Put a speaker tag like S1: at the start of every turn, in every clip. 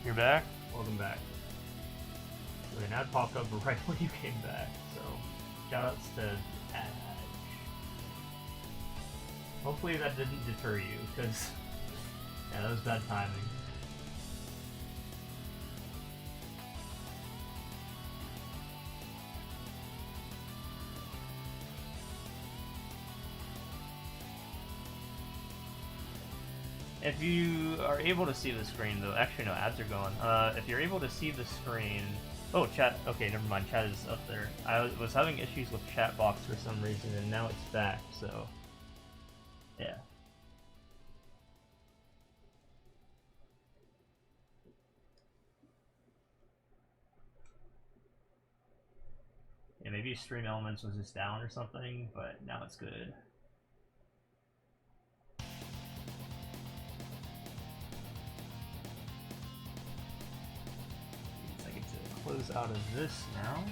S1: You're back? Welcome back. Okay, now it popped up right when you came back, so shoutouts to Ash. Hopefully that didn't deter you, because yeah, that was bad timing. If you are able to see the screen, though, actually no, ads are going. If you're able to see the screen, oh, chat. Okay, never mind. Chat is up there. I was having issues with chat box for some reason, and now it's back. So, yeah. Yeah, maybe Stream Elements was just down or something, but now it's good. Close out of this now.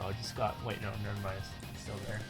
S1: Oh, I just got. Wait, no, never mind. It's still there.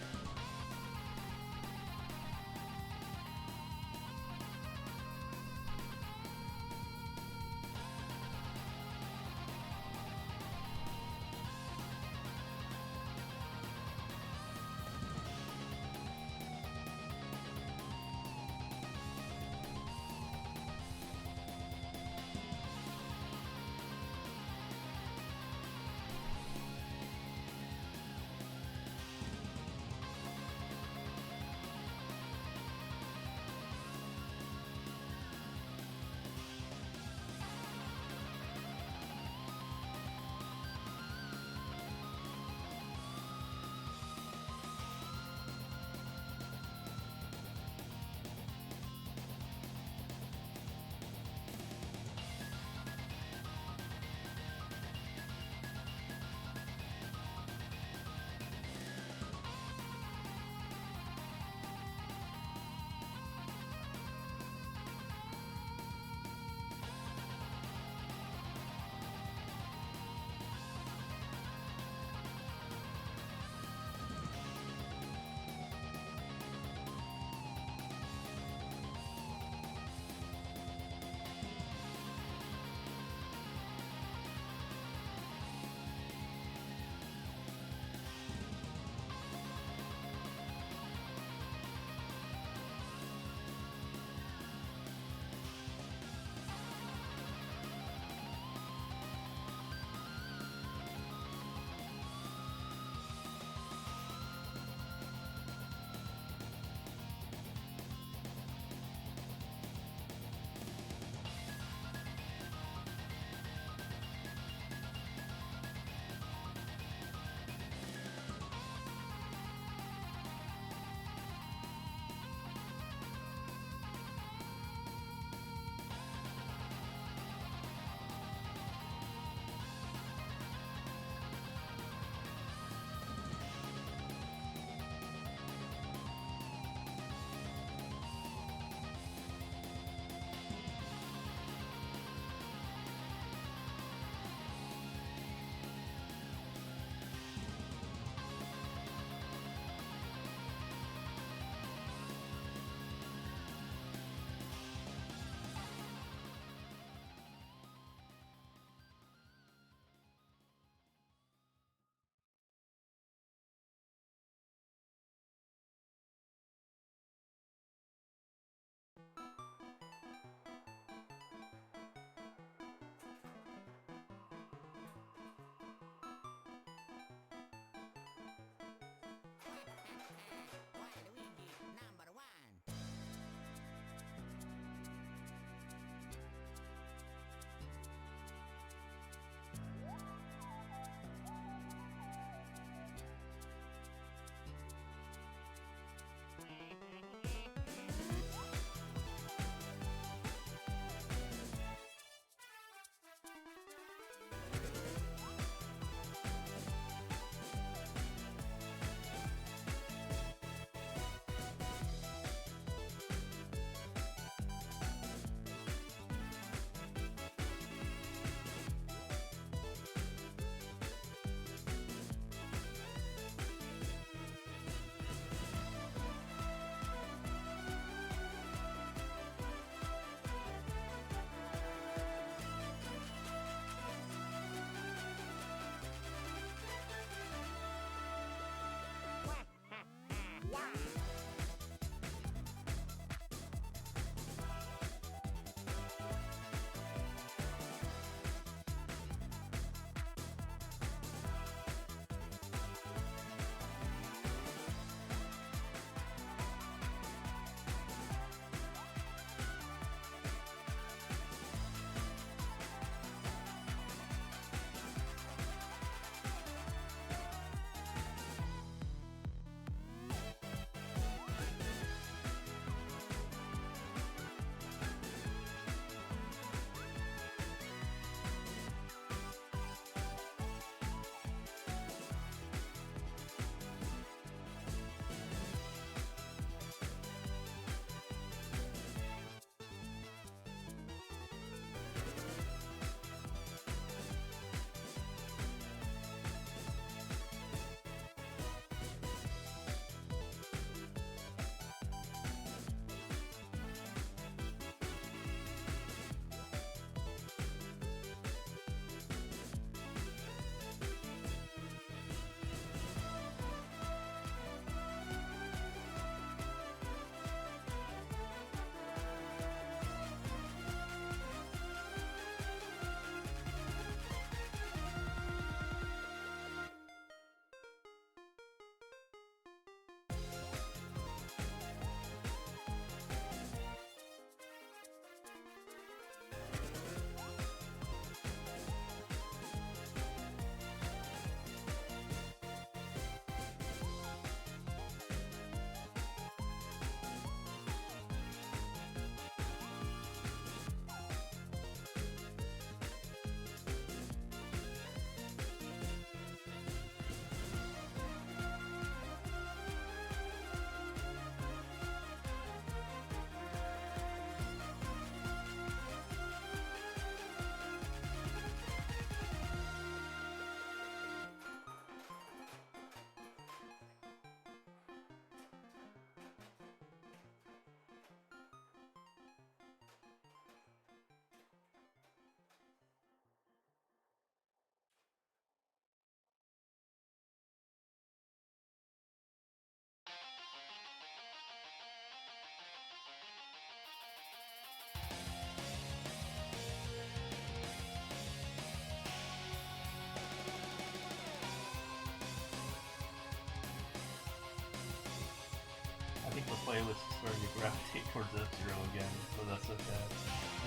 S1: the playlist is starting to gravitate towards F-Zero again, so that's okay.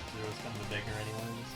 S1: F-Zero's kind of a beggar anyways.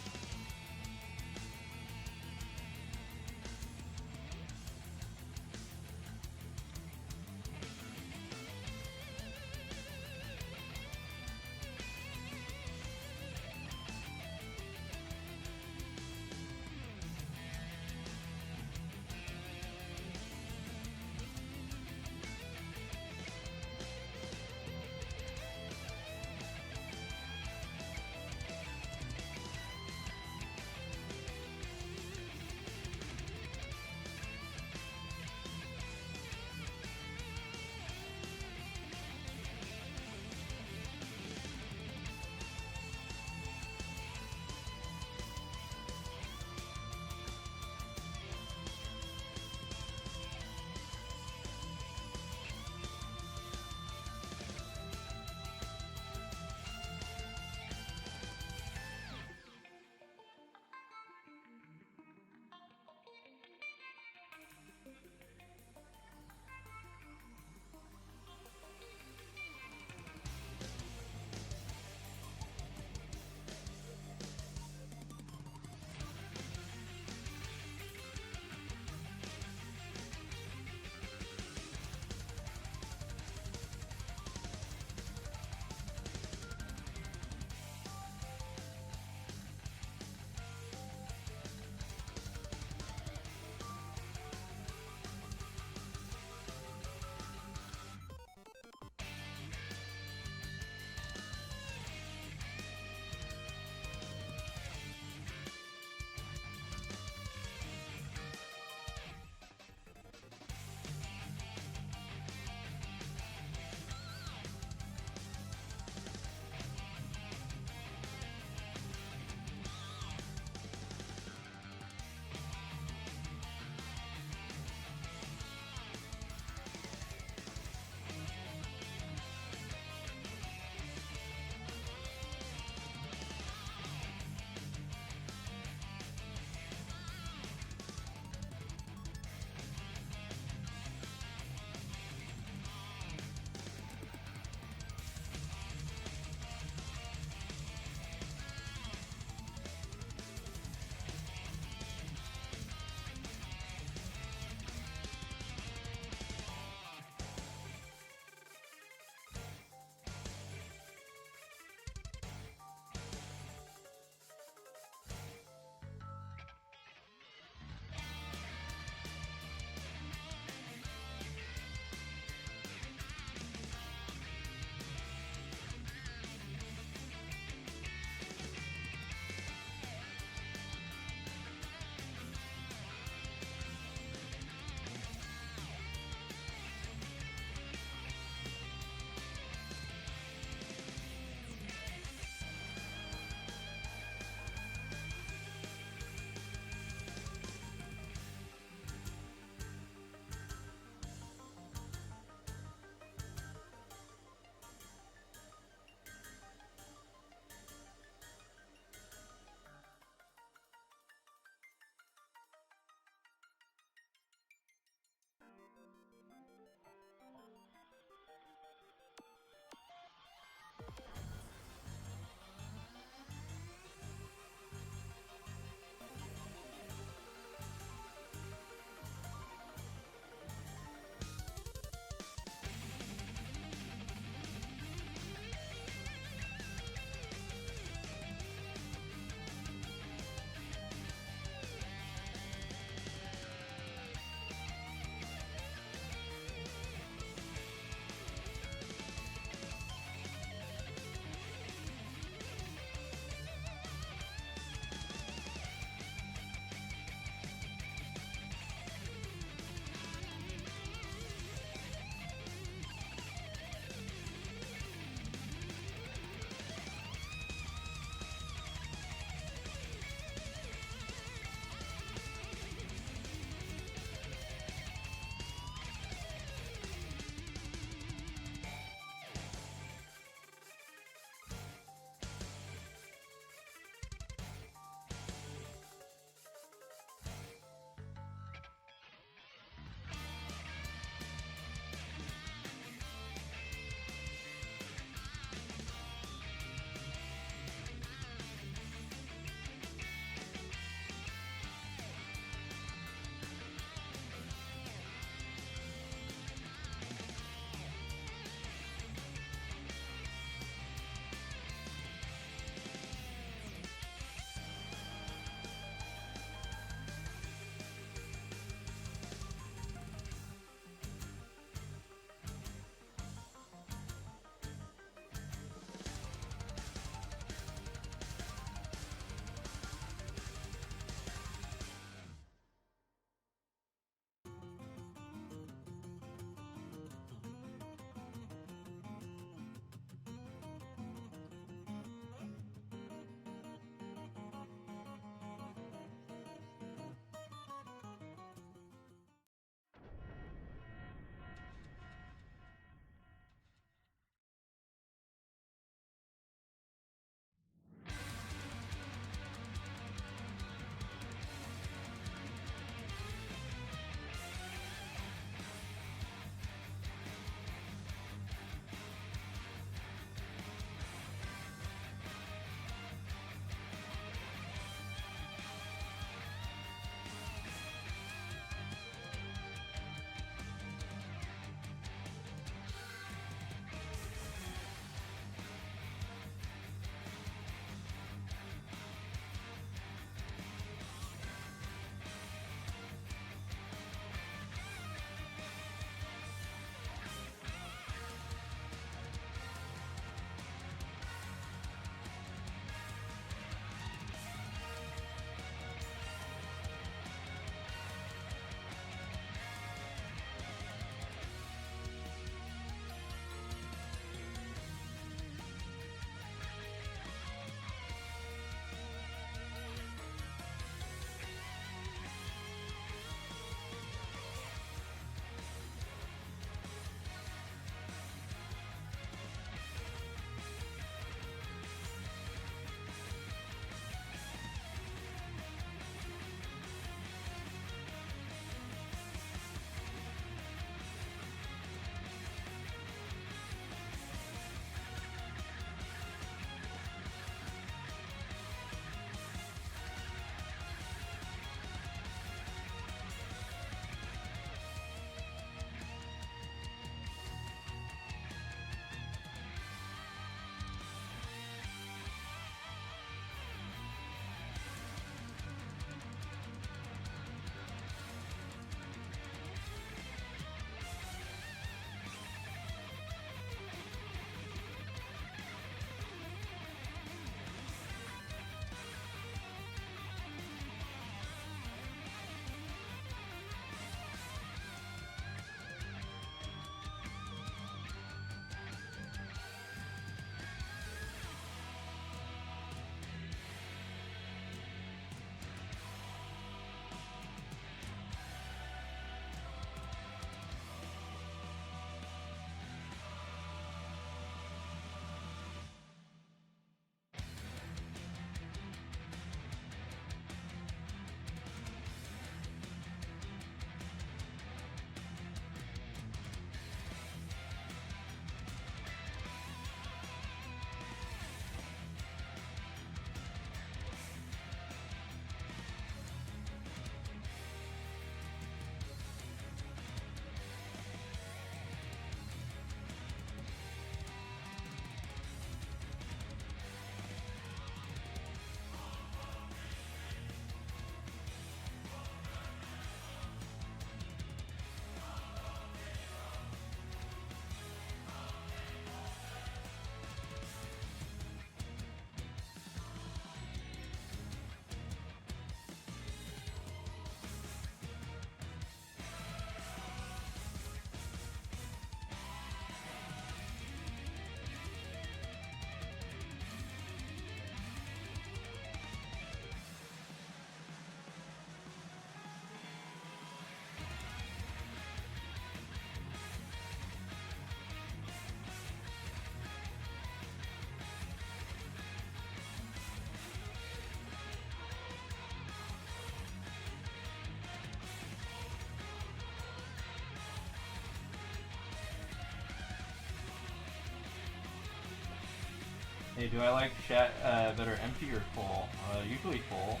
S1: Hey, do I like chat better empty or full? Usually full.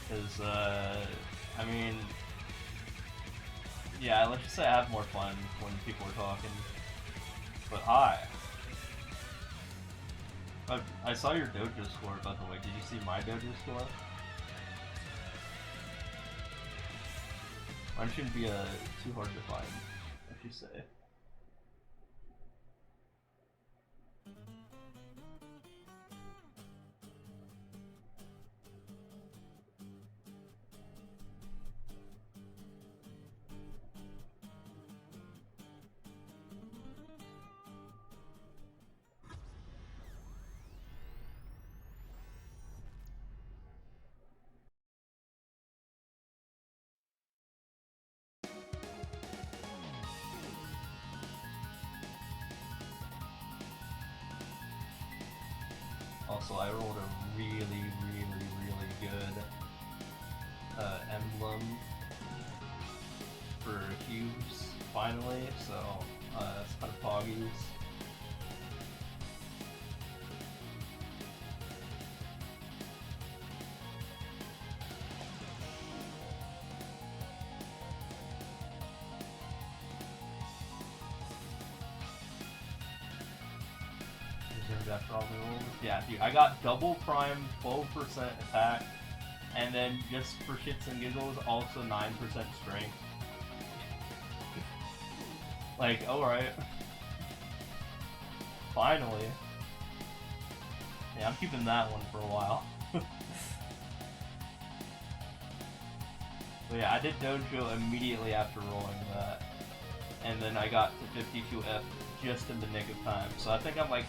S1: Because, I mean, yeah, let's just say I have more fun when people are talking. But hi. I saw your dojo score, by the way. Did you see my dojo score? Mine shouldn't be too hard to find, I should say. Also, I rolled a really good emblem for cubes, finally, so it's kind of poggies. That probably rolls. Yeah, dude, I got double prime, 12% attack, and then just for shits and giggles, also 9% strength. Like, alright. Finally. Yeah, I'm keeping that one for a while. But yeah, I did dojo immediately after rolling that. And then I got to 52F just in the nick of time. So I think I'm like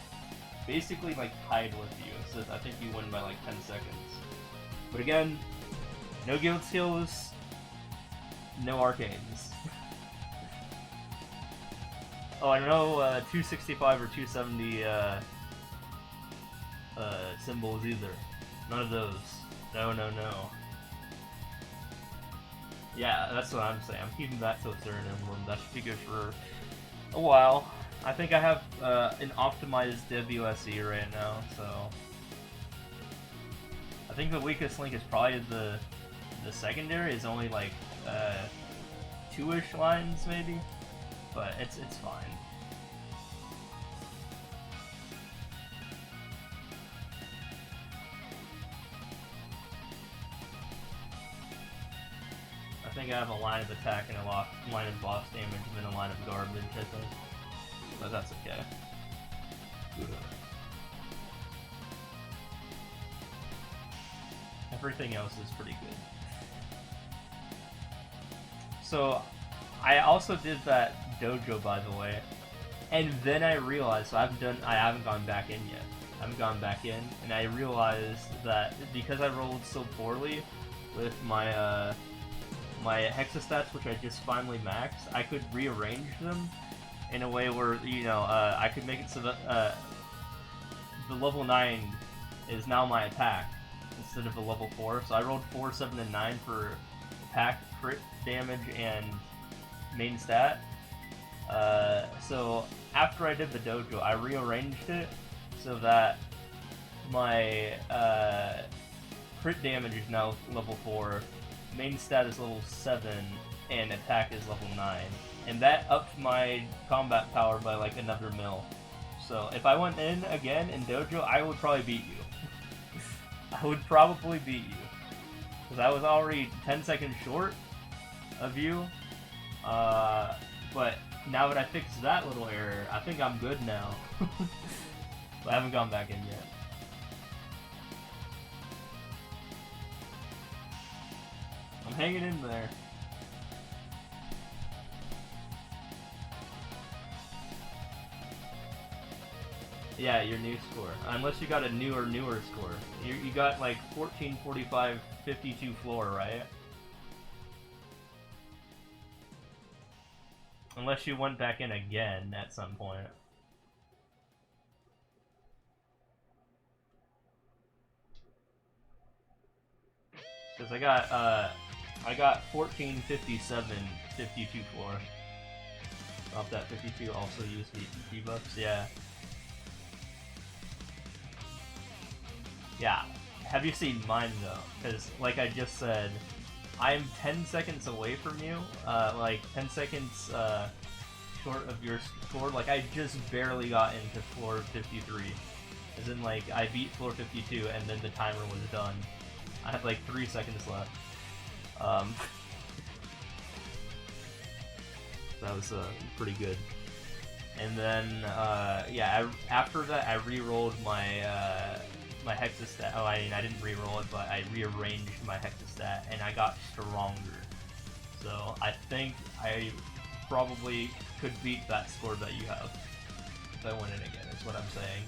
S1: basically like tied with you. So I think you win by like 10 seconds. But again, no guild skills, no arcanes. Oh, I don't know 265 or 270 symbols either. None of those. No. Yeah, that's what I'm saying. I'm keeping that to a certain emblem. That should be good for a while. I think I have an optimized WSE right now, so I think the weakest link is probably the secondary. Is only like 2-ish lines maybe, but it's fine. I think I have a line of attack and a line of boss damage and then a line of garbage, I think. But that's okay. Everything else is pretty good. So, I also did that dojo, by the way, and then I realized, so I haven't gone back in yet. I haven't gone back in, and I realized that because I rolled so poorly with my my hexastats, which I just finally maxed, I could rearrange them in a way where, you know, I could make it so that the level 9 is now my attack instead of a level 4. So I rolled 4, 7, and 9 for attack, crit damage, and main stat. So after I did the dojo, I rearranged it so that my crit damage is now level 4, main stat is level 7, and attack is level 9. And that upped my combat power by like another mil. So if I went in again in dojo, I would probably beat you. I would probably beat you. Because I was already 10 seconds short of you. But now that I fixed that little error, I think I'm good now. But I haven't gone back in yet. I'm hanging in there. Yeah, your new score. Unless you got a newer score. You got like 1445 52 floor, right? Unless you went back in again at some point. Because I got 1457 52 floor. Off that 52 also used debuffs, yeah. Yeah. Have you seen mine though? Because like I just said, I'm 10 seconds away from you. Like 10 seconds short of your score. Like I just barely got into floor 53. As in like I beat floor 52 and then the timer was done. I had like 3 seconds left. That was pretty good. And then yeah, after that I re-rolled my my hexastat. Oh, I mean I didn't re-roll it, but I rearranged my hexastat and I got stronger. So I think I probably could beat that score that you have if I win it again. Is what I'm saying.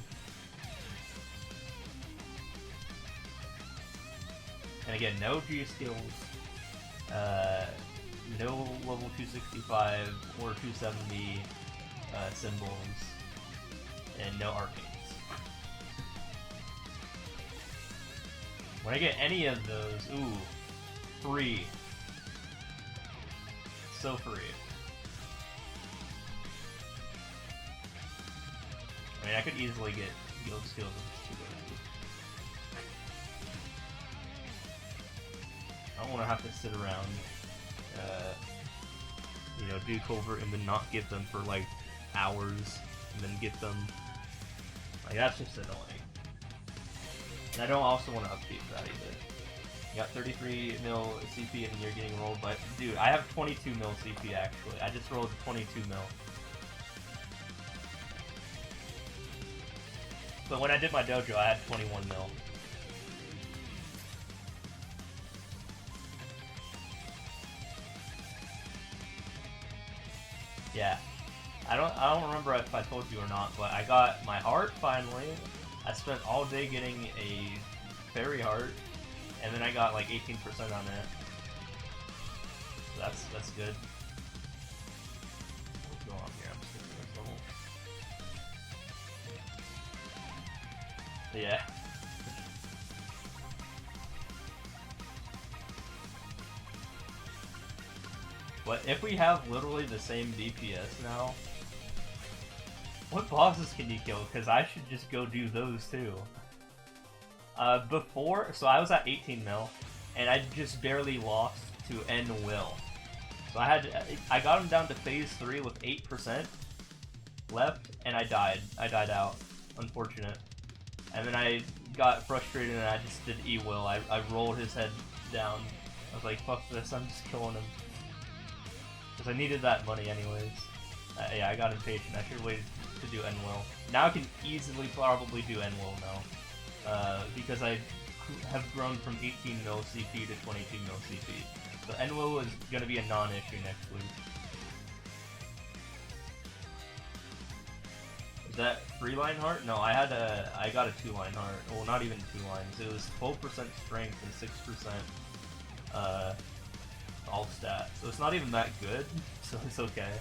S1: And again, no G skills, no level 265 or 270 symbols, and no arcanes. When I get any of those, ooh, free. So free. I mean, I could easily get guild skills with 2 I don't want to have to sit around, you know, do covert and then not get them for like hours, and then get them. Like that's just annoying. And I don't also want to upkeep that either. You got 33 mil CP and you're getting rolled by. Dude, I have 22 mil CP actually. I just rolled 22 mil. But when I did my dojo, I had 21 mil. Yeah, I don't remember if I told you or not, but I got my heart finally. I spent all day getting a fairy heart, and then I got like 18% on it. So that's good. What's going on here? I'm skipping this level. Yeah. But if we have literally the same DPS now, what bosses can you kill? Because I should just go do those too. Before, so I was at 18 mil, and I just barely lost to N Will. So I got him down to phase 3 with 8% left, and I died. I died out. Unfortunate. And then I got frustrated and I just did E-Will. I rolled his head down. I was like, fuck this, I'm just killing him. Because I needed that money anyways. Yeah, I got impatient. I should have waited to do N-Will. Now I can easily probably do N-Will now. Because I have grown from 18 mil CP to 22 mil CP. So N-Will is going to be a non-issue next week. Is that 3-line heart? No, I got a 2-line heart. Well, not even 2 lines. It was 12% strength and 6% all stat. So it's not even that good, so it's okay.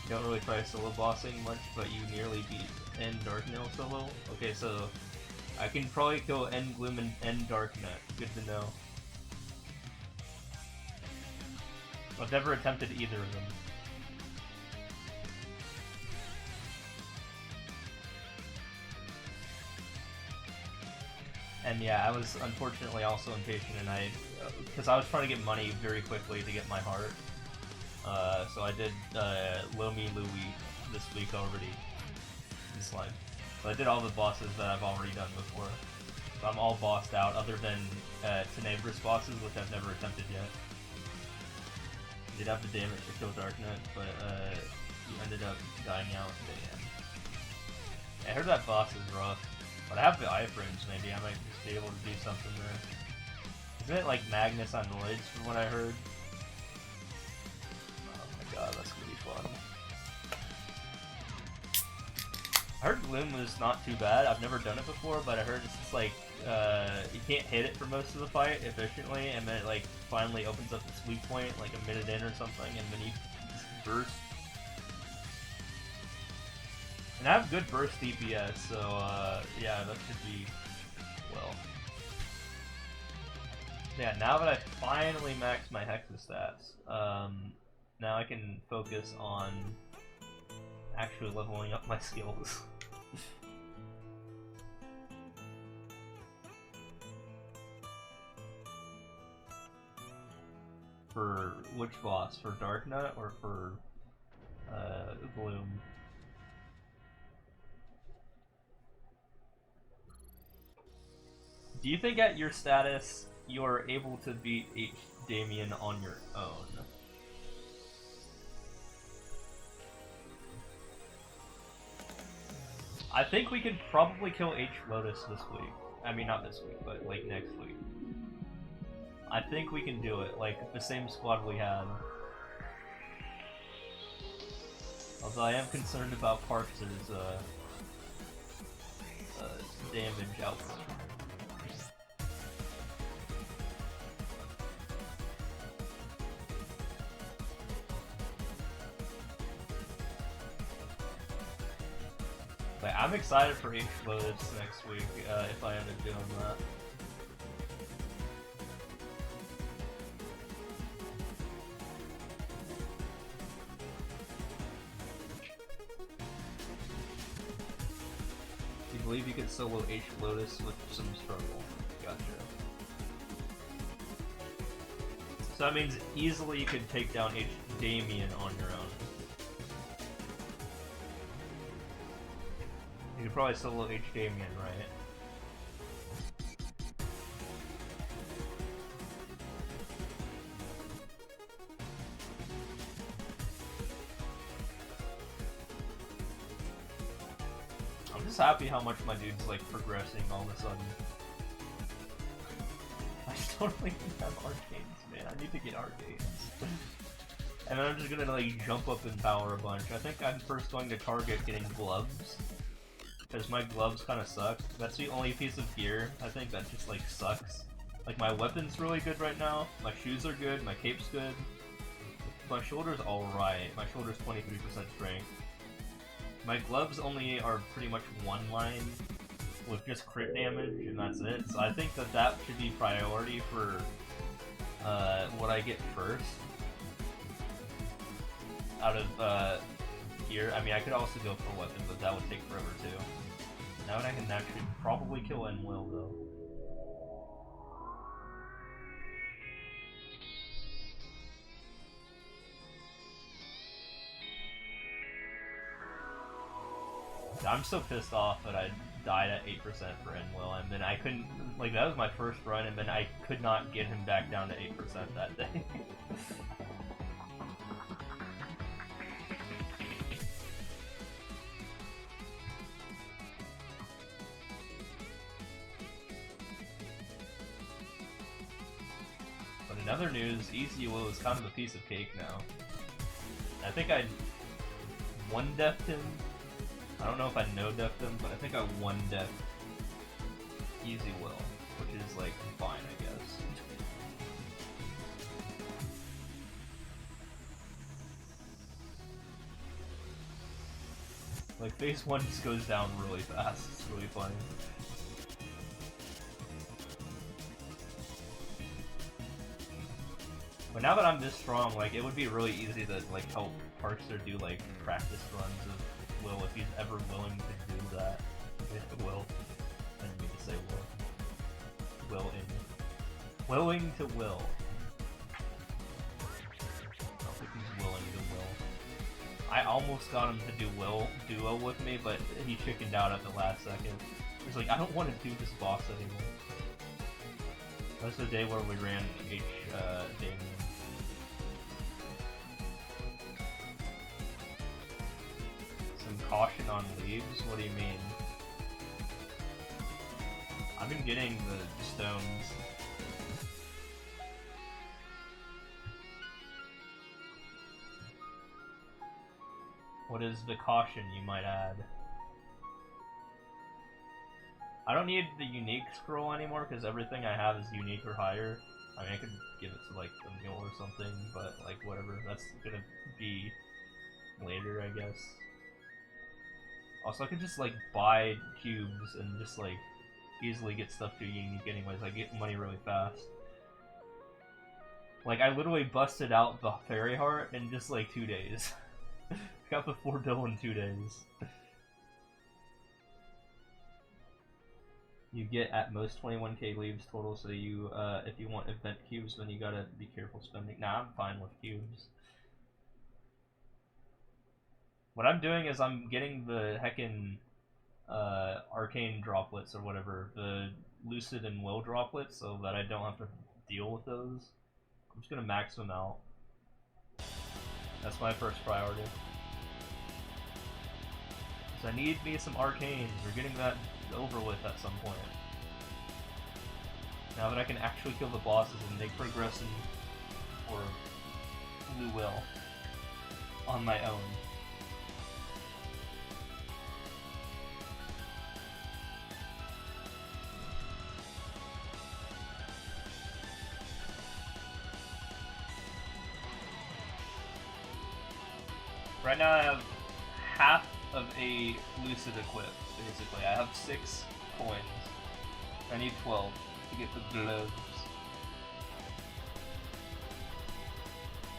S1: You don't really try solo bossing much, but you nearly beat N Darknail solo. Okay, so I can probably kill N Gloom and N Darknet. Good to know. I've never attempted either of them. And yeah, I was unfortunately also impatient, and because I was trying to get money very quickly to get my heart. So I did Lomi Louie this week already, this line. So I did all the bosses that I've already done before. So I'm all bossed out, other than Tenebrous bosses, which I've never attempted yet. You did have the damage to kill Darknet, but you ended up dying out in the end. I heard that boss is rough. But I have the iframes, maybe I might just be able to do something there. Isn't it like Magnus on Lloyds from what I heard? Oh my god, that's gonna be fun. I heard Gloom was not too bad. I've never done it before, but I heard it's just like, you can't hit it for most of the fight efficiently, and then it like finally opens up its weak point like a minute in or something, and then you just burst. And I have good burst DPS, so yeah, that should be well. Yeah, now that I finally maxed my hexastats, now I can focus on actually leveling up my skills. for which boss? For Dark Knight or for Gloom? Do you think at your status you are able to beat H. Damien on your own? I think we could probably kill H. Lotus this week. I mean, not this week, but like next week. I think we can do it, like the same squad we had. Although I am concerned about Parks' damage output. Like, I'm excited for H. Lotus next week, if I end up doing that. You believe you could solo H. Lotus with some struggle. Gotcha. So that means easily you could take down H. Damien on your own. You could probably solo H. Damien, right? I'm just happy how much my dude's like progressing all of a sudden. I still don't even have arcanes, man. I need to get arcanes. And then I'm just gonna like jump up in power a bunch. I think I'm first going to target getting gloves. Because my gloves kind of suck. That's the only piece of gear, I think, that just, like, sucks. Like, my weapon's really good right now, my shoes are good, my cape's good. My shoulder's alright, my shoulder's 23% strength. My gloves only are pretty much one line with just crit damage, and that's it. So I think that that should be priority for what I get first. Out of, gear. I mean, I could also go for weapon, but that would take forever too. Now I can actually probably kill N-Will though. I'm so pissed off that I died at 8% for N-Will, and then I couldn't, like, that was my first run, and then I could not get him back down to 8% that day. In other news, Easy Will is kind of a piece of cake now. I think I one-deathed him. I don't know if I no-deathed him, but I think I one-deathed Easy Will, which is, like, fine, I guess. Like, phase 1 just goes down really fast. It's really funny. But now that I'm this strong, like, it would be really easy to, like, help Parkster do, like, practice runs of Will if he's ever willing to do that. Will. I didn't mean to say Will. Willing to will. I don't think he's willing to will. I almost got him to do duo with me, but he chickened out at the last second. He's like, I don't want to do this boss anymore. That was the day where we ran H. Damien. Caution on leaves? What do you mean? I've been getting the stones. What is the caution you might add? I don't need the unique scroll anymore because everything I have is unique or higher. I mean, I could give it to like the mule or something, but like whatever. That's gonna be later, I guess. Also, I could just, like, buy cubes and just, like, easily get stuff to unique anyways. I get money really fast. Like, I literally busted out the Fairy Heart in just, like, 2 days. Got the 4 bill in 2 days. You get at most 21k leaves total, so you, if you want event cubes, then you gotta be careful spending. Nah, I'm fine with cubes. What I'm doing is I'm getting the heckin' arcane droplets or whatever, the lucid and will droplets, so that I don't have to deal with those. I'm just gonna max them out. That's my first priority. So I need me some arcanes. We're getting that over with at some point. Now that I can actually kill the bosses and make progression or blue will on my own. Right now I have half of a lucid equipped, basically. I have 6 coins. I need 12 to get the gloves.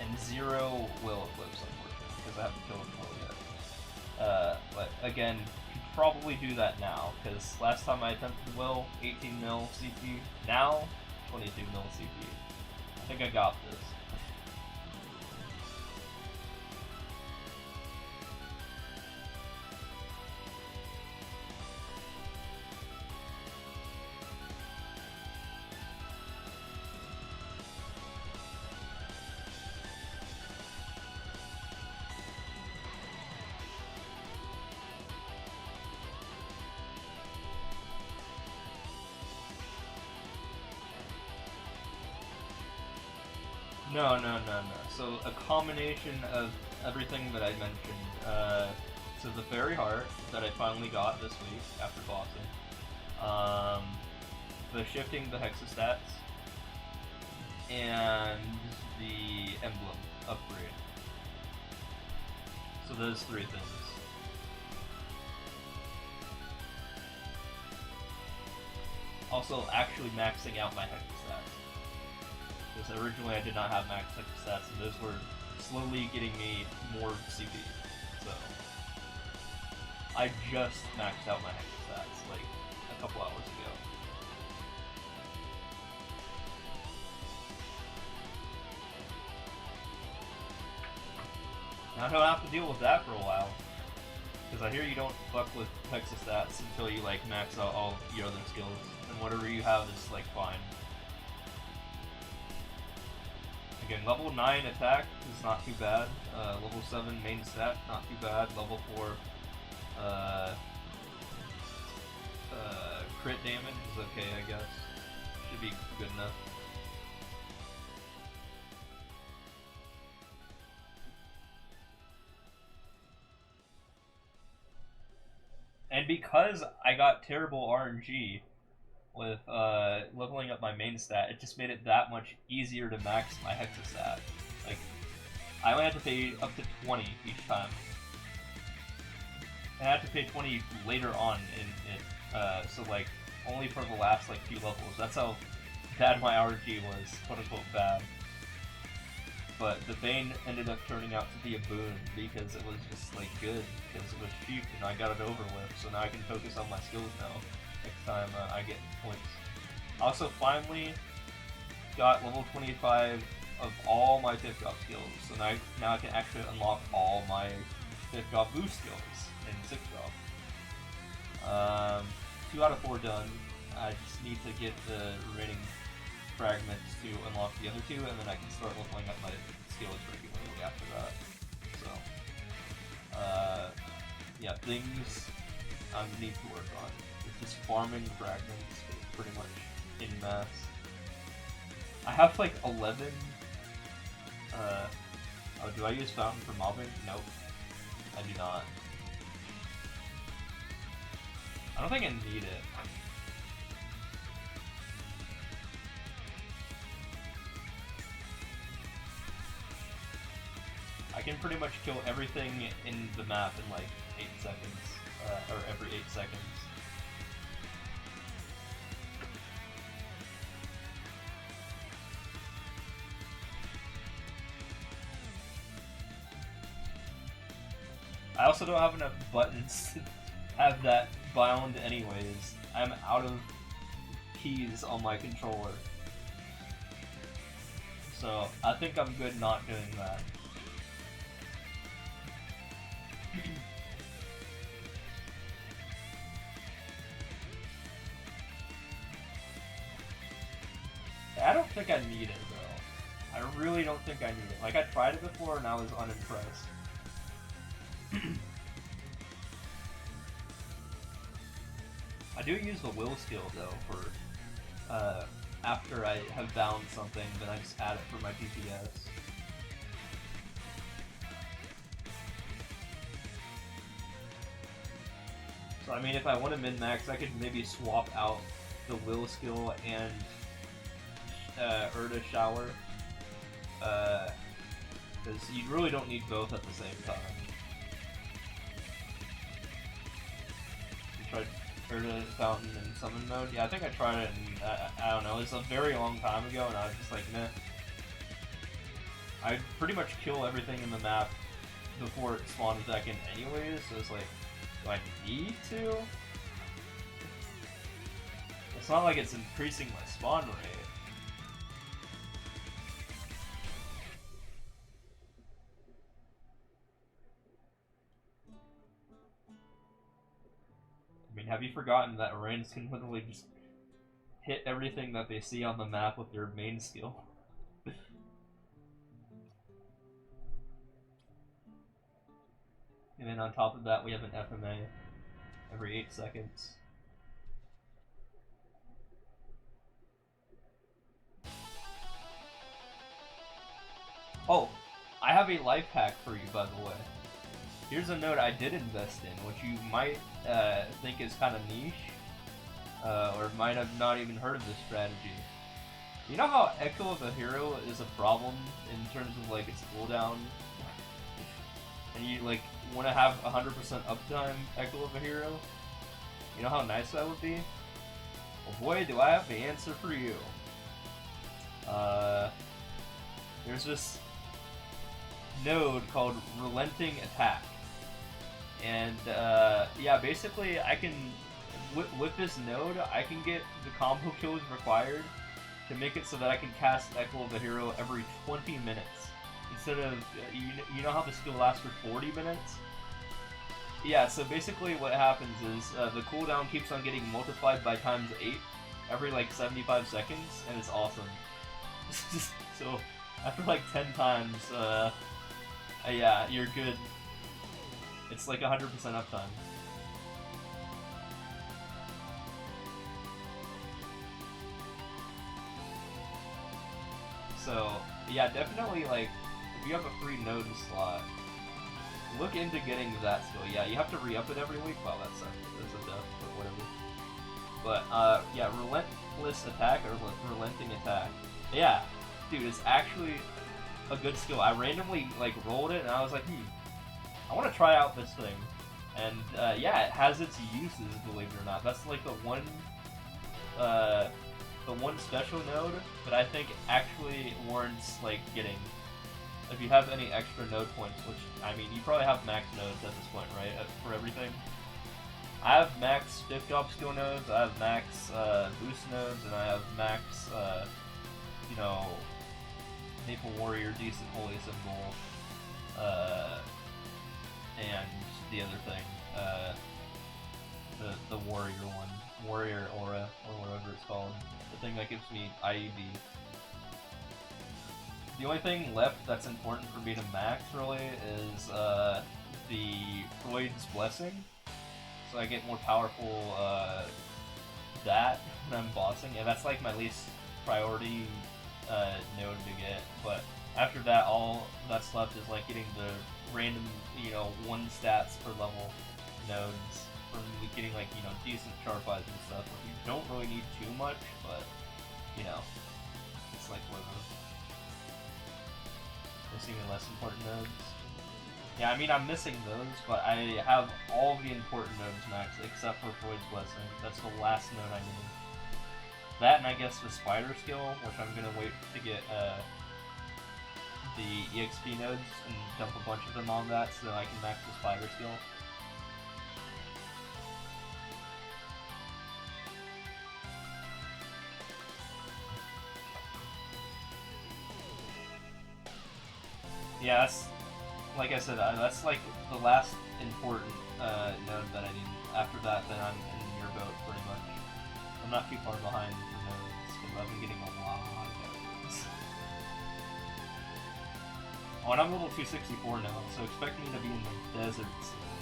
S1: And 0 will equips, unfortunately, because I haven't killed will yet. But again, you could probably do that now, because last time I attempted will, 18 mil CP. Now, 22 mil CP. I think I got this. No. So a combination of everything that I mentioned. So the Fairy Heart that I finally got this week after bossing. The shifting the hexastats. And the emblem upgrade. So those 3 things. Also actually maxing out my hexastats. Because originally I did not have max hexastats, and those were slowly getting me more CP. So I just maxed out my hexastats like a couple hours ago. Now I don't have to deal with that for a while. Because I hear you don't fuck with hexastats until you like max out all your other skills, and whatever you have is like fine. Again, level 9 attack is not too bad. Level 7 main stat, not too bad. Level 4 crit damage is okay, I guess. Should be good enough. And because I got terrible RNG with leveling up my main stat, it just made it that much easier to max my hexastat. Like, I only had to pay up to 20 each time. And I had to pay 20 later on in it, so like, only for the last like few levels. That's how bad my RNG was, quote unquote bad. But the Bane ended up turning out to be a boon because it was just like good, because it was cheap and I got it over with, so now I can focus on my skills now. Next time I get points. I also finally got level 25 of all my 5th drop skills, so now I can actually unlock all my 5th drop boost skills in 6th drop. 2 out of 4 done. I just need to get the remaining fragments to unlock the other 2, and then I can start leveling up my skills regularly after that. So, yeah, things I need to work on. It's just farming fragments pretty much in mass. I have like 11. Oh, do I use Fountain for mobbing? Nope. I do not. I don't think I need it. I can pretty much kill everything in the map in like 8 seconds, or every 8 seconds. I also don't have enough buttons to have that bound anyways. I'm out of keys on my controller. So I think I'm good not doing that. I don't think I need it though. I really don't think I need it. Like I tried it before and I was unimpressed. I do use the will skill though for after I have bound something, then I just add it for my DPS. So I mean, if I want to min-max, I could maybe swap out the will skill and Urda shower, because you really don't need both at the same time. You tried Urda Fountain in summon mode? Yeah, I think I tried it in, I don't know, it was a very long time ago and I was just like, meh. I pretty much kill everything in the map before it spawns back in anyways, so it's like, do I need to? It's not like it's increasing my spawn rate. I mean, have you forgotten that Reigns can literally just hit everything that they see on the map with their main skill? And then on top of that, we have an FMA every 8 seconds. Oh, I have a life hack for you, by the way. Here's a node I did invest in, which you might think is kind of niche, or might have not even heard of this strategy. You know how Echo of a Hero is a problem in terms of like its cooldown, and you like want to have 100% uptime Echo of a Hero? You know how nice that would be? Well, boy, do I have the answer for you. There's this node called Relenting Attack. And yeah, basically I can, with this node, I can get the combo kills required to make it so that I can cast Echo of a Hero every 20 minutes. Instead of, you know how the skill lasts for 40 minutes? Yeah, so basically what happens is the cooldown keeps on getting multiplied by times 8 every like 75 seconds, and it's awesome. So after like 10 times, yeah, you're good. It's like 100% uptime. So yeah, definitely like if you have a free node slot, look into getting that skill. Yeah, you have to re-up it every week. Wow, that's a death, but whatever. But yeah, Relentless Attack or Relenting Attack. Yeah, dude, it's actually a good skill. I randomly like rolled it and I was like, I want to try out this thing. And yeah, it has its uses, believe it or not. That's like the one special node that I think actually warrants like getting. If you have any extra node points, which I mean, you probably have max nodes at this point, right? For everything. I have max 50 skill nodes, I have max boost nodes, and I have max, you know, Maple Warrior, Decent Holy Symbol, and the other thing, the Warrior one, Warrior Aura, or whatever it's called, the thing that gives me IED. The only thing left that's important for me to max, really, is the Freud's Blessing. So I get more powerful that when I'm bossing, and that's like my least priority node to get. But after that, all that's left is like getting the random, you know, 1 stats per level nodes from getting like, you know, decent sharp eyes and stuff. Like, you don't really need too much, but you know, it's like whatever. There's even less important nodes. Yeah, I mean, I'm missing those, but I have all the important nodes maxed, except for Freud's Blessing. That's the last node I need. That, and I guess the Spider skill, which I'm gonna wait to get the EXP nodes and dump a bunch of them on that so that I can max the Spider skill. Yeah, that's like I said. That's like the last important node that I need. After that, then I'm in your boat pretty much. I'm not too far behind the nodes because I've been getting a lot of nodes. Oh, and I'm level 264 now, so expect me to be in the desert soon,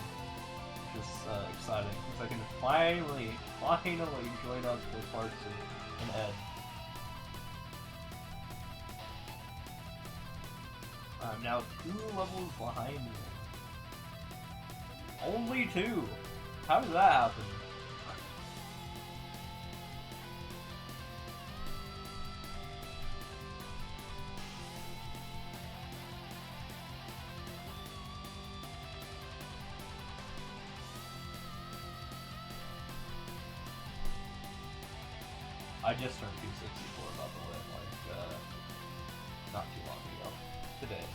S1: which is exciting because I can finally join up with Parks and Ed. I'm now 2 levels behind you. Only 2! How did that happen? I just turned 264 by the way, like, not too long ago. Today.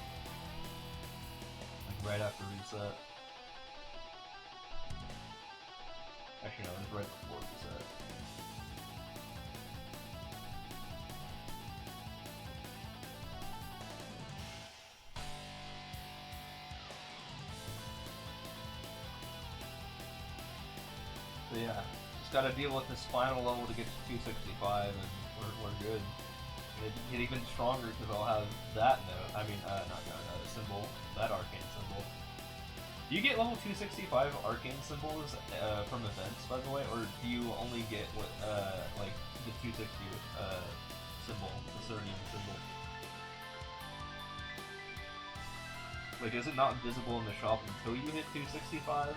S1: Like, right after reset. Actually, no, it was right before reset. So yeah, just gotta deal with this final level to get to 265 and we're good. It'd get even stronger because I'll have that note. I mean, not note, symbol, that arcane symbol. Do you get level 265 arcane symbols from events, by the way, or do you only get what like the 260 symbol, the Cernium symbol? Like, is it not visible in the shop until you hit 265?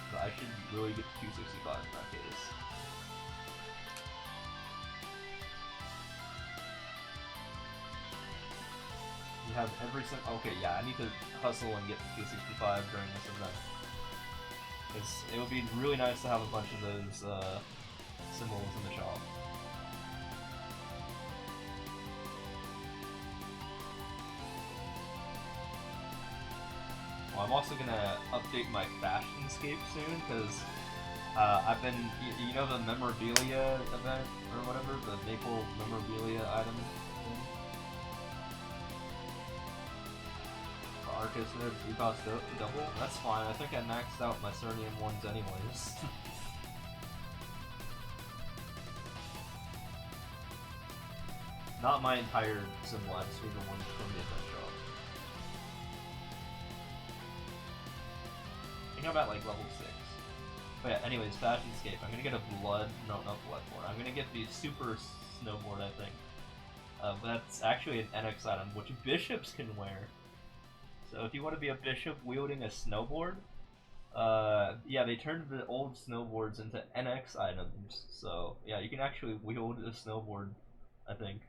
S1: But I should really get to 265 in that case. You have every single. Okay, yeah, I need to hustle and get to 265 during this event. Because it would be really nice to have a bunch of those symbols in the shop. Well, I'm also gonna update my fashionscape soon because I've been, you know, the memorabilia event or whatever, the Maple memorabilia item. Arcus there, 2 cost double? That's fine, I think I maxed out my Cernium ones anyways. Not my entire symbol, I just need the ones from the event shop. I think I'm at like level 6. But yeah, anyways, fashionscape. I'm gonna get a not bloodboard. I'm gonna get the super snowboard, I think. That's actually an NX item, which bishops can wear. So if you want to be a bishop wielding a snowboard, yeah, they turned the old snowboards into NX items. So yeah, you can actually wield a snowboard, I think.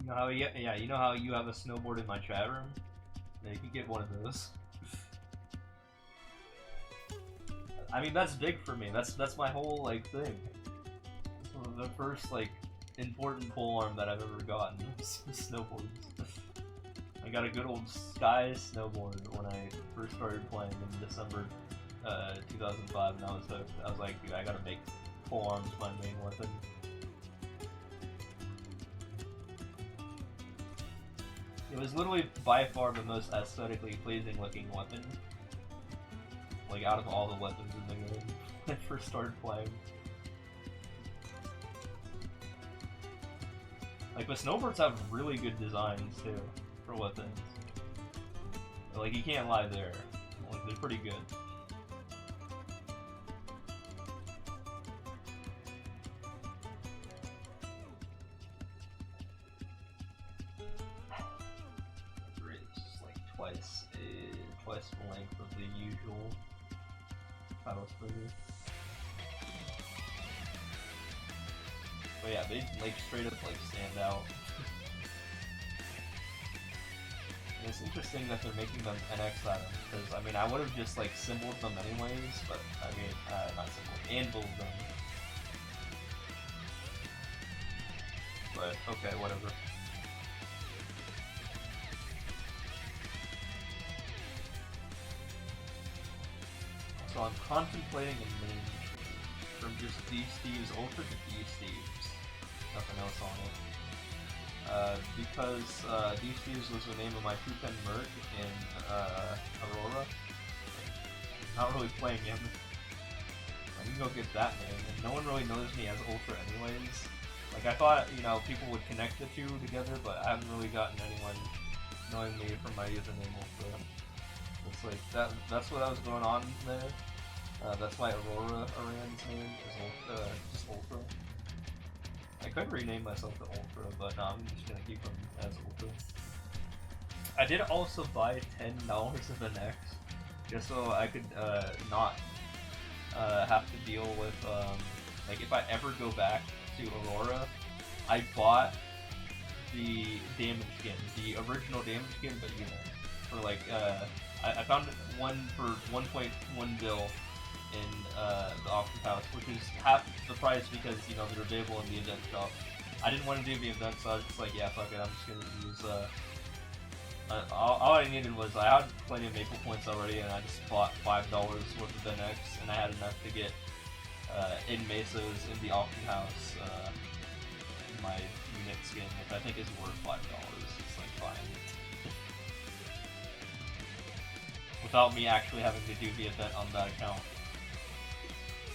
S1: You know how you know how you have a snowboard in my chat room? Yeah, you can get one of those. I mean, that's big for me. That's my whole like thing. The first like important polearm that I've ever gotten was snowboards. I got a good old Sky snowboard when I first started playing in December 2005, and I was hooked. I was like, dude, I gotta make polearms my main weapon. It was literally by far the most aesthetically pleasing looking weapon, like out of all the weapons in the game when I first started playing. Like, the snowboards have really good designs, too, for weapons. Like, you can't lie there. Like, they're pretty good. It's like twice the length of the usual paddle splitter. But yeah, they like straight up like stand out. And it's interesting that they're making them NX items, because I mean I would have just like symboled them anyways, but I mean not symboled, anviled them. But okay, whatever. So I'm contemplating a mini. from just D Steve's Ultra to D Steve's. Nothing else on it. Because D Steve's was the name of my 210 Merc in Aurora. Not really playing him. I can go get that name, and no one really knows me as Ultra anyways. Like, I thought, you know, people would connect the two together, but I haven't really gotten anyone knowing me from my username Ultra. It's like, that's what I was going on there. That's why Aurora Aran's name is just Ultra. I could rename myself to Ultra, but no, I'm just gonna keep him as Ultra. I did also buy $10 of an X, just so I could not have to deal with, like, if I ever go back to Aurora, I bought the damage skin, the original damage skin, but unit, for like, I found one for 1.1 bill in the auction house, which is half the price because, you know, they're available in the event shop. I didn't want to do the event, so I was just like, yeah, fuck it, I'm just gonna use, all I needed was, I had plenty of Maple points already, and I just bought $5 worth of NX, and I had enough to get, in Mesos in the auction house, my unit skin, which I think is worth $5. It's like fine. Without me actually having to do the event on that account.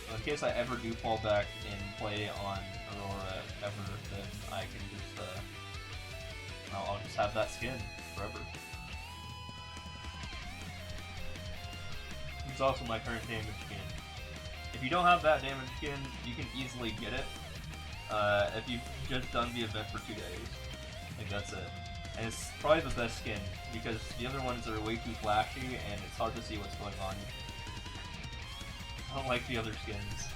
S1: So in case I ever do fall back and play on Aurora ever, then I can just, I'll just have that skin forever. It's also my current damage skin. If you don't have that damage skin, you can easily get it. If you've just done the event for 2 days. I think that's it. And it's probably the best skin, because the other ones are way too flashy, and it's hard to see what's going on. I don't like the other skins.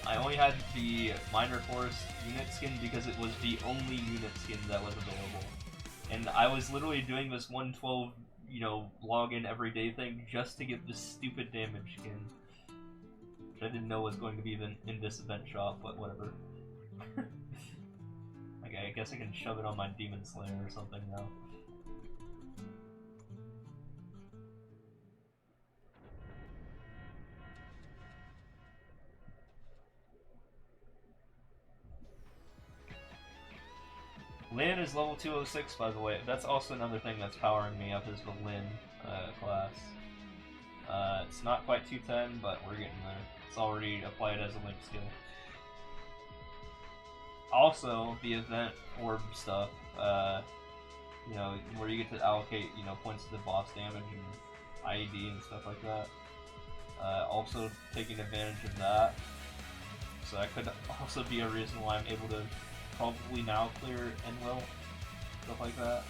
S1: I only had the Minor Force unit skin because it was the only unit skin that was available. And I was literally doing this 112, you know, login everyday thing just to get this stupid damage skin. Which I didn't know was going to be in this event shop, but whatever. Okay, I guess I can shove it on my Demon Slayer or something now. Lin is level 206, by the way. That's also another thing that's powering me up is the Lin class. It's not quite 210, but we're getting there. It's already applied as a link skill. Also, the event orb stuff, you know, where you get to allocate, you know, points to the boss damage and IED and stuff like that. Also taking advantage of that. So that could also be a reason why I'm able to probably now clear Enwell, stuff like that.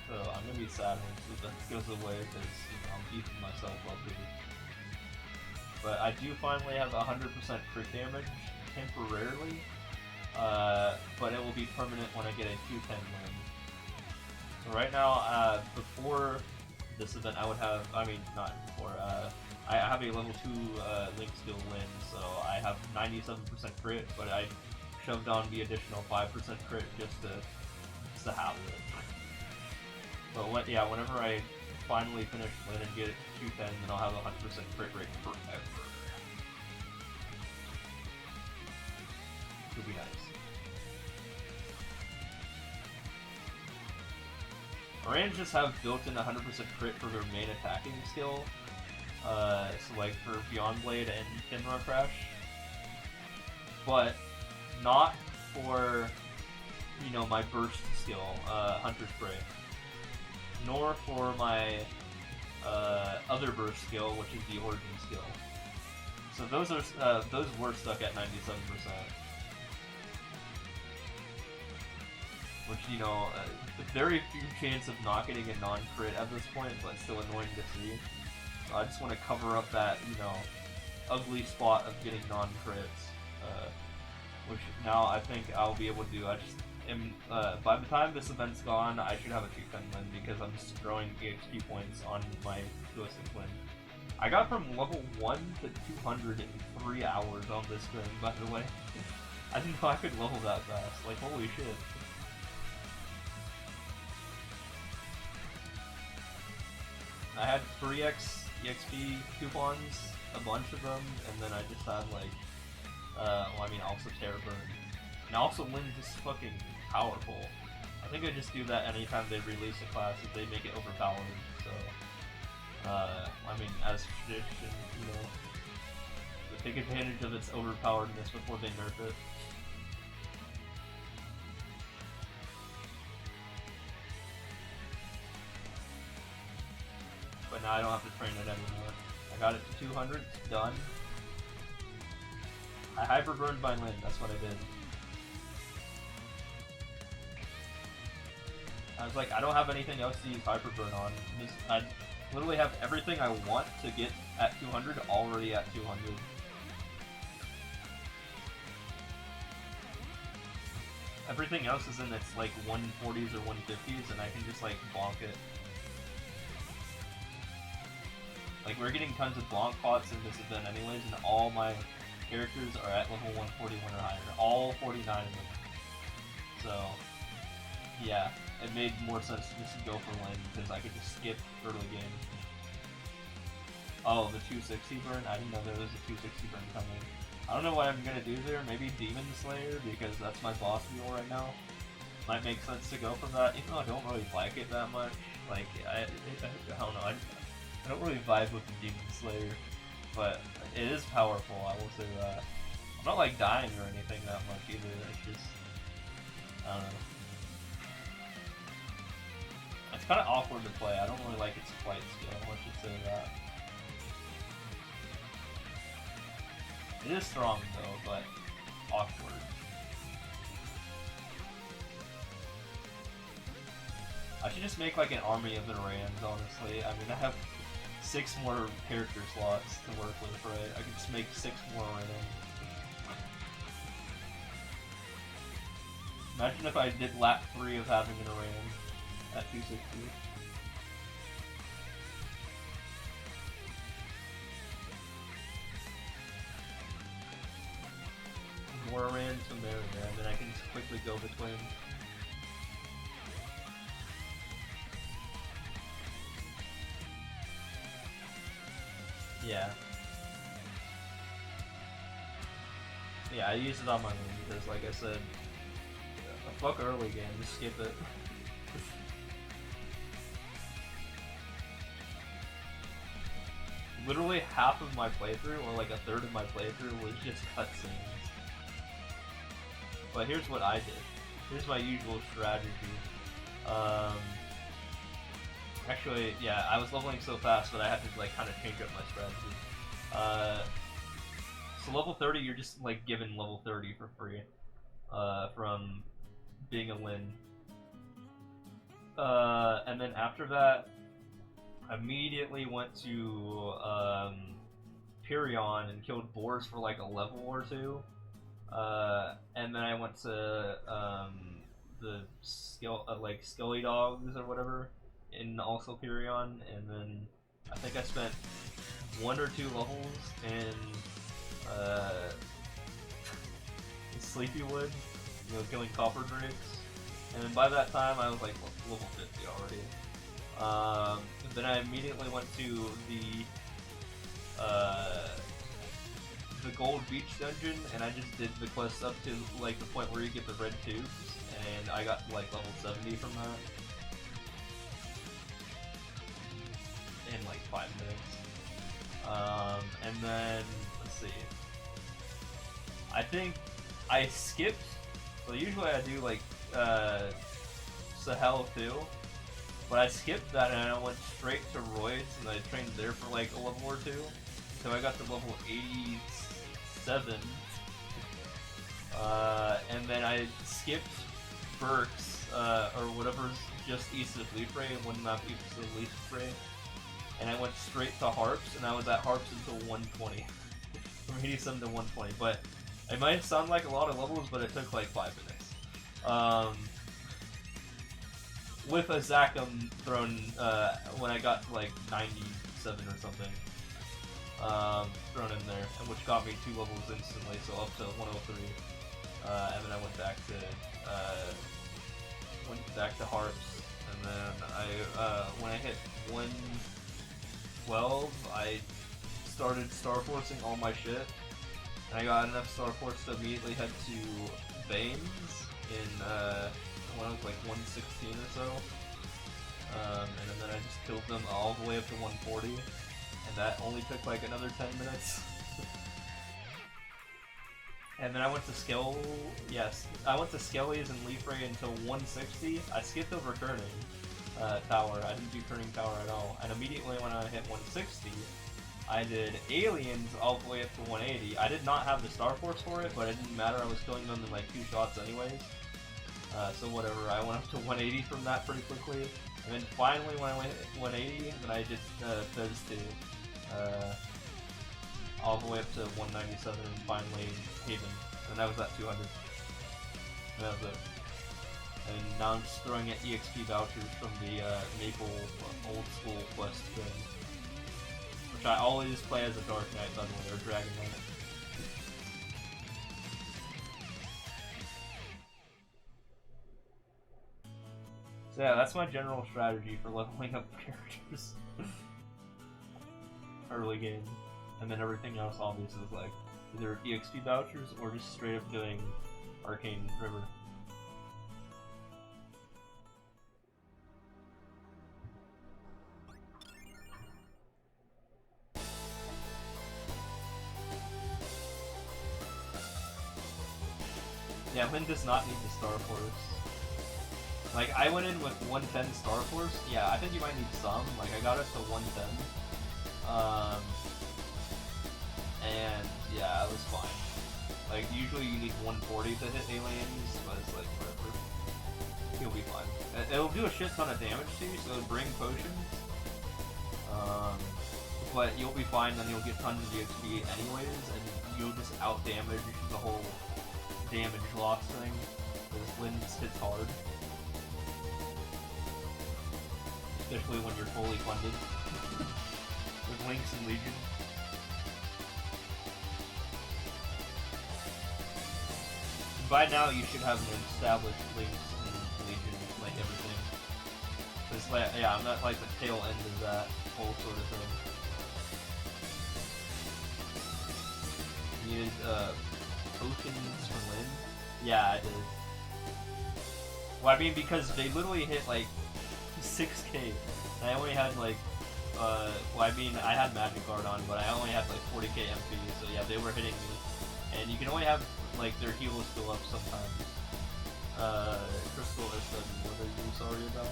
S1: So I'm gonna be sad when this goes away because, you know, I'm beefing myself up here. But I do finally have 100% crit damage temporarily, but it will be permanent when I get a 210 win. So right now, before this event, I would have, I mean, not before, I have a level 2 link skill win, so I have 97% crit, but I shoved on the additional 5% crit just to have it. But whenever I finally finish Lin and get it to 210, then I'll have 100% crit rate forever. It'll be nice. Orange just have built-in 100% crit for their main attacking skill. So like for Beyond Blade and Finra Crash. But not for, you know, my burst skill, Hunter Spray. Nor for my other burst skill, which is the Origin skill. So those were stuck at 97%. Which, you know, very few chance of not getting a non-crit at this point, but still annoying to see. So I just want to cover up that, you know, ugly spot of getting non-crits, which now I think I'll be able to do. I just am, by the time this event's gone, I should have a 210 win because I'm just throwing EXP points on my Coziest win. I got from level 1 to 200 in 3 hours on this grind, by the way. I didn't know I could level that fast. Like, holy shit. I had 3x EXP coupons, a bunch of them, and then I just had like, well, I mean, also Terror Burn. And also Lynn is fucking powerful. I think I just do that anytime they release a class, if they make it overpowered, so... I mean, as tradition, you know, to take advantage of its overpoweredness before they nerf it. But now I don't have to train it anymore. I got it to 200, done. I hyper burned my Lin, that's what I did. I was like, I don't have anything else to use hyper burn on. I literally have everything I want to get at 200 already at 200. Everything else is in its like 140s or 150s, and I can just like bonk it. Like, we're getting tons of bonk pots in this event anyways, and all my characters are at level 141 or higher. All 49 of them. So, yeah, it made more sense to just go for Lin, because I could just skip early game. Oh, the 260 burn? I didn't know there was a 260 burn coming. I don't know what I'm gonna do there, maybe Demon Slayer, because that's my boss wheel right now. Might make sense to go for that, even though I don't really like it that much. Like, I don't know, I don't really vibe with the Demon Slayer, but it is powerful, I will say that. I'm not like dying or anything that much either, it's just, I don't know. It's kind of awkward to play, I don't really like its flight skill, let's just say that. It is strong though, but awkward. I should just make like an army of the Rams, honestly. I mean, I have 6 more character slots to work with, right? I could just make 6 more right in. Imagine if I did lap 3 of having an Ram at 260. More Rams from there, and then I can just quickly go between. Yeah. Yeah, I use it on my Lin because, like I said, a fuck early game, just skip it. Literally half of my playthrough, or like a third of my playthrough, was just cutscenes. But here's what I did. Here's my usual strategy. Actually, yeah, I was leveling so fast, but I had to like kind of change up my strategy. So level 30, you're just like given level 30 for free from being a Lin. And then after that, immediately went to Pyrion and killed boars for like a level or 2. And then I went to the Skelly Dogs or whatever in also Pyrion, and then I think I spent 1 or 2 levels in Sleepywood, you know, killing copper drakes, and then by that time I was like level 50 already. Then I immediately went to the Gold Beach dungeon, and I just did the quest up to like the point where you get the red tubes, and I got to like level 70 from that in like 5 minutes. And then let's see, I think I skipped. Well, usually I do like Sahel too, but I skipped that and I went straight to Royds, and I trained there for like a level or 2. So I got to level 87, and then I skipped Burks, or whatever's just east of Liefre, one map east of Liefre, and I went straight to Harps, and I was at Harps until 120, from 87 to 120, but it might sound like a lot of levels, but it took like 5 minutes. With a Zachem thrown, when I got to like 97 or something. thrown in there, and which got me 2 levels instantly, so up to 103. And then I went back to harps, and then when I hit 112, I started star forcing all my shit, and I got enough star force to immediately head to Baines in when I was like 116 or so, and then I just killed them all the way up to 140, and that only took like another 10 minutes. And then I went to I went to Skelly's and Leaf Ray until 160. I skipped over Kerning Tower. I didn't do Kerning Tower at all. And immediately when I hit 160, I did Aliens all the way up to 180. I did not have the Star Force for it, but it didn't matter. I was killing them in like 2 shots anyways. So whatever. I went up to 180 from that pretty quickly. And then finally when I went 180, then I did Fez 2. All the way up to 197 and finally Haven. And that was at 200. And that was it. And now I'm just throwing at EXP vouchers from the Maple old school quest thing. Which I always play as a Dark Knight, by the way, or Dragon Knight. So yeah, that's my general strategy for leveling up characters. Early game. And then everything else obviously is like either EXP vouchers or just straight up doing Arcane River. Yeah, Lynn does not need the Star Force. Like, I went in with 110 Star Force. Yeah, I think you might need some. Like, I got it to 110. And yeah, it was fine. Like, usually you need 140 to hit aliens, but it's like, whatever. You'll be fine. It'll do a shit ton of damage to you, so it'll bring potions. But you'll be fine, then you'll get tons of EXP anyways, and you'll just out-damage the whole damage loss thing. Because Lynn hits hard. Especially when you're fully funded. With Lynx and Legion. By now, you should have an established Lynx and Legion, like everything. Cause like, yeah, I'm not like the tail end of that whole sort of thing. You needed potions for Lynn? Yeah, I did. Well, I mean, because they literally hit like 6k, and I only had like, well, I mean, I had Magic Guard on, but I only had like 40k MP, so yeah, they were hitting me. And you can only have like their heals go up sometimes. Crystal S7, what are you sorry about?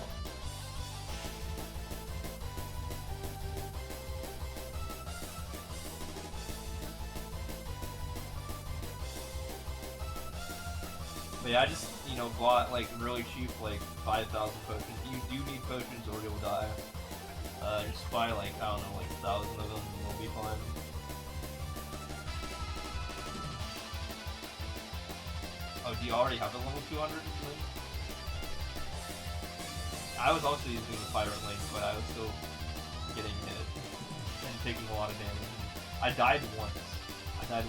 S1: But yeah, I just, you know, bought like really cheap, like 5,000 potions. You do need potions or you'll die. Just buy like, I don't know, like 1,000 of them and you'll be fine. Oh, do you already have a level 200 link? I was also using the Pirate Link, but I was still getting hit and taking a lot of damage. I died once. And that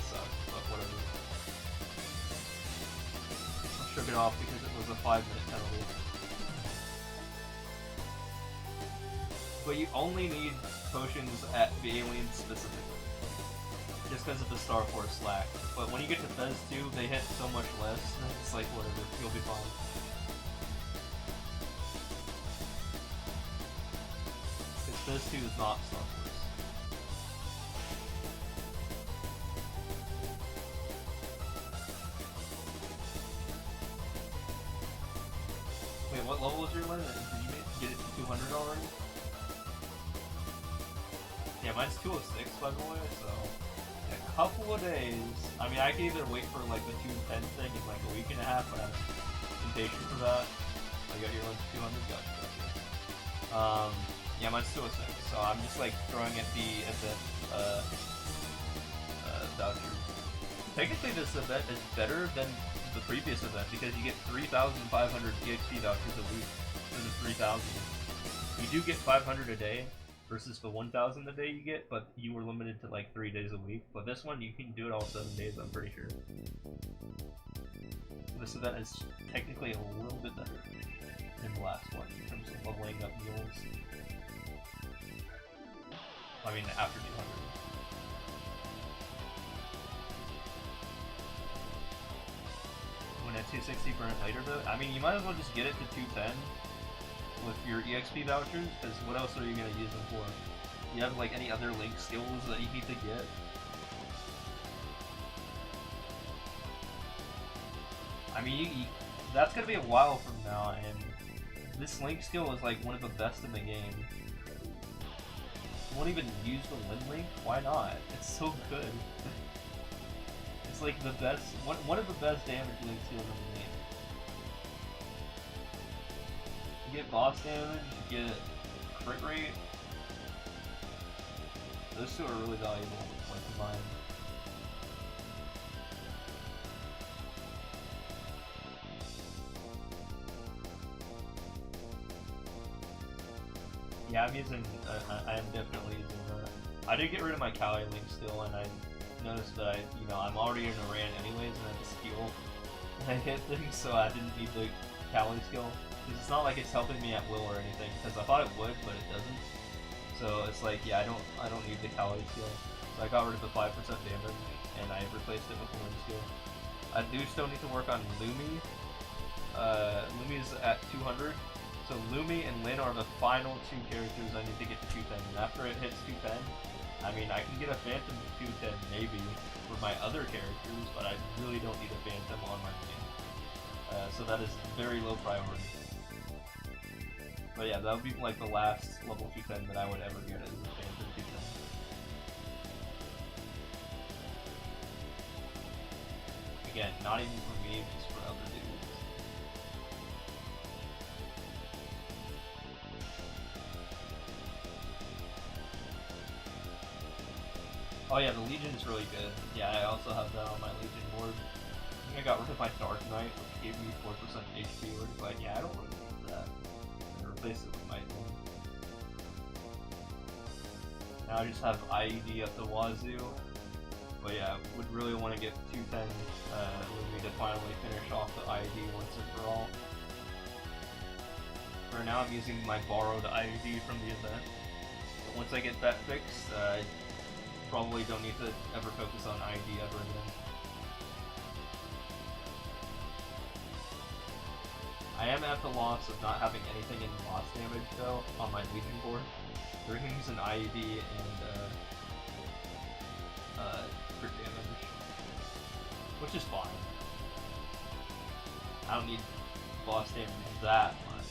S1: sucked, but whatever. I shook it off because it was a 5-minute penalty. But you only need potions at the aliens specifically. Just because of the Star Force slack. But when you get to Fez 2, they hit so much less, it's like, whatever, you'll be fine. Because Fez 2 is not Star Force. Wait, what level was your Lynn? Did you get it to 200 already? Yeah, mine's 206 by the way, so... a couple of days. I mean, I can either wait for like the 210 thing in like a week and a half, but I'm impatient for that. I got your lunch 200. Gotcha. Yeah, mine's 206. So I'm just like throwing at the voucher. Technically, this event is better than the previous event because you get 3,500 EXP vouchers a week for the 3,000. You do get 500 a day versus the 1,000 a day you get, but you were limited to like 3 days a week. But this one, you can do it all 7 days, I'm pretty sure. This event is technically a little bit better than the last one in terms of leveling up mules. I mean, after 200. When at 260 burn it later though, I mean, you might as well just get it to 210 with your EXP vouchers, because what else are you going to use them for? You have like any other link skills that you need to get? I mean, that's going to be a while from now, and this link skill is like one of the best in the game. You won't even use the Lin link? Why not? It's so good. It's like the best, one of the best damage link skills in the game. You get boss damage, you get crit rate. Those two are really valuable when combined. Yeah, I'm using, I am definitely using that. I did get rid of my Cali link still, and I noticed that I'm already in a ran anyways, and I just heal when I hit things, so I didn't need the Cali skill. Because it's not like it's helping me at will or anything, because I thought it would, but it doesn't. So it's like, yeah, I don't need the Cali skill. So I got rid of the 5% damage, and I replaced it with the Lin skill. I do still need to work on Lumi. Lumi's at 200. So Lumi and Lin are the final two characters I need to get to 210. And after it hits 210, I mean, I can get a Phantom to 210 maybe for my other characters, but I really don't need a Phantom on my main. So that is very low priority. But yeah, that would be like the last level 210 that I would ever get as a Phantom 210. Again, not even for me, just for other dudes. Oh yeah, the Legion is really good. Yeah, I also have that on my Legion board. I think I got rid of my Dark Knight, which gave me 4% HP, where it's like, yeah, I don't really need that. And replace it with my thing. Now I just have IED up the wazoo. But yeah, would really want to get 210 Lumi to finally finish off the IED once and for all. For now I'm using my borrowed IED from the event. But once I get that fixed, probably don't need to ever focus on IED ever again. I am at the loss of not having anything in loss damage though on my Legion board. Rings and IED and crit damage, which is fine. I don't need boss damage that much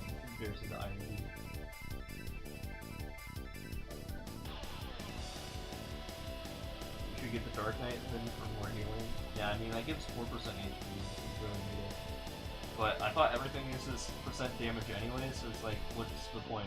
S1: in comparison to IED. You should get the Dark Knight then for more healing. Yeah, I mean that gives 4% HP. You really need it. But I thought everything uses percent damage anyway, so it's like, what's the point?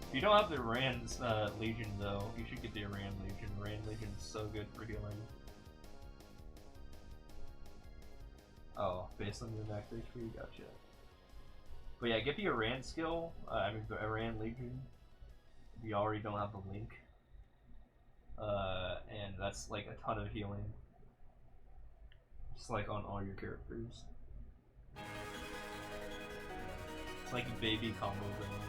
S1: If you don't have the Rand's Legion though, you should get the Rand Legion. Rand Legion is so good for healing. Oh, based on your max HP, gotcha. But yeah, get the Iran skill, I mean the Iran Legion, if you already don't have the link. And that's like a ton of healing. Just like on all your characters. It's like a baby combo thing.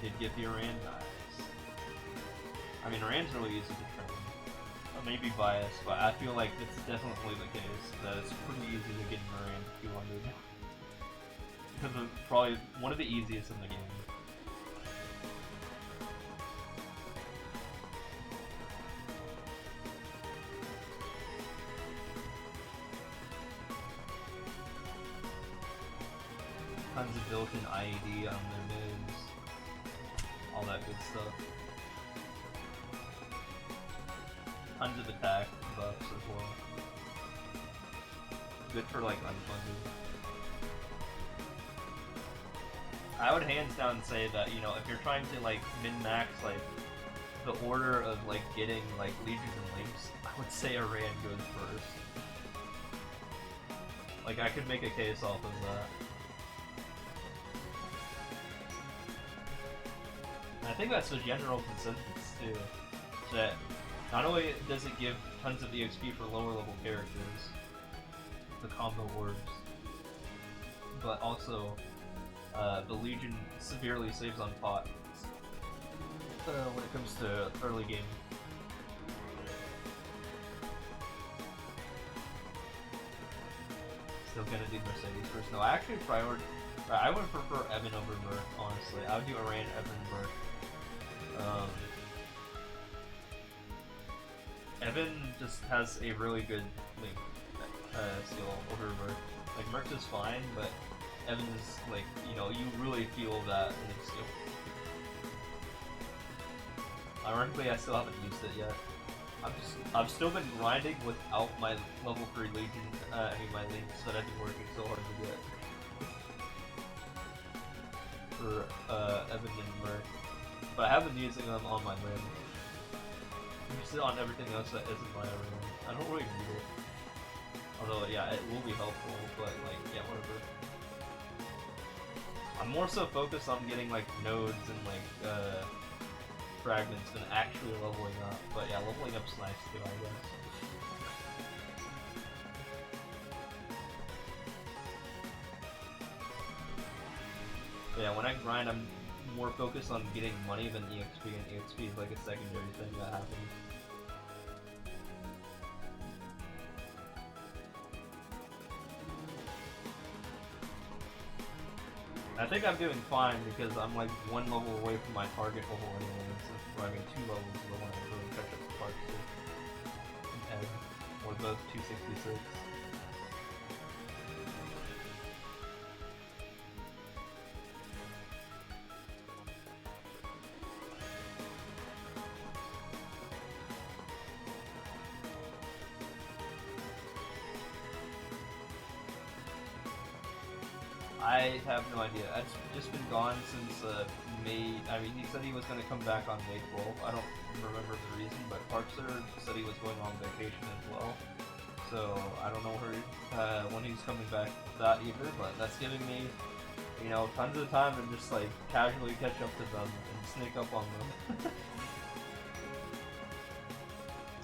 S1: Did get the Iran, nice. I mean, Iran's really easy to train. I may be biased, but I feel like it's definitely the case that it's pretty easy to get an Iran to 200. Because it's probably one of the easiest in the game. Tons of built-in IED on their moves. All that good stuff. Tons of attack buffs as well. Good for like unfunded. I would hands down say that, you know, if you're trying to like min-max like the order of like getting like legions and links, I would say Iran goes first. Like I could make a case off of that. And I think that's the general consensus too. That not only does it give tons of EXP for lower level characters, the combo orbs, but also the Legion severely saves on pot when it comes to early game. Still gonna do Mercedes first. No, I actually I would prefer Evan over Merc, honestly. I would do Iran, Evan, Merc. Evan just has a really good link skill over Merc. Like Merc is fine, but Evan is like, you know, you really feel that link skill. Ironically, I still haven't used it yet. I've still been grinding without my level 3 Legion, my links that I've been working so hard to get. For Evan and Merc. But I have been using them on my limb. I use it on everything else that isn't my limb. I don't really need it. Although, yeah, it will be helpful, but like, yeah, whatever. I'm more so focused on getting like nodes and like fragments than actually leveling up. But yeah, leveling up's nice too, I guess. But yeah, when I grind, I'm more focused on getting money than EXP, and EXP is like a secondary thing that happens. I think I'm doing fine because I'm like one level away from my target level anyways, or I mean 2 levels is the one I really catch up to Park and Ed. We're both 266. I have no idea. It's just been gone since May. I mean, he said he was going to come back on May 12th. I don't remember the reason, but Parkster said he was going on vacation as well. So I don't know when he's coming back with that either, but that's giving me, you know, tons of time to just like casually catch up to them and sneak up on them.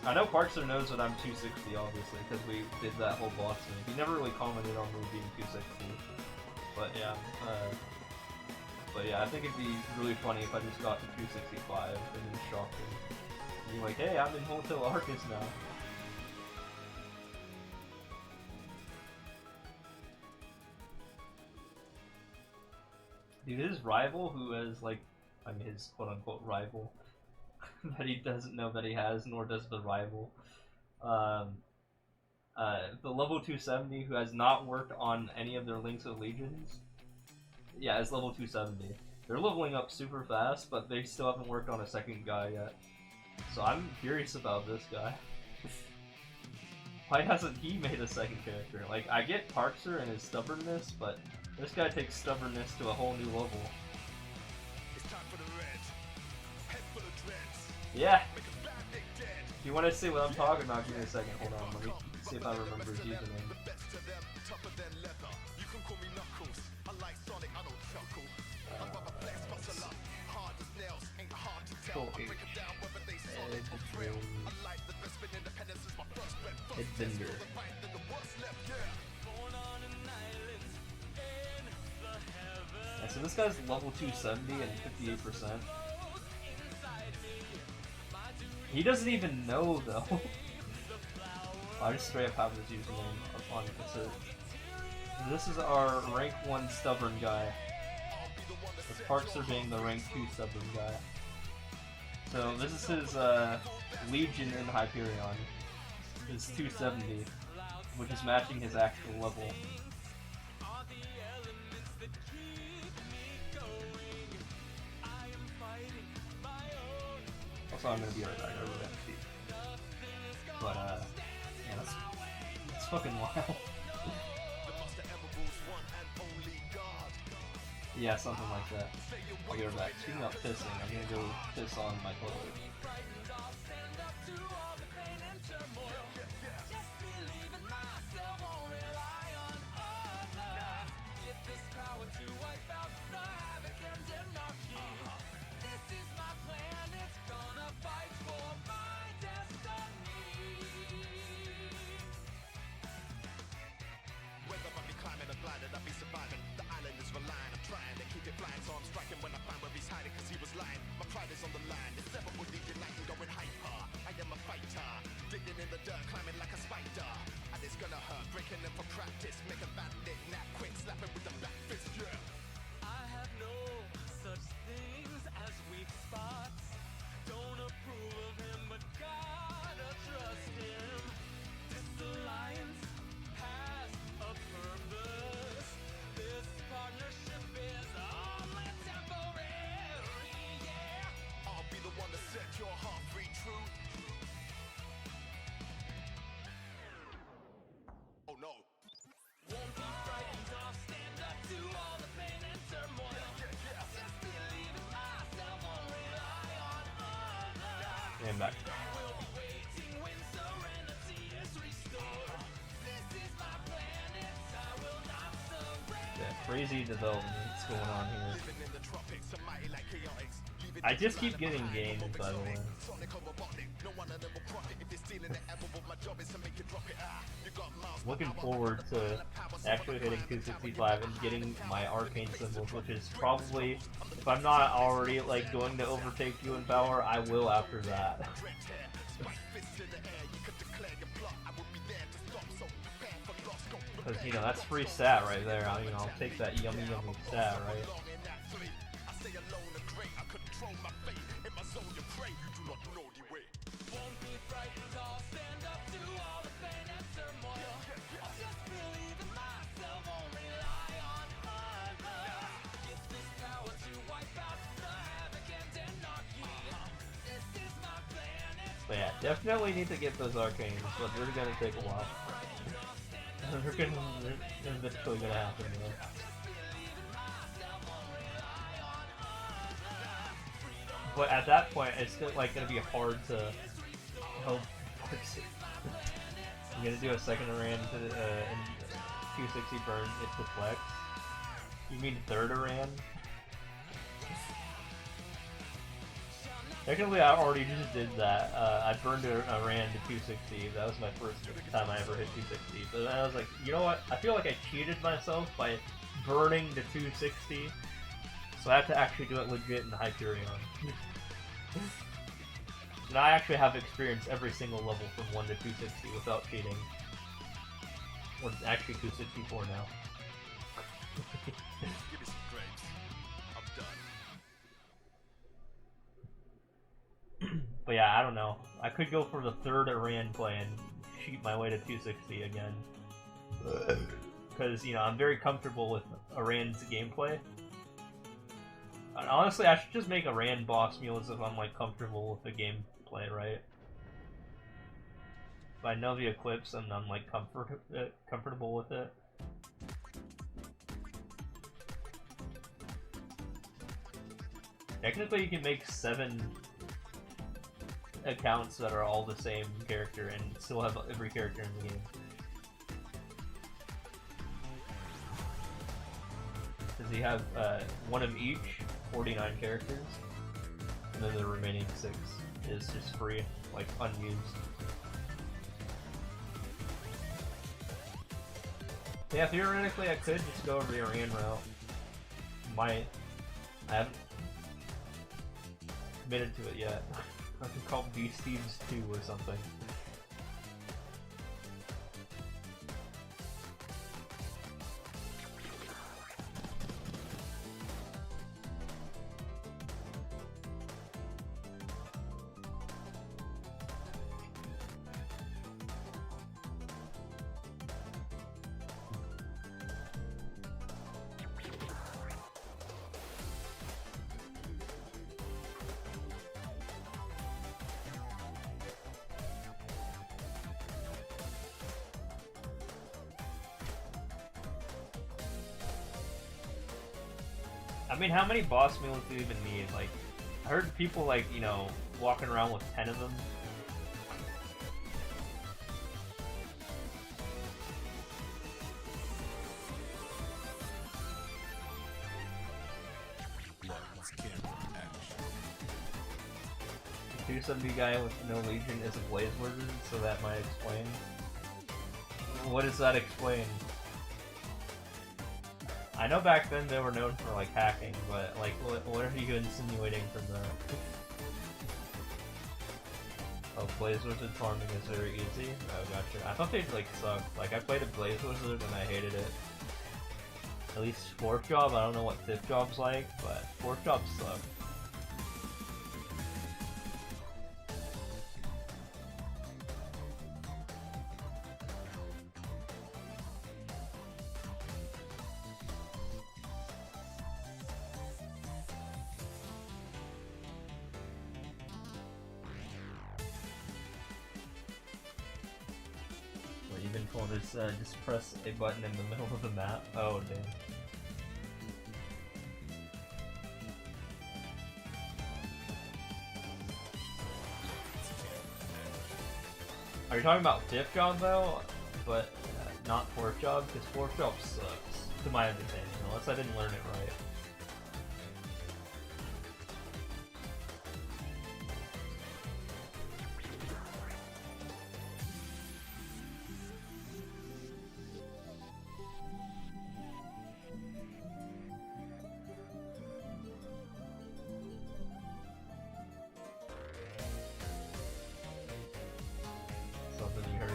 S1: I know Parkster knows that I'm 260, obviously, because we did that whole boss thing. He never really commented on me being 260. But yeah, I think it'd be really funny if I just got to 265 and then shocked him. Be like, hey, I'm in Hotel Arcus now. Dude, his rival, who has like, I mean his quote-unquote rival, that he doesn't know that he has, nor does the rival, the level 270 who has not worked on any of their links with legions. Yeah, it's level 270. They're leveling up super fast, but they still haven't worked on a second guy yet. So I'm curious about this guy. Why hasn't he made a second character? Like, I get Parkster and his stubbornness, but this guy takes stubbornness to a whole new level. It's time for the reds. Head full of dreads. Yeah. If you want to see what I'm talking about, give me a second. Hold on, let me see if I remember his username. Edbender. Yeah, so this guy's level 270 and 58%. He doesn't even know though. I just straight up have his username up on the search. This is our rank 1 stubborn guy. With Parkster being the rank 2 stubborn guy. So this is his Legion in Hyperion. His 270, which is matching his actual level. Also, I'm gonna be right back. I really have to pee. But yeah, that's fucking wild. Yeah, something like that. I'll get her back. Speaking of pissing, I'm gonna go piss on my toilet. And back. Yeah, crazy developments going on here. I just keep getting games, by the way. Looking forward to actually hitting 265 and getting my arcane symbols, which is probably, if I'm not already like going to overtake you in power, I will after that. Because, you know, that's free stat right there. I'll take that yummy stat, right? But yeah, definitely need to get those arcanes, but they're gonna take a while. They're eventually gonna happen, though. But at that point, it's still like gonna be hard to help. I'm gonna do a second Aran to and 260 burn it to flex. You mean third Aran? Technically, I already just did that. I burned a Aran to 260. That was my first time I ever hit 260. But then I was like, you know what? I feel like I cheated myself by burning to 260. So I have to actually do it legit in Hyperion. And I actually have experienced every single level from 1 to 260 without cheating. Or it's actually 264 now.
S2: Give me some grapes. I'm done.
S1: But yeah, I don't know. I could go for the third Aran play and cheat my way to 260 again. Because, you know, I'm very comfortable with Aran's gameplay. And honestly, I should just make Aran boss mules if I'm, like, comfortable with the gameplay, right? If I know the Eclipse and I'm, like, comfortable with it. Technically, you can make 7 accounts that are all the same character and still have every character in the game. Because you have one of each, 49 characters, and then the remaining 6 is just free, like unused. Yeah, theoretically I could just go over the Aran route. I haven't committed to it yet. I could call Beast Thieves 2 or something. I mean, how many boss meals do you even need? Like, I heard people like, you know, walking around with 10 of them. The 270 guy with no legion is a blaze wizard, so that might explain. What does that explain? I know back then they were known for like hacking, but like, what are you insinuating from that? Oh, Blaze Wizard farming is very easy? Oh, gotcha. I thought they'd like suck. Like, I played a Blaze Wizard and I hated it. At least 4th job, I don't know what 5th job's like, but 4th job suck. Even told us just press a button in the middle of the map. Oh damn. Are you talking about 5th job though? But not 4th job? Because 4th job sucks, to my understanding, unless I didn't learn it right. Something you heard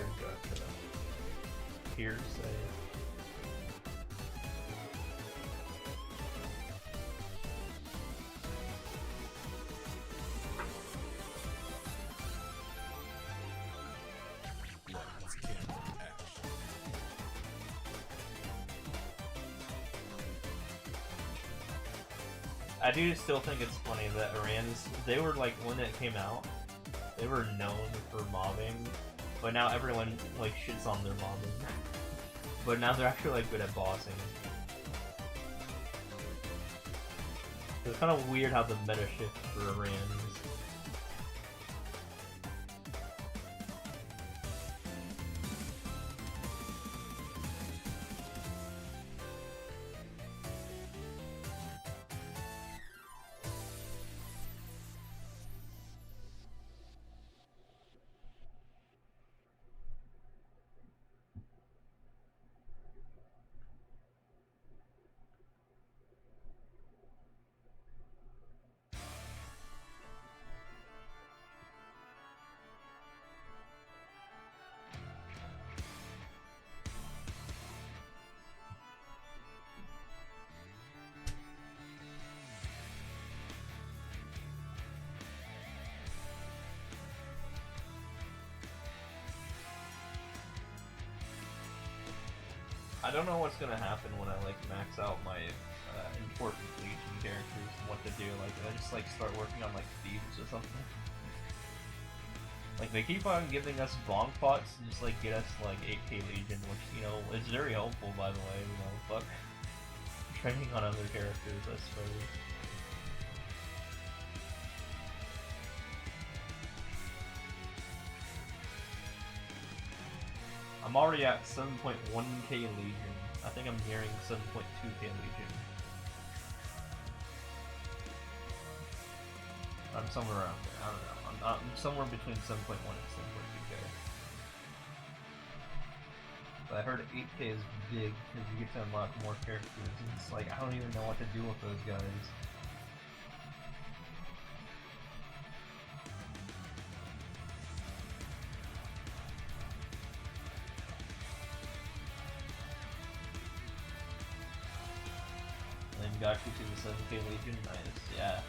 S1: peers say. I do still think it's funny that Iran's, they were like, when it came out, they were known for mobbing, but now everyone like shits on their mobbing. But now they're actually like good at bossing. It's kind of weird how the meta shift for Iran is. I don't know what's gonna happen when I like max out my important Legion characters and what to do. Like, I just like start working on like thieves or something. Like, they keep on giving us bonk pots to just like get us like 8k Legion, which, you know, is very helpful, by the way. You know, fuck training on other characters, I suppose. I'm already at 7.1k Legion. I think I'm nearing 7.2k Legion. I'm somewhere around there. I don't know. I'm somewhere between 7.1 and 7.2k. But I heard 8k is big because you get to unlock more characters. And it's like, I don't even know what to do with those guys. Got you to the 7k Legion, nice, yeah.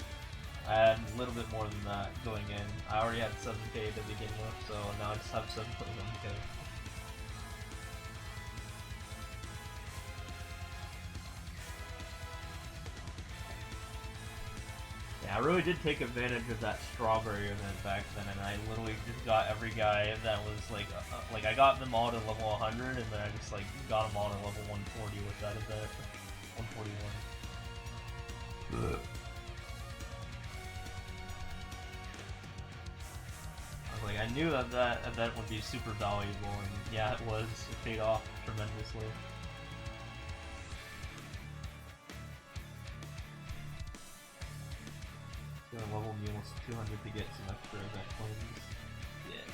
S1: I had a little bit more than that going in. I already had 7k to begin with, so now I just have 7.1k. Yeah, I really did take advantage of that strawberry event back then, and I literally just got every guy that was like I got them all to level 100, and then I just like got them all to level 140 with that event. 141. Like, I knew that that event would be super valuable, and yeah, it was. It paid off tremendously. Gonna level me almost 200 to get some extra event coins. Yeah.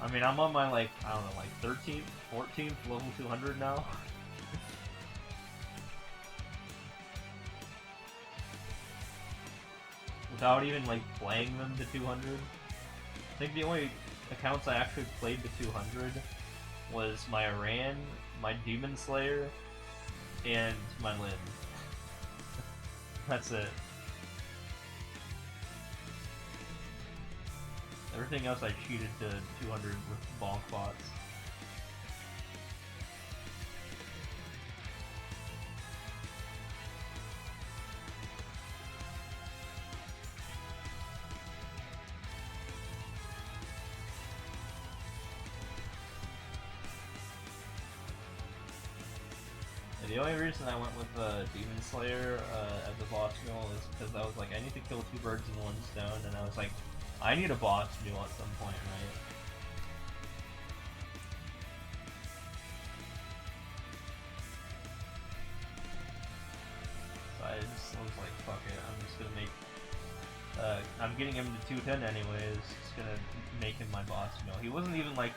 S1: I mean, I'm on my, like, I don't know, like 13th, 14th, level 200 now. Without even, like, playing them to 200. I think the only accounts I actually played to 200 was my Iran, my Demon Slayer, and my Lin. That's it. Everything else I cheated to 200 with bonk bots. And the only reason I went with Demon Slayer as a boss mule is because I was like, I need to kill 2 birds in 1 stone, and I was like, I need a boss mule at some point, right? So I was like, fuck it, I'm just gonna make... I'm getting him to 210 anyways, just gonna make him my boss mule. He wasn't even like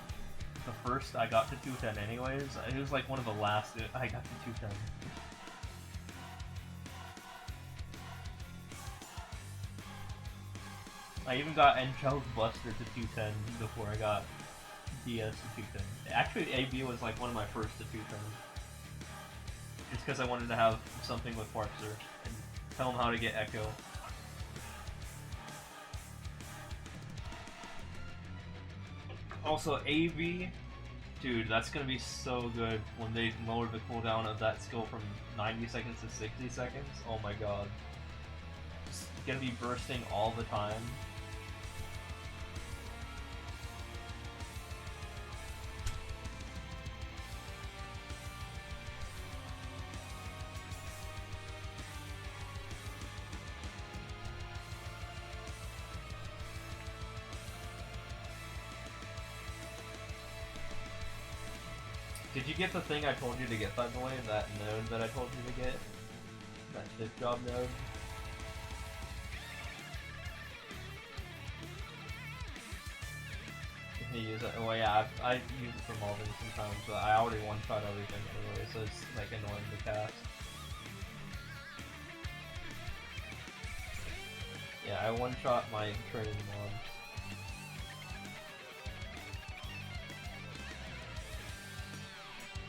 S1: the first I got to 210 anyways, he was like one of the last I got to 210. I even got Angelic Buster to 210 before I got DS to 210. Actually, AB was like one of my first to 210. Just because I wanted to have something with Farpster and tell him how to get Echo. Also, AB, dude, that's gonna be so good when they lower the cooldown of that skill from 90 seconds to 60 seconds. Oh my god. It's gonna be bursting all the time. Did you get the thing I told you to get, by the way? That node that I told you to get? That shift job node? You use it? Well, yeah, I use it for molding sometimes, but I already one-shot everything anyway, so it's like annoying to cast. Yeah, I one-shot my training mobs.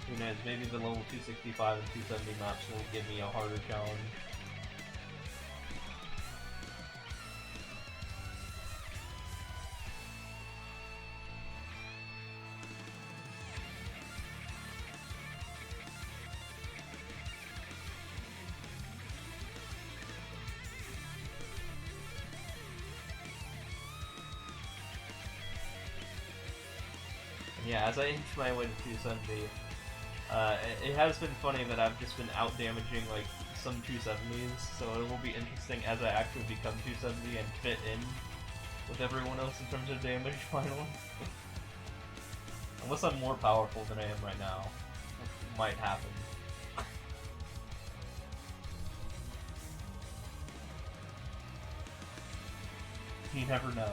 S1: Who knows, maybe the level 265 and 270 maps will give me a harder challenge. And yeah, as I inch my way to 270, it has been funny that I've just been out-damaging, like, some 270s, so it will be interesting as I actually become 270 and fit in with everyone else in terms of damage, finally. Unless I'm more powerful than I am right now, which might happen. You never know.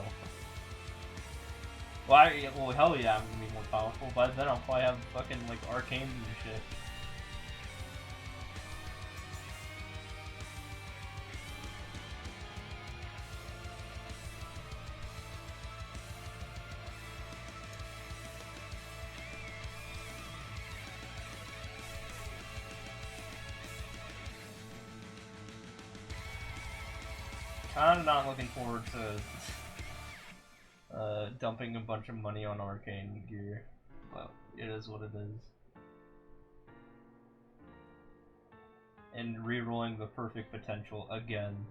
S1: Well, hell yeah, I'm gonna be more powerful. By then I'll probably have fucking, like, arcanes and shit. I'm not looking forward to dumping a bunch of money on arcane gear. Well, it is what it is. And re-rolling the perfect potential again.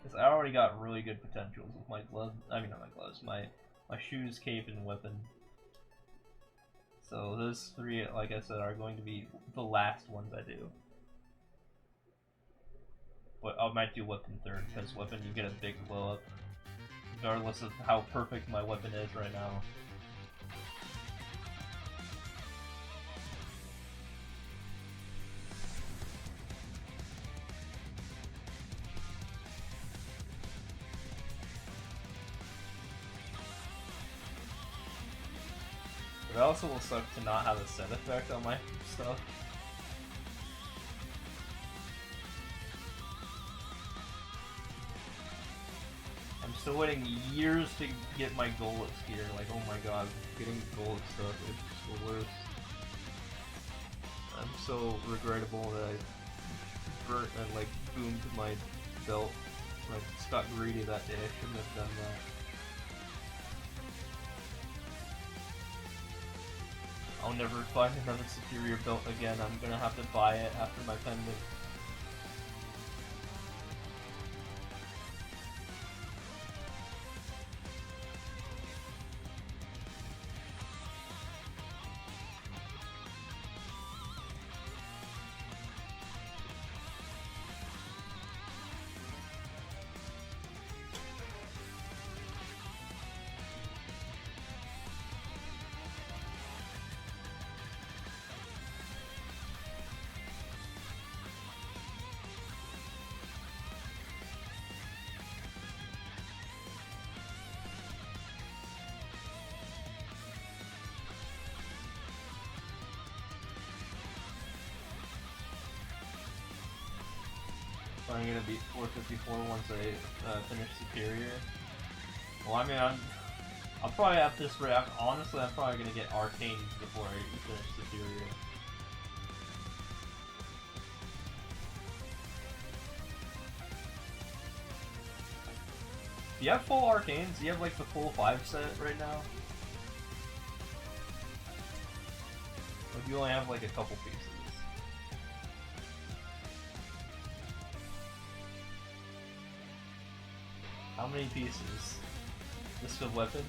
S1: Because I already got really good potentials with my gloves. I mean, not my gloves. My shoes, cape, and weapon. So those three, like I said, are going to be the last ones I do. But I might do weapon third, because weapon you get a big blow up, regardless of how perfect my weapon is right now. But it also will suck to not have a set effect on my stuff. I'm still waiting years to get my Golix gear. Like, oh my god, getting Golix stuff is just the worst. I'm so regrettable that I burnt and like boomed my belt. I just got greedy that day. I shouldn't have done that. I'll never find another superior belt again. I'm gonna have to buy it after my pendant. I'm gonna beat 454 once I finish Superior. Well, I mean, I'll probably have this react. Honestly, I'm probably gonna get Arcane before I finish Superior. Do you have full Arcanes? Do you have like the full 5 set right now? Or do you only have like a couple pieces? How many pieces? This good weapon?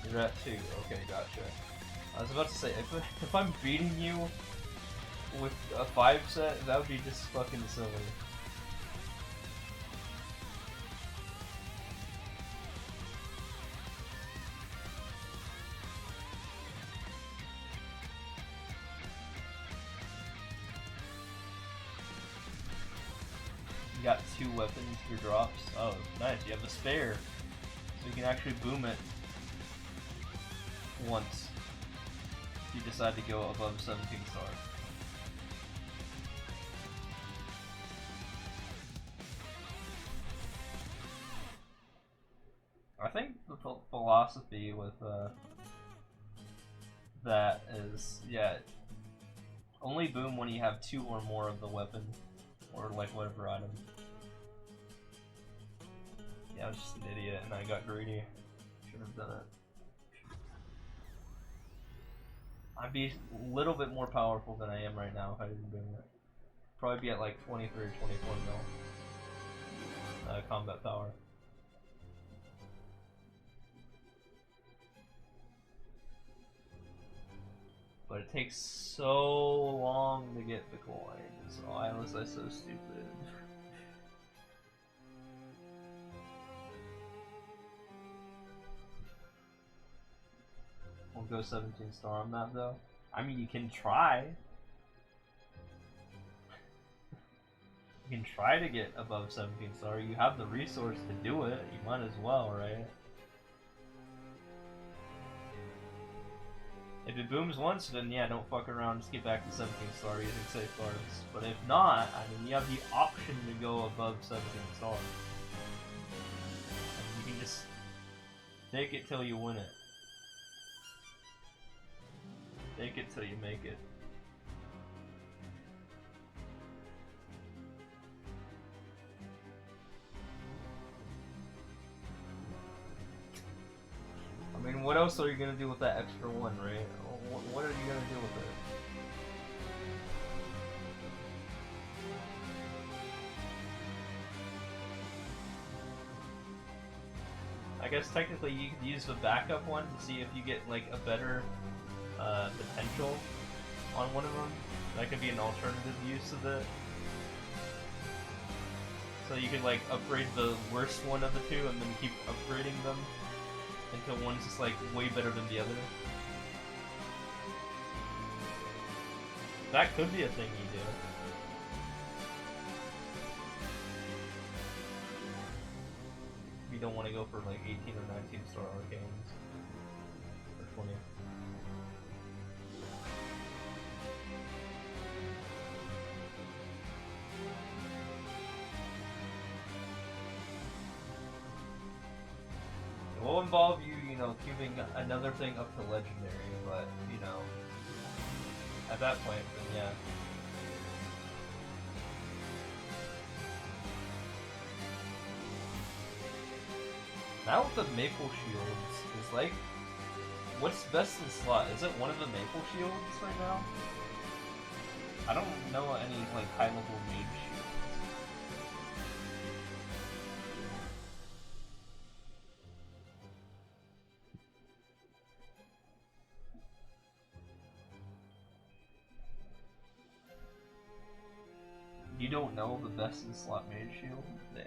S1: You're at 2. Okay, gotcha. I was about to say, if I'm beating you with a 5 set, that would be just fucking silly. You got 2 weapons for drops. Oh, nice. You have a spare. So you can actually boom it once. If you decide to go above 17 stars. I think the philosophy with that is, yeah, only boom when you have 2 or more of the weapon, or like whatever item. Yeah, I was just an idiot and I got greedy. Should have done it. I'd be a little bit more powerful than I am right now if I didn't boom it. Probably be at like 23 or 24 mil combat power. But it takes so long to get the coins. Why was I so stupid? We'll go 17 star on that though. I mean, you can try. You can try to get above 17 star. You have the resource to do it. You might as well, right? If it booms once, then yeah, don't fuck around. Just get back to 17 star using safe cards. But if not, I mean, you have the option to go above 17 stars. And you can just take it till you win it. Take it till you make it. what else are you gonna do with that extra one, right? What are you gonna do with it? I guess technically you could use the backup one to see if you get like a better potential on one of them. That could be an alternative use of it. So you could like upgrade the worst one of the two and then keep upgrading them until one's just like way better than the other. That could be a thing you do. You don't want to go for like 18 or 19 star arcanes or 20. It will involve you, you know, cubing another thing up to legendary, but you know, at that point, then yeah. Now with the maple shields, is like, what's best in slot? Is it one of the maple shields right now? I don't know any like high level mage shields. You don't know the best in slot mage shield? Damn.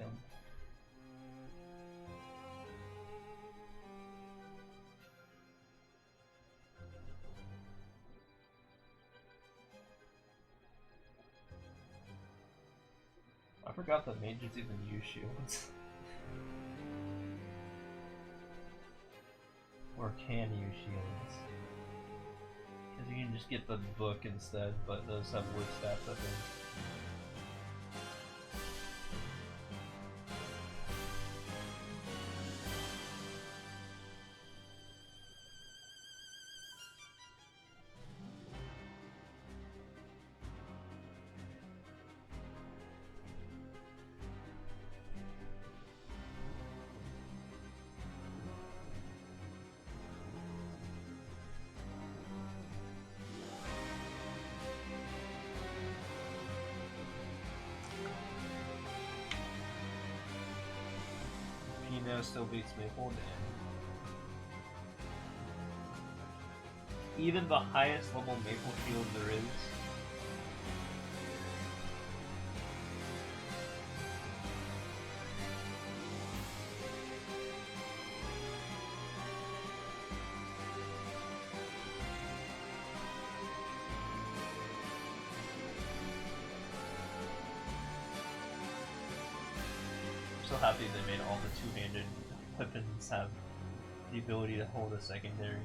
S1: I forgot that mages even use shields. Or can use shields. Because you can just get the book instead, but those have worse stats, I think. Pino still beats Maple, damn. Even the highest level Maple shield there is. So happy they made all the two-handed weapons have the ability to hold a secondary,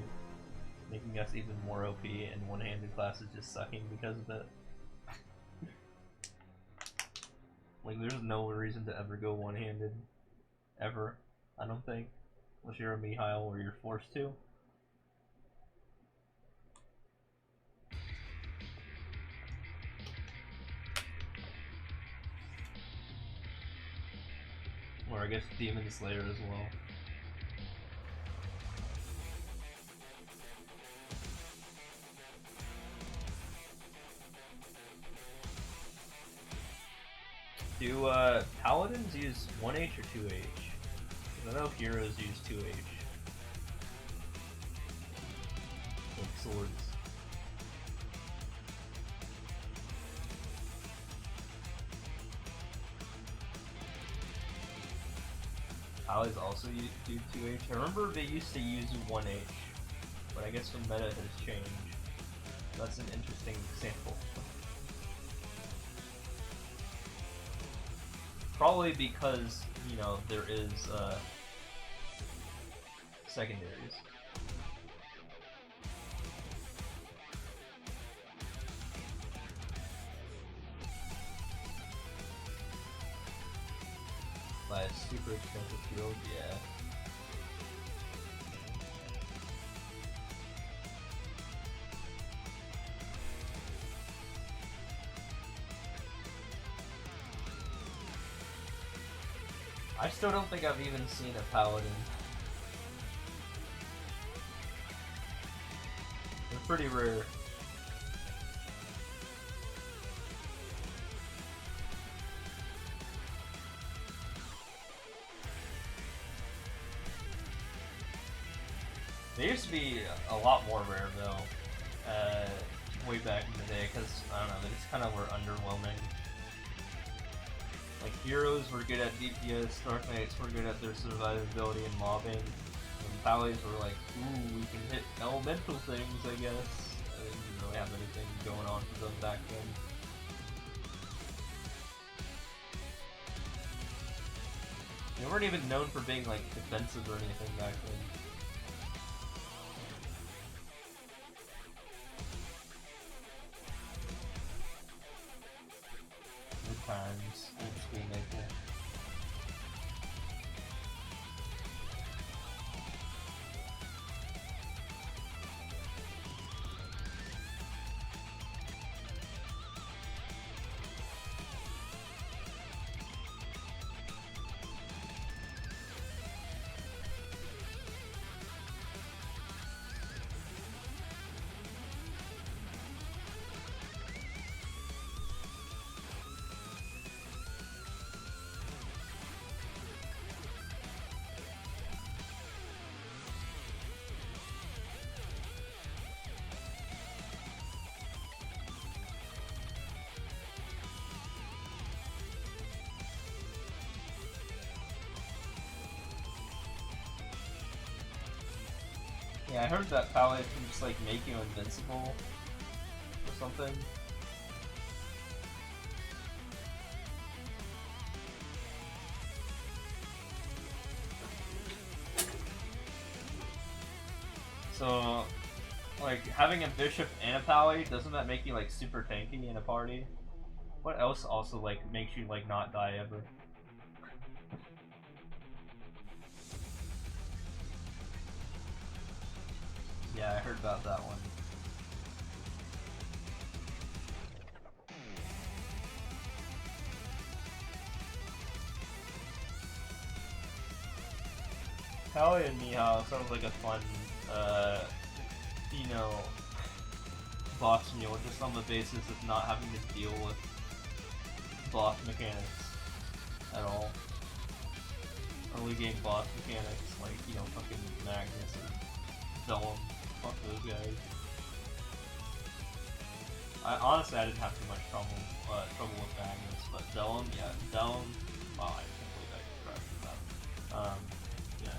S1: making us even more OP, and one-handed classes just sucking because of it. Like, there's no reason to ever go one-handed. Ever. I don't think. Unless you're a Mihail or you're forced to. Or I guess Demon Slayer as well. Do paladins use 1H or 2H? I know heroes use 2H. Like swords. Allies also do 2H. I remember they used to use 1H, but I guess the meta has changed. That's an interesting example. Probably because, you know, there is secondaries. Buy a super expensive shield, yeah. I still don't think I've even seen a paladin pretty rare. They used to be a lot more rare though, way back in the day, because, I don't know, they just kind of were underwhelming. Like, heroes were good at DPS, Dark Knights were good at their survivability and mobbing, and Pallies were like, ooh, we can hit elemental things, I guess. They didn't really have anything going on for them back then. They weren't even known for being, like, defensive or anything back then. Good times, old school maple. Yeah, I heard that Pally can just like make you invincible or something. So, like, having a bishop and a Pally, doesn't that make you like super tanky in a party? What else also like makes you like not die ever? Yeah, I heard about that one. Pally and Mihao sounds like a fun, you know, boss meal, just on the basis of not having to deal with boss mechanics at all. Early game boss mechanics, like, you know, fucking Magnus or Vellum. Fuck those guys. Honestly, I didn't have too much trouble with Magnus, but Vellum, yeah, Vellum. Wow, I can't believe I corrected that. Yeah.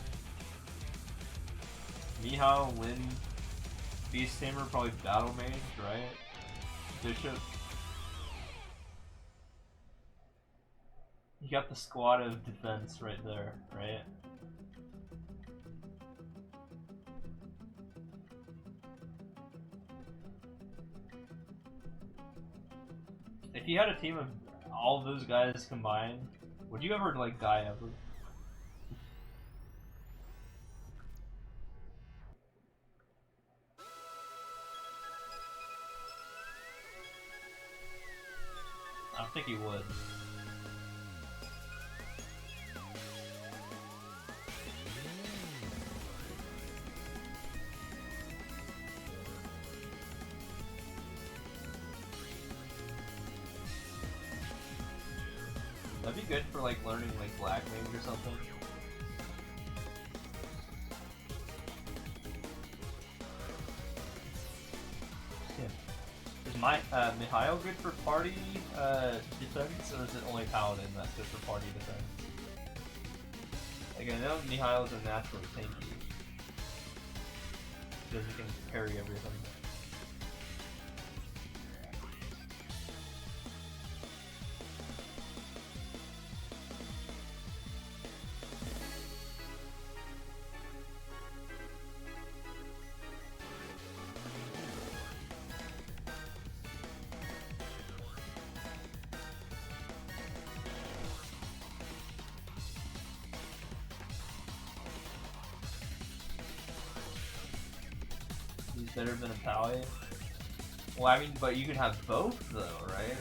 S1: Mihao, Lin, Beast Tamer, probably Battle Mage, right? Bishop. You got the squad of defense right there, right? If you had a team of all of those guys combined, would you ever like die ever? I don't think you would. That'd be good for like learning like Black Mage or something. Yeah. Is my Mihail good for party defense, or is it only Paladin that's good for party defense? Like, I know Mihail's a natural tanky because he can carry everything. He's better than a Pally. Well, I mean, but you can have both, though, right?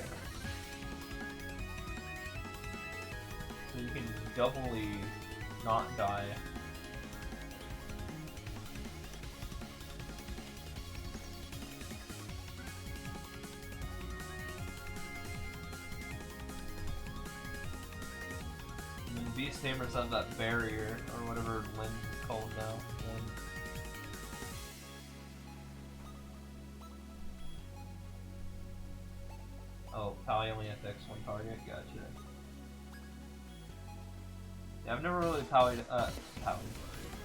S1: So you can doubly not die. Beast Tamers have that barrier, or whatever Lynn is called now. Oh, Pally only affects one target, gotcha. Yeah, I've never really partied up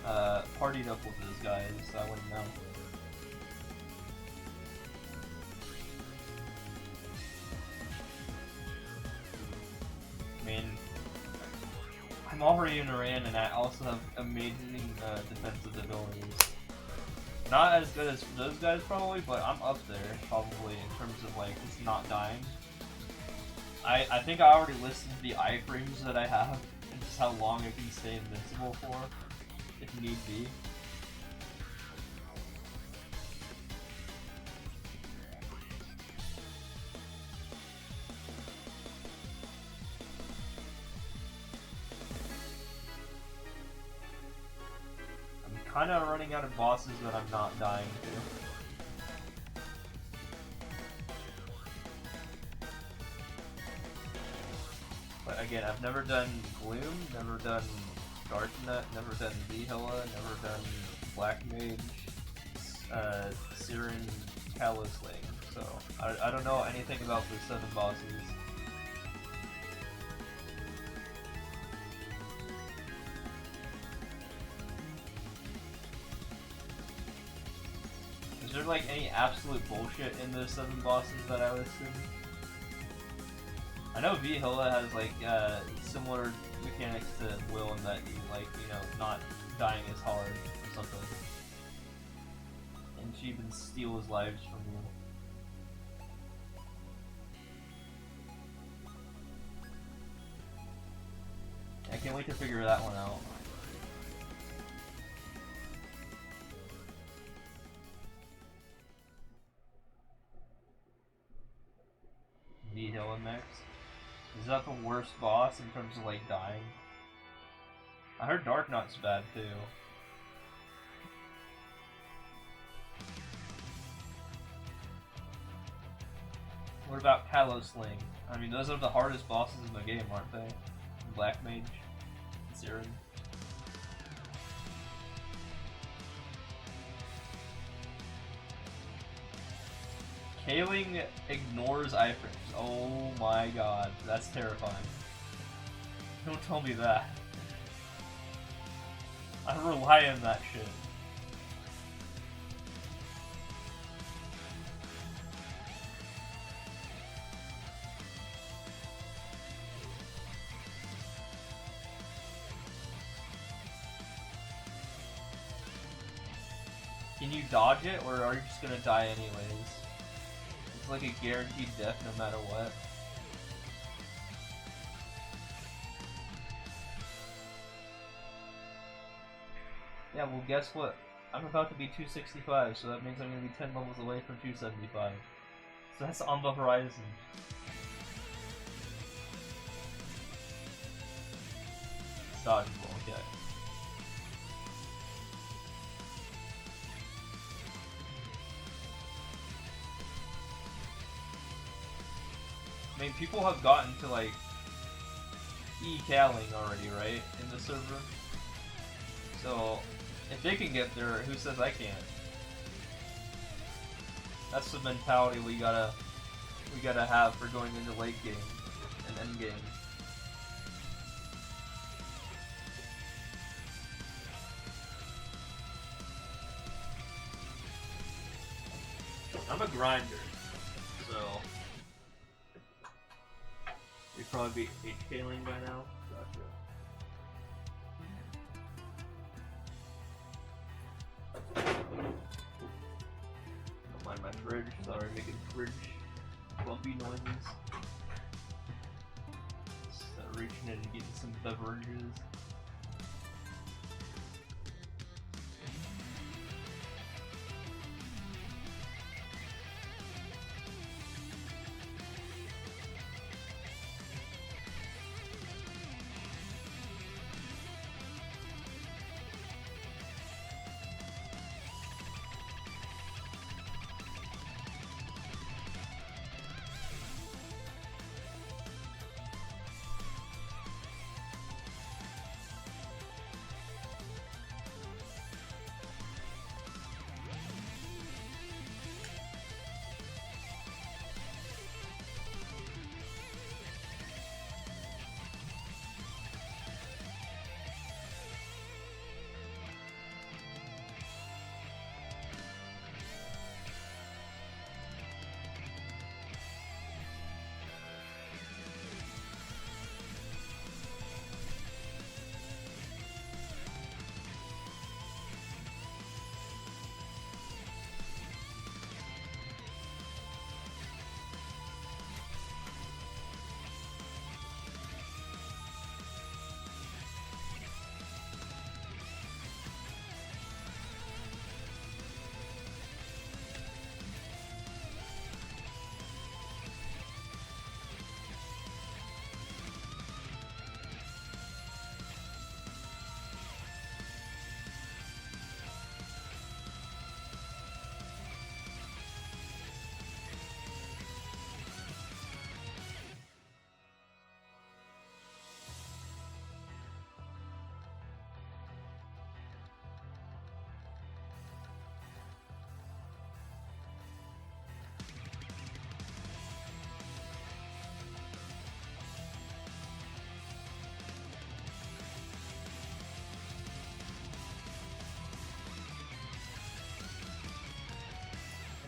S1: with those guys, so I wouldn't know. I mean, I'm already in Iran, and I also have amazing defensive abilities. Not as good as those guys probably, but I'm up there probably in terms of like just not dying. I think I already listed the iframes that I have and just how long I can stay invincible for, if need be. I'm kind of running out of bosses that I'm not dying to. But again, I've never done Gloom, never done Darknet, never done Vihilla, never done Black Mage, Siren, Callosling. So I don't know anything about the 7 bosses. Is there like any absolute bullshit in those 7 bosses that I listed? I know Vihilla has like similar mechanics to Will in that you like, you know, not dying as hard or something. And she even steals lives from you. I can't wait to figure that one out. Vihilla next. Is that the worst boss in terms of like dying? I heard Dark Knot's bad too. What about Callosling? I mean, those are the hardest bosses in the game, aren't they? Black Mage, Siren. Kaling ignores iframes. Oh my god, that's terrifying. Don't tell me that. I rely on that shit. Can you dodge it, or are you just gonna die anyways? It's like a guaranteed death no matter what. Yeah, well guess what? I'm about to be 265, so that means I'm gonna be 10 levels away from 275. So that's on the horizon. It's dodgeable, okay. I mean, people have gotten to like E-calling already, right, in the server? So, if they can get there, who says I can't? That's the mentality we gotta have for going into late game and end game. I'm a grinder, so you'd probably be H-scaling by now. Gotcha. Don't mind my fridge, sorry, making fridge bumpy noises. Just reaching in and getting some beverages.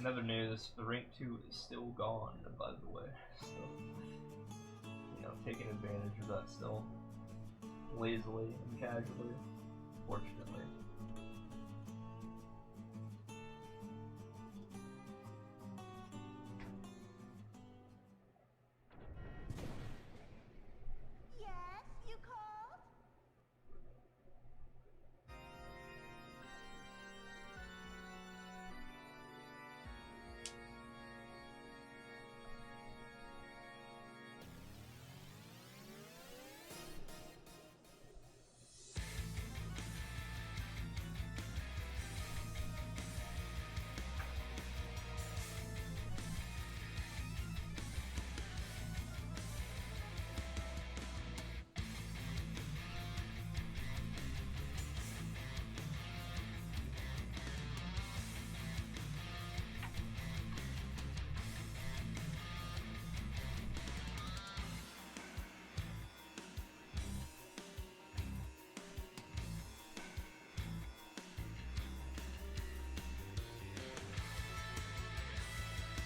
S1: In other news, the rank 2 is still gone, by the way. So, you know, taking advantage of that still. Lazily and casually, fortunately.
S3: Yes, you called?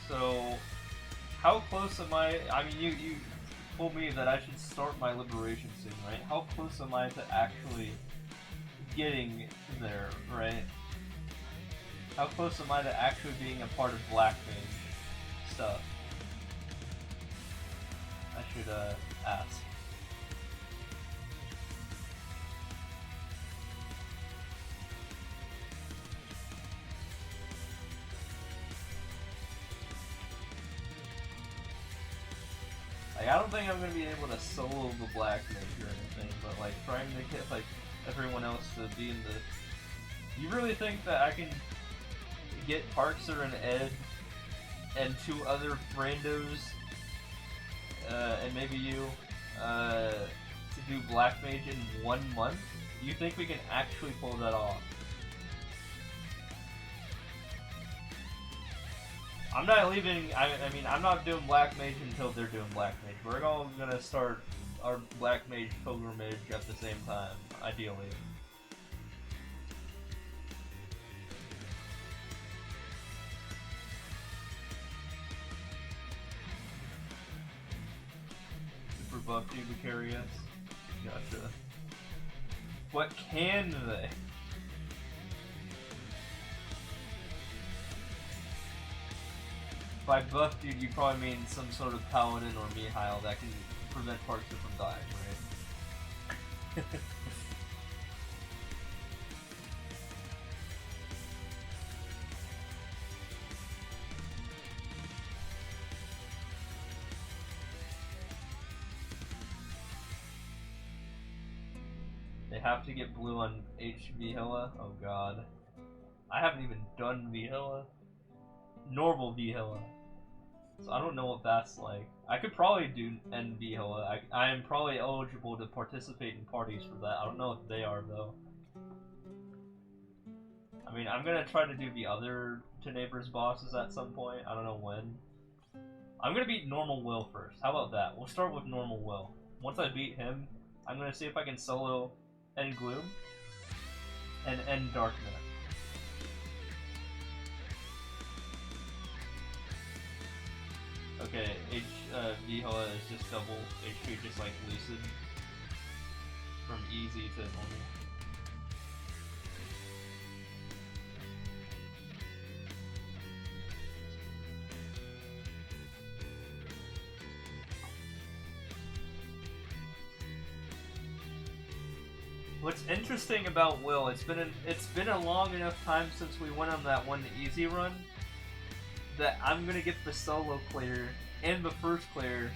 S1: So, how close am I? I mean, you told me that I should start my liberation soon, right? How close am I to actually getting there, right? How close am I to actually being a part of Black Mage stuff? I should ask. Like, I don't think I'm gonna be able to solo the Black Mage or anything, but like trying to get like everyone else to be in the. You really think that I can get Parkser and Ed and 2 other randos, and maybe you, to do Black Mage in 1 month? You think we can actually pull that off? I'm not leaving. I mean, I'm not doing Black Mage until they're doing Black Mage. We're all gonna start our Black Mage pilgrimage at the same time, ideally. Super buff Vicarious. Gotcha. What can they? By buff, dude, you probably mean some sort of paladin or Mihail that can prevent Parkser from dying, right? They have to get blue on HV-Hilla? Oh god. I haven't even done V-Hilla. Normal V-Hilla. So I don't know what that's like. I could probably do NV-Hilla. I am probably eligible to participate in parties for that. I don't know if they are though. I mean, I'm gonna try to do the other Tenebra's bosses at some point. I don't know when. I'm gonna beat Normal Will first. How about that? We'll start with Normal Will. Once I beat him, I'm gonna see if I can solo End Gloom and End Darkness. Okay, V-Hilla is just double HP, just like Lucid. From easy to normal. What's interesting about Will, it's been a long enough time since we went on that one easy run that I'm gonna get the solo clear and the first clear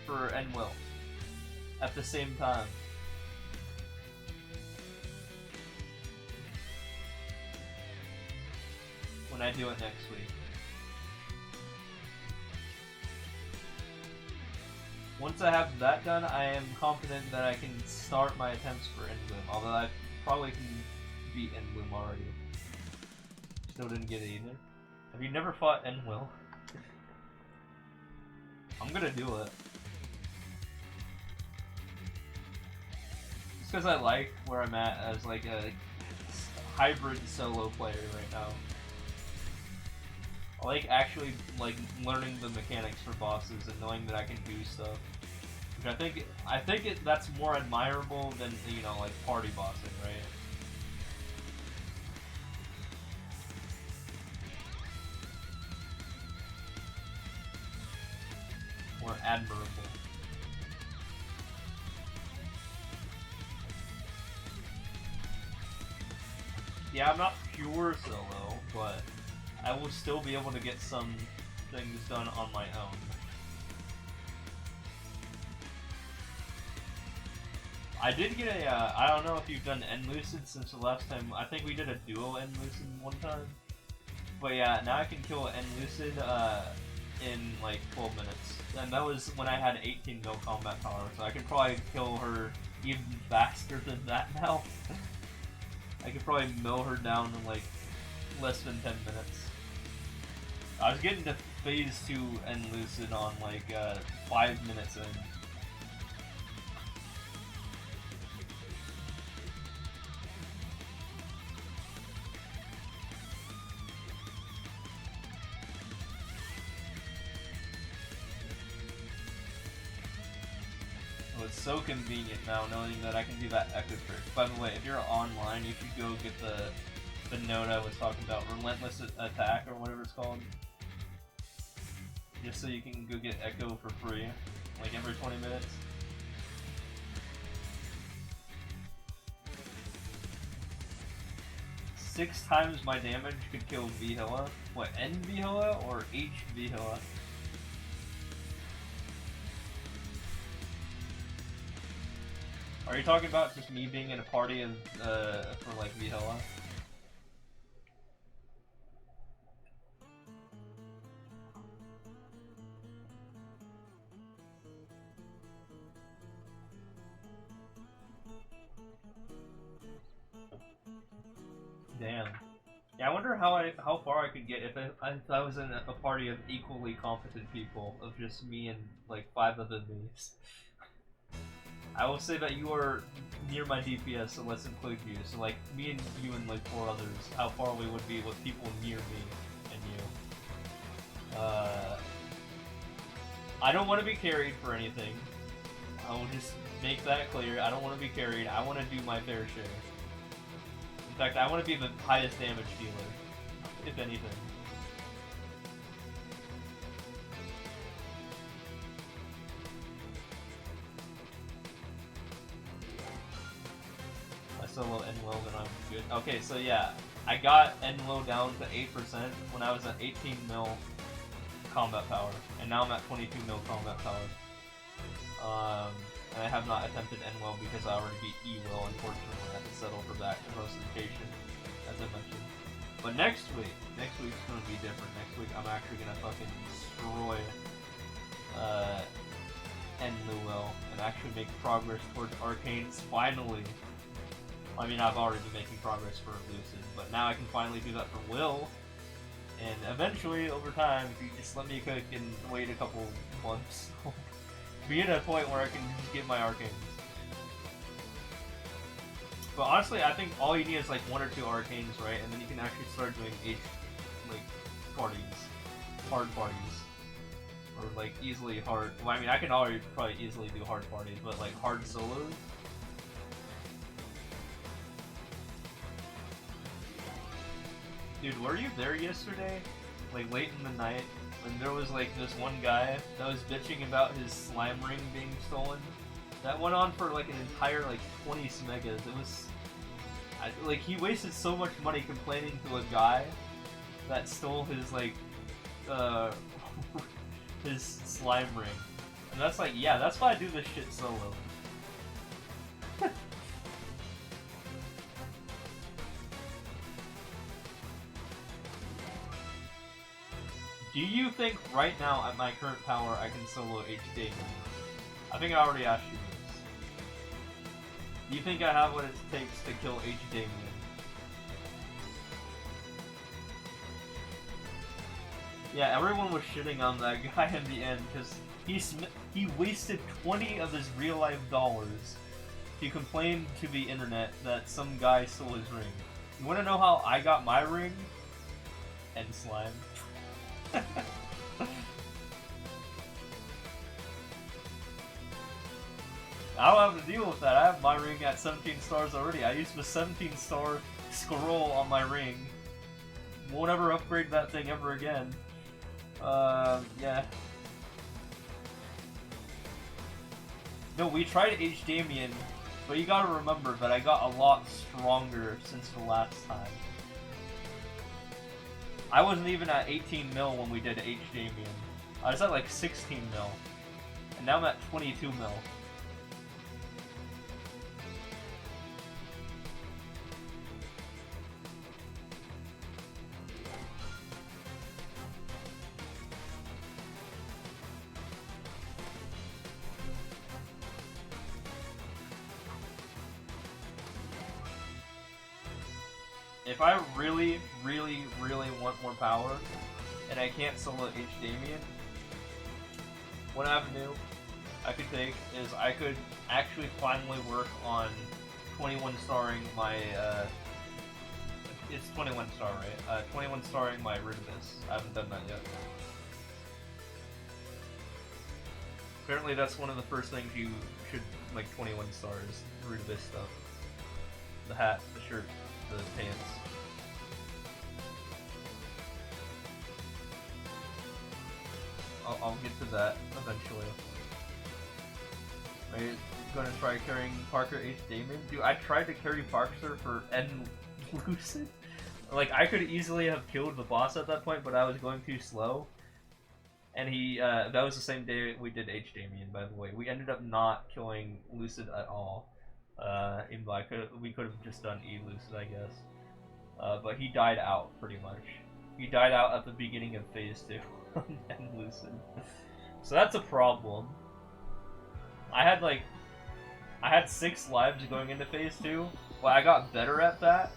S1: for N Will at the same time. When I do it next week. Once I have that done, I am confident that I can start my attempts for Endgloom, although I probably can beat Endgloom already. Still didn't get it either. Have you never fought Enwil? I'm gonna do it. Just because I like where I'm at as like a hybrid solo player right now. I like actually like learning the mechanics for bosses and knowing that I can do stuff. Which I think that's more admirable than, you know, like party bossing, right? More admirable. Yeah, I'm not pure solo, but I will still be able to get some things done on my own. I did get a, I don't know if you've done End Lucid since the last time. I think we did a duo End Lucid one time. But yeah, now I can kill End Lucid in like 12 minutes. And that was when I had 18 mil combat power, so I could probably kill her even faster than that now. I could probably mill her down in like less than 10 minutes. I was getting to phase 2 End Lucid on like 5 minutes in. Oh, it's so convenient now knowing that I can do that echo trick. By the way, if you're online, you should go get the note I was talking about, Relentless Attack or whatever it's called. Just so you can go get echo for free, like every 20 minutes. Six times my damage could kill Vihilla. What, N Vihilla or H Vihilla? Are you talking about just me being in a party of, for like Vihilla? Damn. Yeah, I wonder how far I could get if I was in a party of equally competent people, of just me and like 5 other me's. I will say that you are near my DPS, so let's include you. So like me and you and like 4 others, how far we would be with people near me and you. I don't want to be carried for anything. I will just make that clear. I don't want to be carried. I want to do my fair share. In fact, I want to be the highest damage dealer, if anything. I solo N-Low, then I'm good. Okay, so yeah, I got N-Low down to 8% when I was at 18 mil combat power, and now I'm at 22 mil combat power. And I have not attempted N-Will because I already beat E-Will. Unfortunately, I have to settle for that classification, as I mentioned. But next week's gonna be different. Next week, I'm actually gonna fucking destroy N-Will and actually make progress towards Arcanes. Finally. I mean, I've already been making progress for Lucid, but now I can finally do that for Will. And eventually, over time, if you just let me cook and wait a couple months, be at a point where I can just get my Arcanes. But honestly, I think all you need is like 1 or 2 Arcanes, right? And then you can actually start doing parties. Hard parties. Or like easily hard. Well, I mean, I can already probably easily do hard parties, but like hard solos. Dude, were you there yesterday? Like late in the night? When there was like this one guy that was bitching about his slime ring being stolen. That went on for like an entire like 20 smegas. It was... like he wasted so much money complaining to a guy that stole his like... his slime ring. And that's like, yeah, that's why I do this shit solo. Do you think right now, at my current power, I can solo HD? I think I already asked you this. Do you think I have what it takes to kill HD? Yeah, everyone was shitting on that guy in the end because he wasted 20 of his real-life dollars. He complained to the internet that some guy stole his ring. You wanna know how I got my ring? End slime. I don't have to deal with that. I have my ring at 17 stars already. I used the 17-star scroll on my ring. Won't ever upgrade that thing ever again. Yeah. No, we tried H. Damien, but you gotta remember that I got a lot stronger since the last time. I wasn't even at 18 mil when we did H. Damien. I was at like 16 mil. And now I'm at 22 mil. If I really, really, really want more power, and I can't solo H. Damien, one avenue I could take is I could actually finally work on 21 starring my, it's 21 star, right? 21 starring my Ridibus. I haven't done that yet. Apparently that's one of the first things you should, like, 21 stars, Ridibus stuff. The hat, the shirt, the pants. I'll get to that eventually. Are you gonna try carrying Parker H. Damon? Dude, I tried to carry Parker for N. Lucid. Like, I could easily have killed the boss at that point, but I was going too slow. And he, that was the same day we did H. Damien, by the way. We ended up not killing Lucid at all. Even though we could have just done E. Lucid, I guess. But he died out, pretty much. He died out at the beginning of Phase 2 and Lucid. So that's a problem. I had 6 lives going into Phase 2, but I got better at that.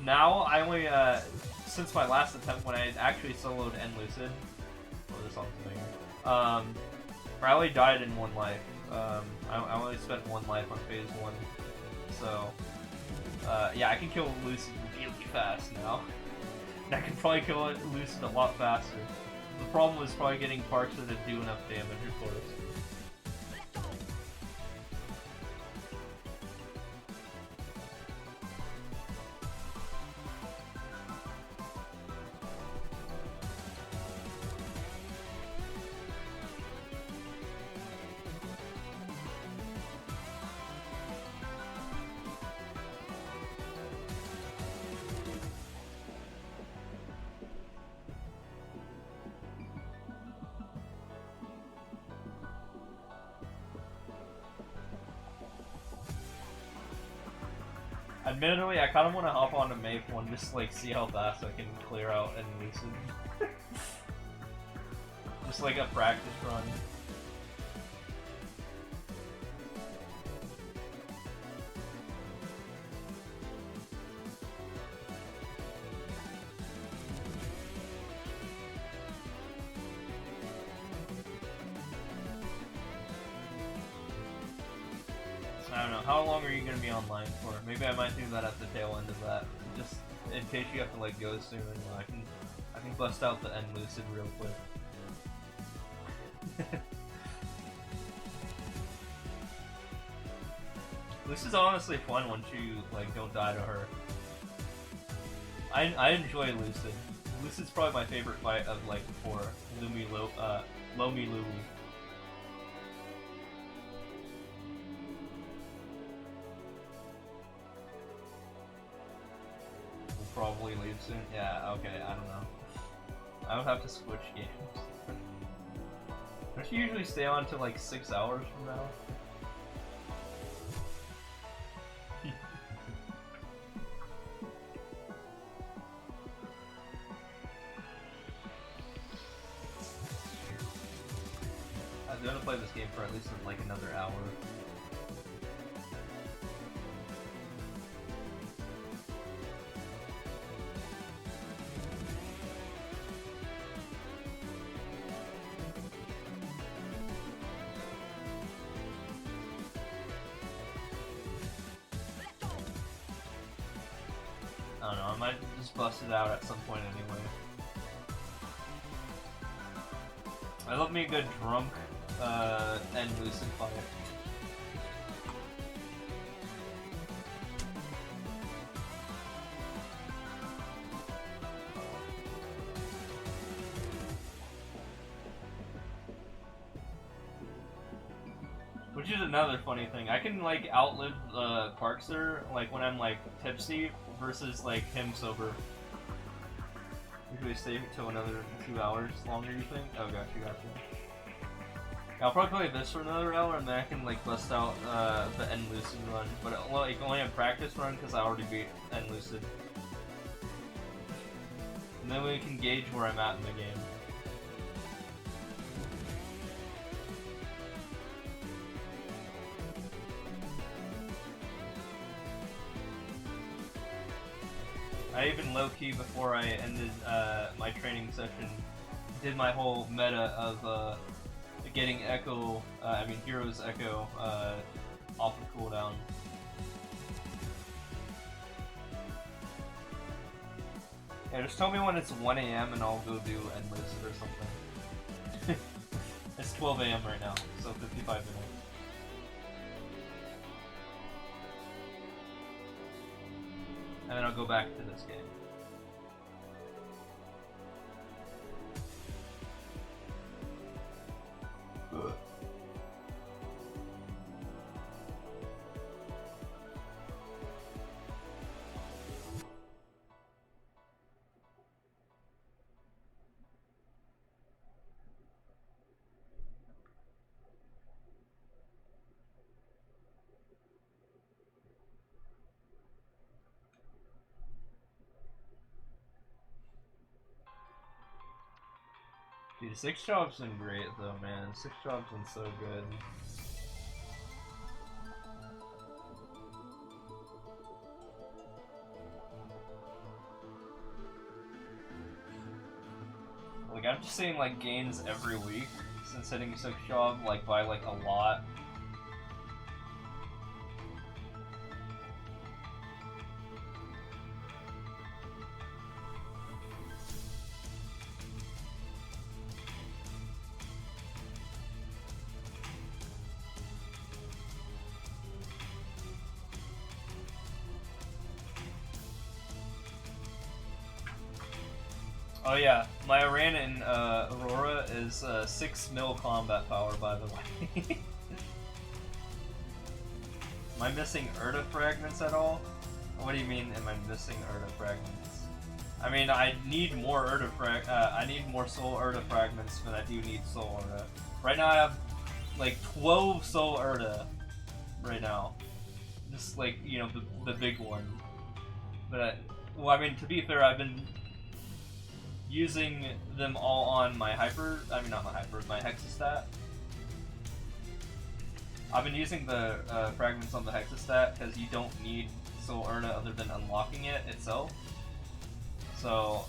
S1: Now, I only, since my last attempt when I had actually soloed N. Lucid, oh, this song's amazing. I only died in 1 life. I only spent 1 life on Phase 1, so, yeah, I can kill Lucid really fast now. I can probably kill Lucid a lot faster. The problem is probably getting Parks to do enough damage, of course. Admittedly, I kind of want to hop onto Mape one just to, like, see how fast I can clear out and Lucid. Just like a practice run. I don't know, how long are you going to be online for? Maybe I might do that at the tail end of that, just in case you have to, like, go soon. I can bust out the N. Lucid real quick. Lucid's honestly fun once you, like, don't die to her. I enjoy Lucid. Lucid's probably my favorite fight of, like, 4. Lomi Louie. Probably leave soon. Yeah, okay, I don't know. I would have to switch games. Don't you usually stay on to like 6 hours from now? I'm gonna play this game for at least like another hour. I don't know, I might just bust it out at some point anyway. I love me a good drunk and lucid fight. Which is another funny thing. I can like outlive Parkster like when I'm like tipsy versus like him sober. Usually stay till another 2 hours longer. You think? Oh, gotcha. I'll probably play this for another hour and then I can like bust out the End Lucid run, but like only a practice run because I already beat End Lucid. And then we can gauge where I'm at in the game. I even low-key, before I ended my training session, did my whole meta of getting Hero's Echo off of cooldown. Yeah, just tell me when it's 1 AM and I'll go do Endless or something. It's 12 AM right now, so 55 minutes. And then I'll go back to this game. Ugh. Dude, 6 Job's been great though, man. 6 Job's been so good. Like, I'm just seeing like gains every week since hitting 6 Job, like by like a lot. Oh yeah, my Aran in Aurora is 6 mil combat power, by the way. Am I missing Urda fragments at all? What do you mean, am I missing Urda fragments? I mean, I need more I need more Soul Urda fragments than I do need Soul Urda. Right now I have like 12 Soul Urda right now. Just like, you know, the big one. But, well, I mean, to be fair, I've been using them all on my my Hexastat. I've been using the fragments on the Hexastat because you don't need Soul Urna other than unlocking it itself. So,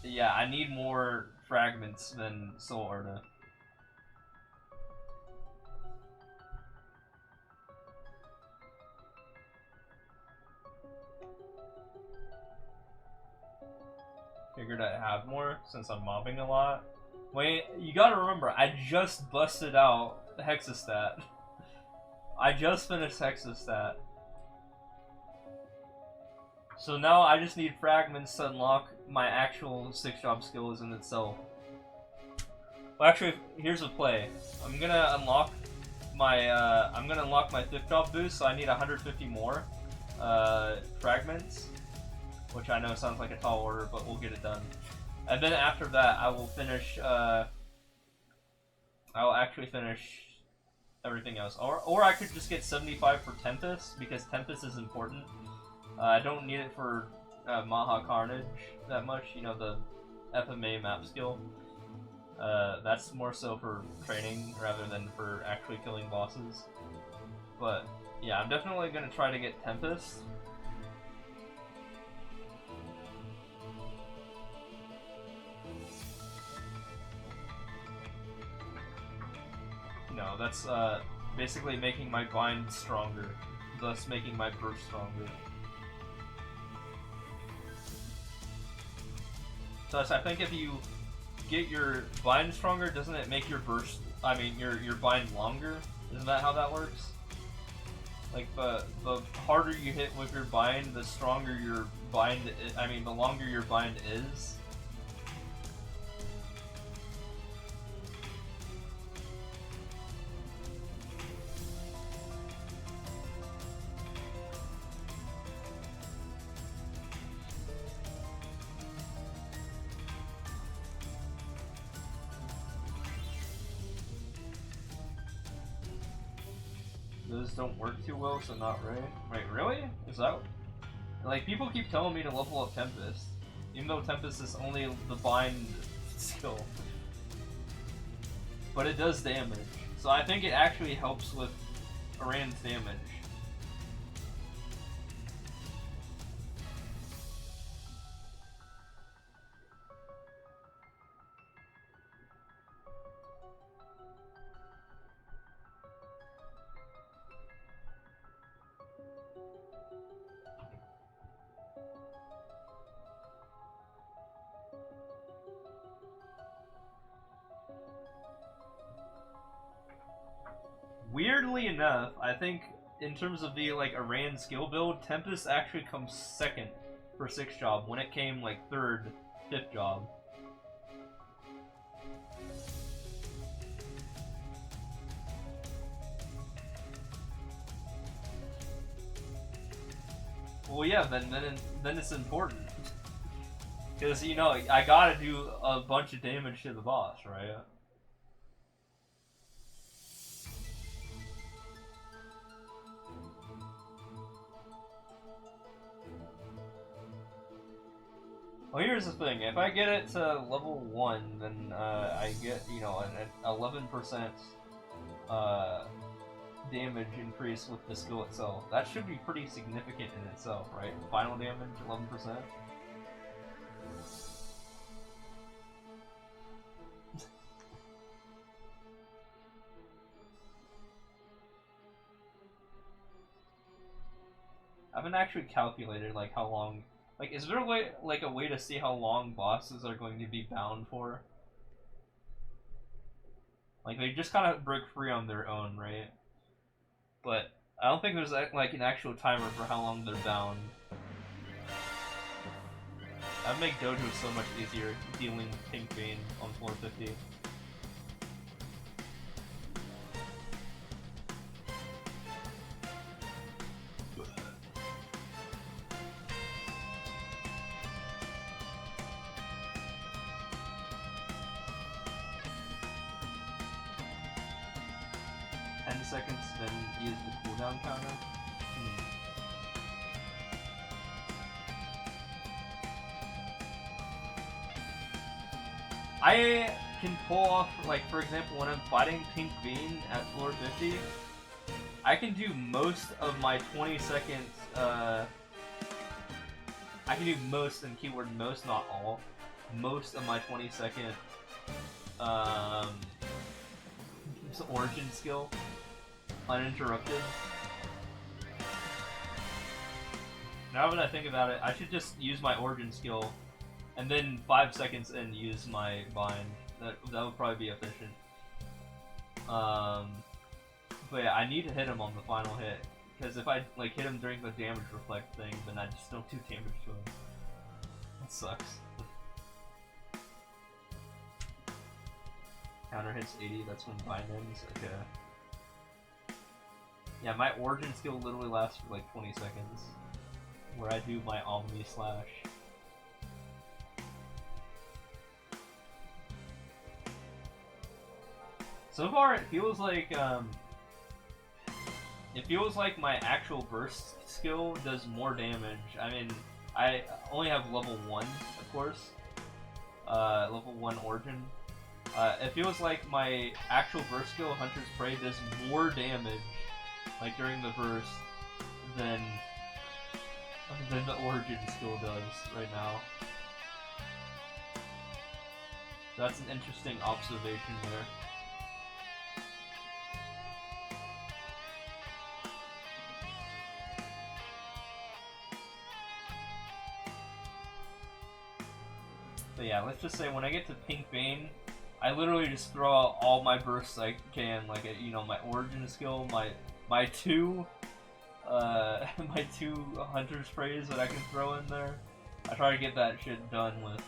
S1: yeah, I need more fragments than Soul Urna. Figured I'd have more since I'm mobbing a lot. Wait, you gotta remember, I just busted out Hexastat. I just finished Hexastat. So now I just need fragments to unlock my actual 6 Job skills in itself. Well, actually, here's a play. I'm gonna unlock my 5th Job boost, so I need 150 more fragments. Which I know sounds like a tall order, but we'll get it done. And then after that, I will finish, I will actually finish everything else. Or I could just get 75 for Tempest, because Tempest is important. I don't need it for Maha Carnage that much, you know, the FMA map skill. That's more so for training rather than for actually killing bosses. But, yeah, I'm definitely going to try to get Tempest. No, that's basically making my bind stronger, thus making my burst stronger. Thus, I think if you get your bind stronger, doesn't it make your burst? I mean, your bind longer? Isn't that how that works? Like the harder you hit with your bind, the stronger your bind. I mean, the longer your bind is. Those don't work too well, so not right. Wait, really? Is that... Like, people keep telling me to level up Tempest. Even though Tempest is only the bind skill. But it does damage. So I think it actually helps with Aran's damage. Weirdly enough, I think in terms of the like Aran skill build, Tempest actually comes second for 6th job when it came like 3rd, 5th job. Well, yeah, then it's important because you know I gotta do a bunch of damage to the boss, right? Well, here's the thing. If I get it to level 1, then I get, you know, an 11% damage increase with the skill itself. That should be pretty significant in itself, right? Final damage, 11%. I haven't actually calculated like how long. Like, is there a way, like a way to see how long bosses are going to be bound for? Like, they just kind of break free on their own, right? But I don't think there's like an actual timer for how long they're bound. That would make Dojo so much easier dealing with Pink Vein on floor 50. Seconds, then use the cooldown counter. I can pull off, like, for example, when I'm fighting Pink Vein at floor 50, I can do most of my 20 seconds, I can do most, and keyword most, not all, most of my 20-second, origin skill uninterrupted. Now that I think about it, I should just use my origin skill and then 5 seconds in use my bind. That would probably be efficient. But yeah, I need to hit him on the final hit, because if I like hit him during the damage reflect thing, then I just don't do damage to him. That sucks. Counter hits 80, that's when bind ends. Okay. Yeah, my origin skill literally lasts for like 20 seconds, where I do my Omni Slash. So far, it feels like my actual burst skill does more damage. I mean, I only have level 1, of course, level 1 origin. It feels like my actual burst skill, Hunter's Prey, does more damage, like during the burst, than the origin skill does right now. That's an interesting observation there. But yeah, let's just say when I get to Pink Bane, I literally just throw out all my bursts I can, like you know, my origin skill, my two my two hunter sprays that I can throw in there. I try to get that shit done with.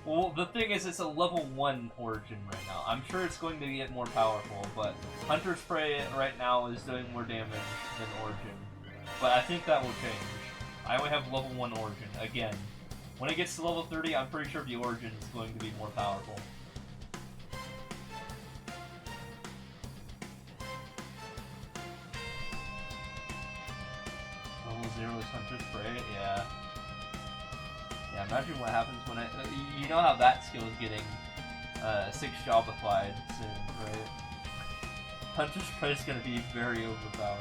S1: Well, the thing is, it's a level 1 origin right now. I'm sure it's going to get more powerful, but hunter spray right now is doing more damage than origin. But I think that will change. I only have level 1 origin. Again, when it gets to level 30, I'm pretty sure the origin is going to be more powerful. Level 0 is hunter spray, yeah. Yeah, imagine what happens when you know how that skill is getting 6 jobified soon, right? Hunter spray is going to be very overpowered.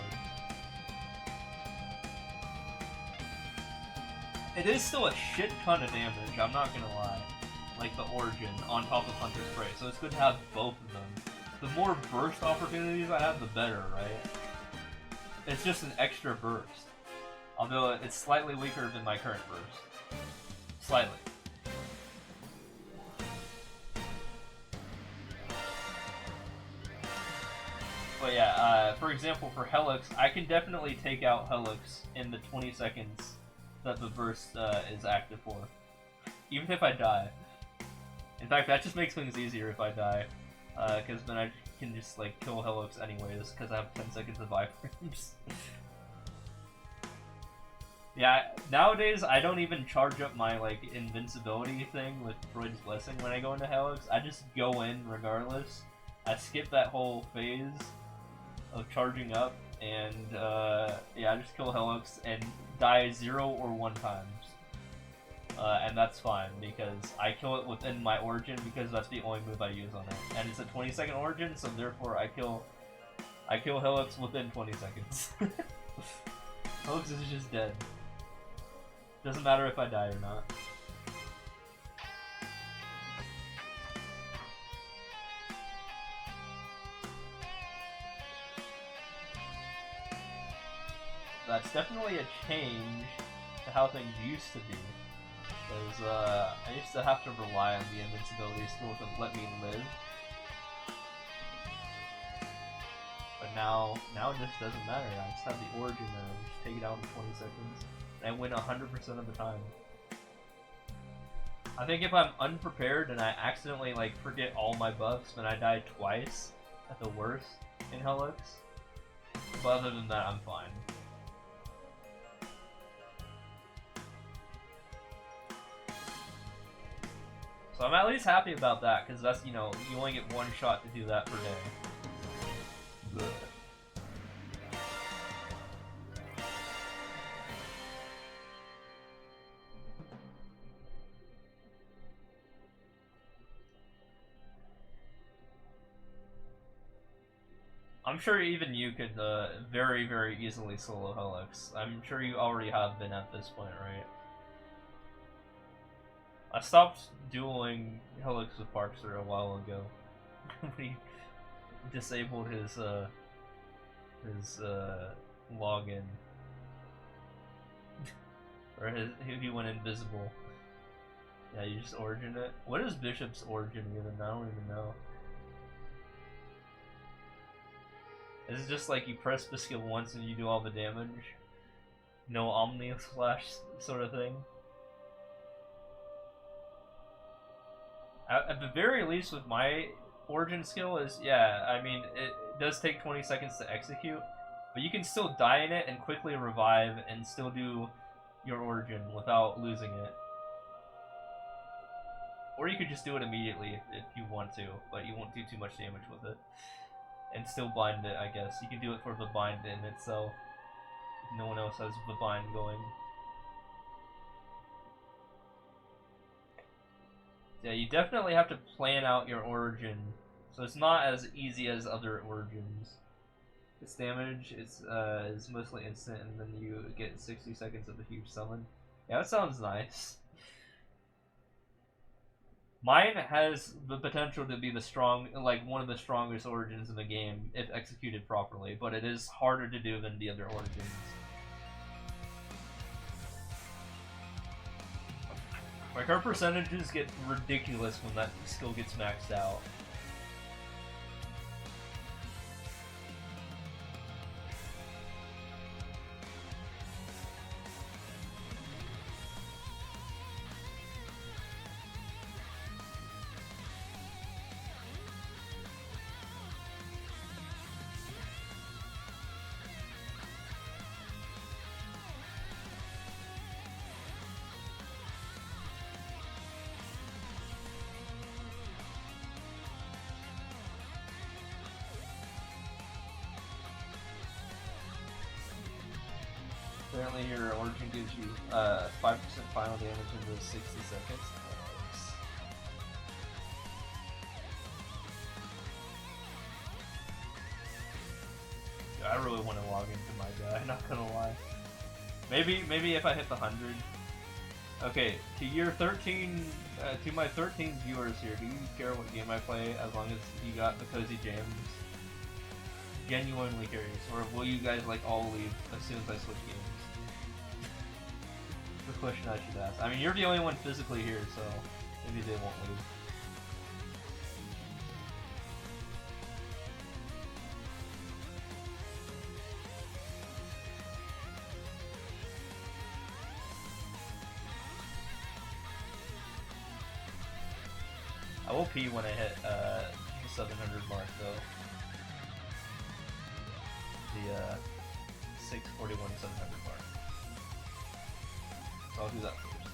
S1: It is still a shit ton of damage, I'm not gonna lie. Like the origin on top of Hunter Spray, so it's good to have both of them. The more burst opportunities I have, the better, right? It's just an extra burst. Although it's slightly weaker than my current burst. Slightly. But yeah, for example, for Helix, I can definitely take out Helix in the 20 seconds that the burst is active for. Even if I die. In fact, that just makes things easier if I die. Because then I can just like kill Helix anyways, because I have 10 seconds of iframes. Yeah, nowadays I don't even charge up my like invincibility thing with Freud's Blessing when I go into Helix. I just go in regardless. I skip that whole phase of charging up, and yeah, I just kill Helix and die 0 or 1 times. And that's fine, because I kill it within my origin, because that's the only move I use on it. And it's a 20-second origin, so therefore I kill Helix within 20 seconds. Helix is just dead. Doesn't matter if I die or not. That's definitely a change to how things used to be. Because I used to have to rely on the invincibility skill to let me live. But now it just doesn't matter. I just have the origin and I just take it out in 20 seconds. And I win 100% of the time. I think if I'm unprepared and I accidentally like forget all my buffs, then I die twice at the worst in Helix. But other than that, I'm fine. So I'm at least happy about that, because that's, you know, you only get 1 shot to do that per day. Ugh. I'm sure even you could very, very easily solo Helix. I'm sure you already have been at this point, right? I stopped dueling Helix with Parkster a while ago. We disabled his login. Or he went invisible. Yeah, you just origined it. What is Bishop's origin even? I don't even know. Is it just like you press the skill once and you do all the damage? No Omni Slash sort of thing? At the very least with my origin skill is, yeah, I mean, it does take 20 seconds to execute, but you can still die in it and quickly revive and still do your origin without losing it. Or you could just do it immediately if you want to, but you won't do too much damage with it. And still bind it, I guess. You can do it for the bind in itself. If no one else has the bind going. Yeah, you definitely have to plan out your origin, so it's not as easy as other origins. Its damage is mostly instant, and then you get 60 seconds of a huge summon. Yeah, that sounds nice. Mine has the potential to be one of the strongest origins in the game if executed properly, but it is harder to do than the other origins. Like, our percentages get ridiculous when that skill gets maxed out. Apparently your origin gives you 5% final damage in those 60 seconds. Nice. Dude, I really want to log into my guy, not gonna lie. Maybe if I hit the 100. Okay, to your 13, to my 13 viewers here, do you care what game I play as long as you got the cozy jams? Genuinely curious, or will you guys like all leave as soon as I switch games? The question I should ask. I mean, you're the only one physically here, so maybe they won't leave. I will pee when I hit the 700 mark, though. The 641 700 mark. So I'll do that first.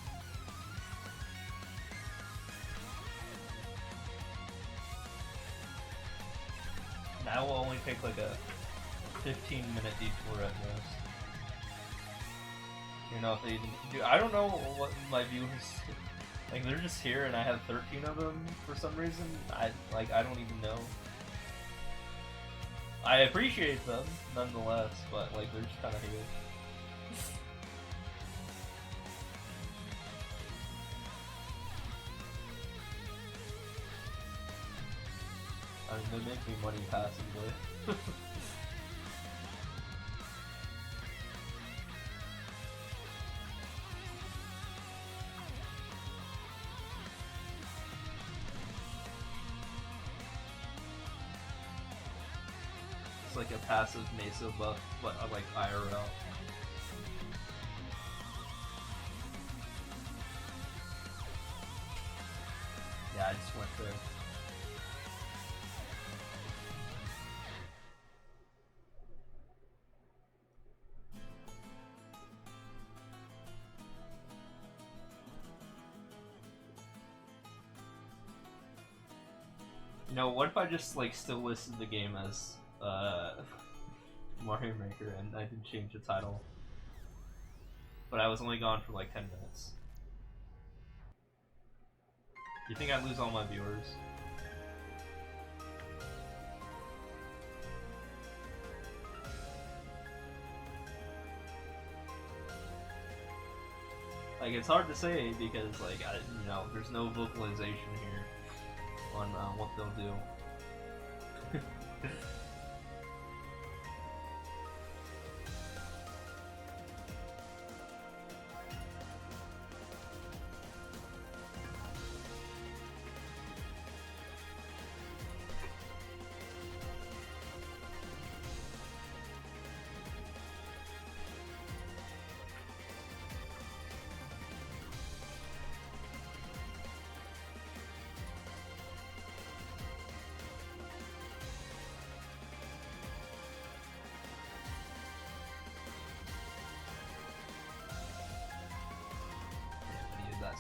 S1: That will only take like a 15-minute detour at most. You know, if they do, I don't know what my viewers like. They're just here, and I have 13 of them for some reason. I don't even know. I appreciate them nonetheless, but like they're just kind of here. I mean, they make me money passively. It's like a passive Mesa buff, but like IRL. Yeah, I just went there. You know, what if I just like still listed the game as Mario Maker and I didn't change the title, but I was only gone for like 10 minutes? You think I'd lose all my viewers? Like, it's hard to say because like you know, there's no vocalization here on what they'll do.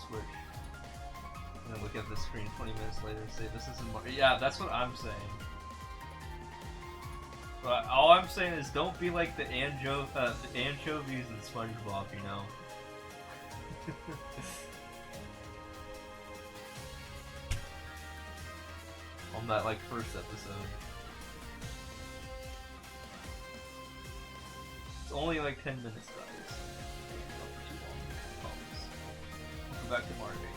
S1: Switch. And then look at the screen 20 minutes later and say, this isn't Mario. Yeah, that's what I'm saying. But all I'm saying is don't be like the anchovies in SpongeBob, you know? On that, like, first episode. It's only like 10 minutes, guys. Back to Mario Maker.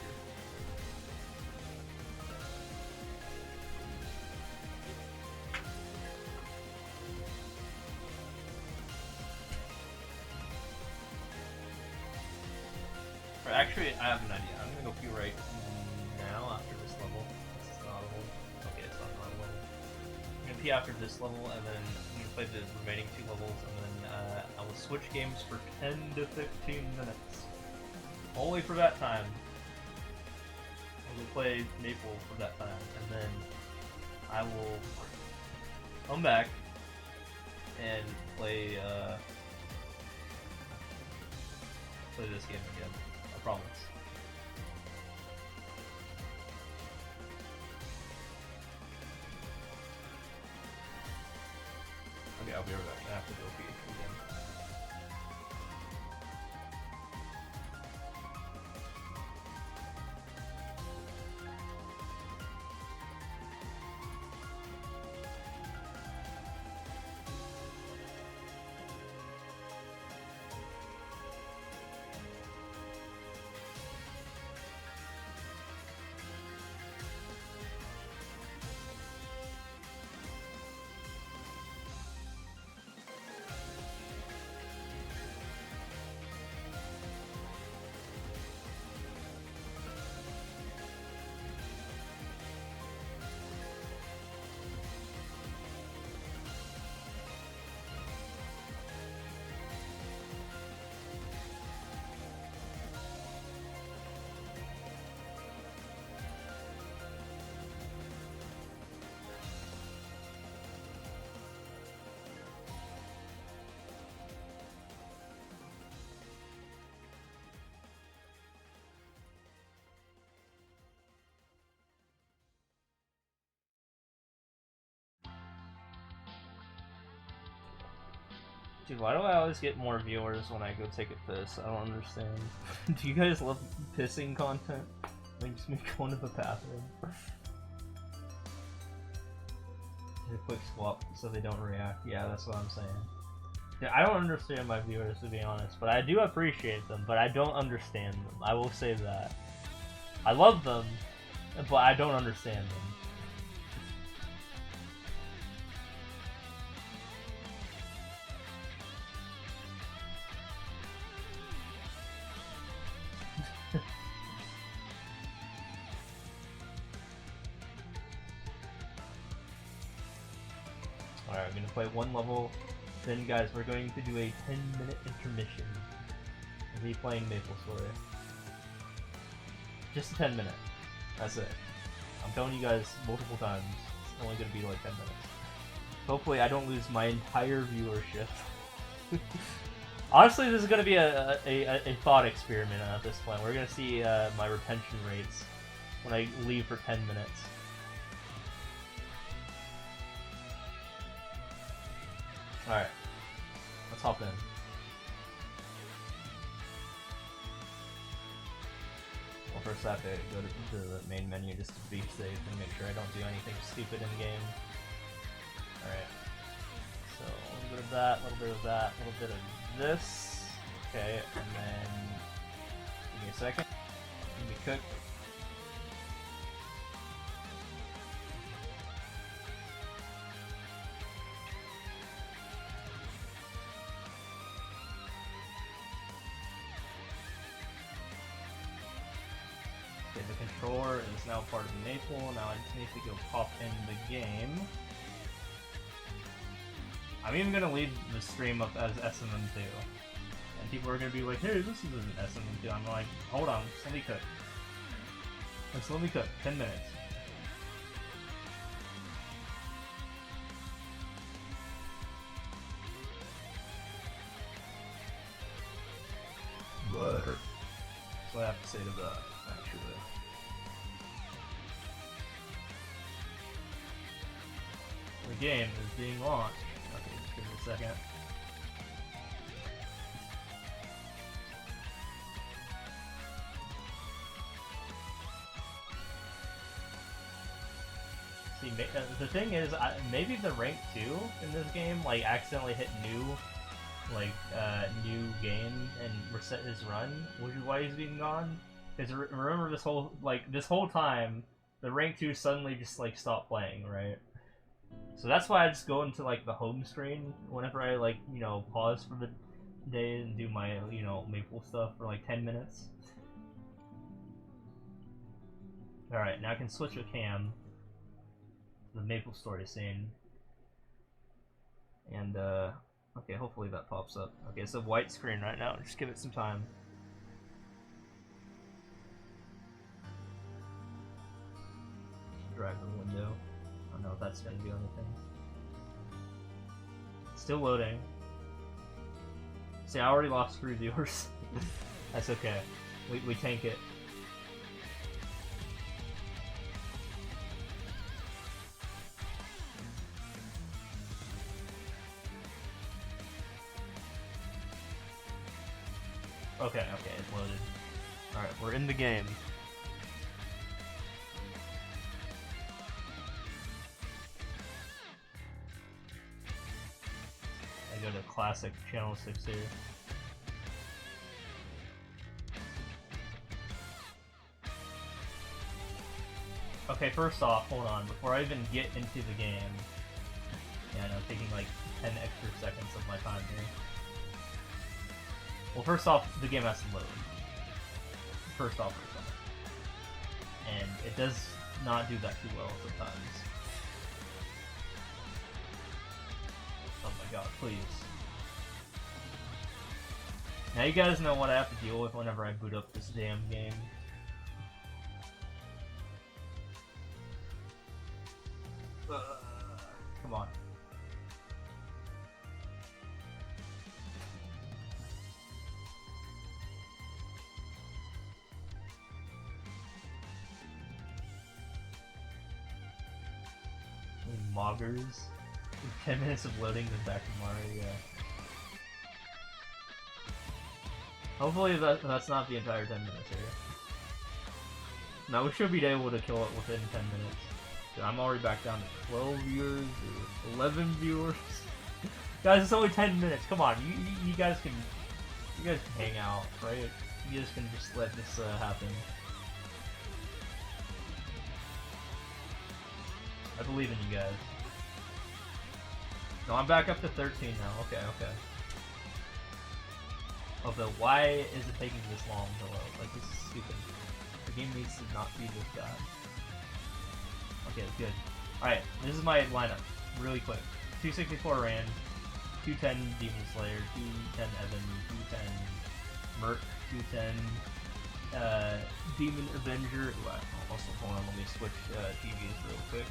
S1: actually, I have an idea. I'm gonna go pee right now after this level. This is not a level. Okay, it's not a level. I'm gonna pee after this level, and then I'm gonna play the remaining 2 levels, and then I will switch games for 10 to 15 minutes. Only for that time. I will play Maple for that time, and then I will come back and play this game again. I promise. Okay, I'll be right back. I have to go pee again. Dude, why do I always get more viewers when I go take a piss? I don't understand. Do you guys love pissing content? Like, just me going to the bathroom. A quick swap so they don't react. Yeah, that's what I'm saying. Yeah, I don't understand my viewers, to be honest, but I do appreciate them, but I don't understand them. I will say that. I love them, but I don't understand them. Alright, I'm gonna play 1 level, then guys, we're going to do a 10-minute intermission. I'll be playing Maple Story. Just a 10 minute. That's it. I'm telling you guys multiple times, it's only gonna be like 10 minutes. Hopefully I don't lose my entire viewership. Honestly, this is gonna be a thought experiment at this point. We're gonna see my retention rates when I leave for 10 minutes. Alright, let's hop in. Well, first I have to go to the main menu just to be safe and make sure I don't do anything stupid in game. Alright, so a little bit of that, a little bit of that, a little bit of this. Okay, and then give me a second. Let me cook. The controller is now part of Maple. Now I just need to go pop in the game. I'm even gonna leave the stream up as SMM2. And people are gonna be like, hey, this isn't SMM2. I'm like, hold on, just let me cook. Just let me cook. 10 minutes. Butter. That's what I have to say to that, actually. The game is being launched. Okay, just give me a second. See, the thing is, maybe the rank 2 in this game, like, accidentally hit new game and reset his run, which is why he's being gone. Because remember this whole time, the rank 2 suddenly just, like, stopped playing, right? So that's why I just go into, like, the home screen whenever I, like, you know, pause for the day and do my, you know, Maple stuff for, like, 10 minutes. Alright, now I can switch a cam to the Maple Story scene. And, okay, hopefully that pops up. Okay, it's a white screen right now. Just give it some time. Drag the window. I don't know if that's gonna do anything. Still loading. See, I already lost 3 viewers. That's okay. We tank it. Okay, it's loaded. Alright, we're in the game. I go to classic channel 6 here. Okay, first off, hold on, before I even get into the game, yeah, I know, taking like 10 extra seconds of my time here. Well, first off, the game has to load. First off, and it does not do that too well sometimes. Oh my god, please. Now you guys know what I have to deal with whenever I boot up this damn game. Come on. Moggers. 10 minutes of loading then back to Mario, yeah. Hopefully that's not the entire 10 minutes here. Now we should be able to kill it within 10 minutes. I'm already back down to 12 viewers, 11 viewers. Guys, it's only 10 minutes. Come on, you guys can hang out, right? You guys can just let this happen. I believe in you guys. No, I'm back up to 13 now. Okay. Oh, but why is it taking this long to load? Like, this is stupid. The game needs to not be this bad. Okay, good. Alright, this is my lineup. Really quick. 264 Rand, 210 Demon Slayer, 210 Evan, 210 Merc, 210 Demon Avenger. Ooh, also, hold on, let me switch TVs real quick.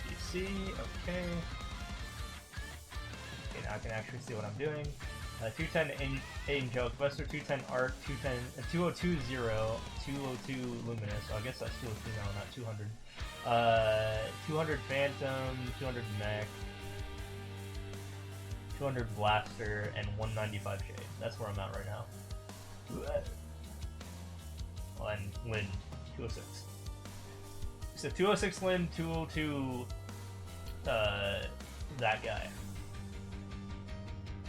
S1: PC, okay. Okay, now I can actually see what I'm doing. 210 Angelic Buster, 210 Arc, 2020, 202 Luminous. So I guess that's 202 now, not 200. 200 Phantom, 200 Mech, 200 Blaster, and 195 Shade. That's where I'm at right now. And Lin, 206. So 206 Lin, 202 that guy.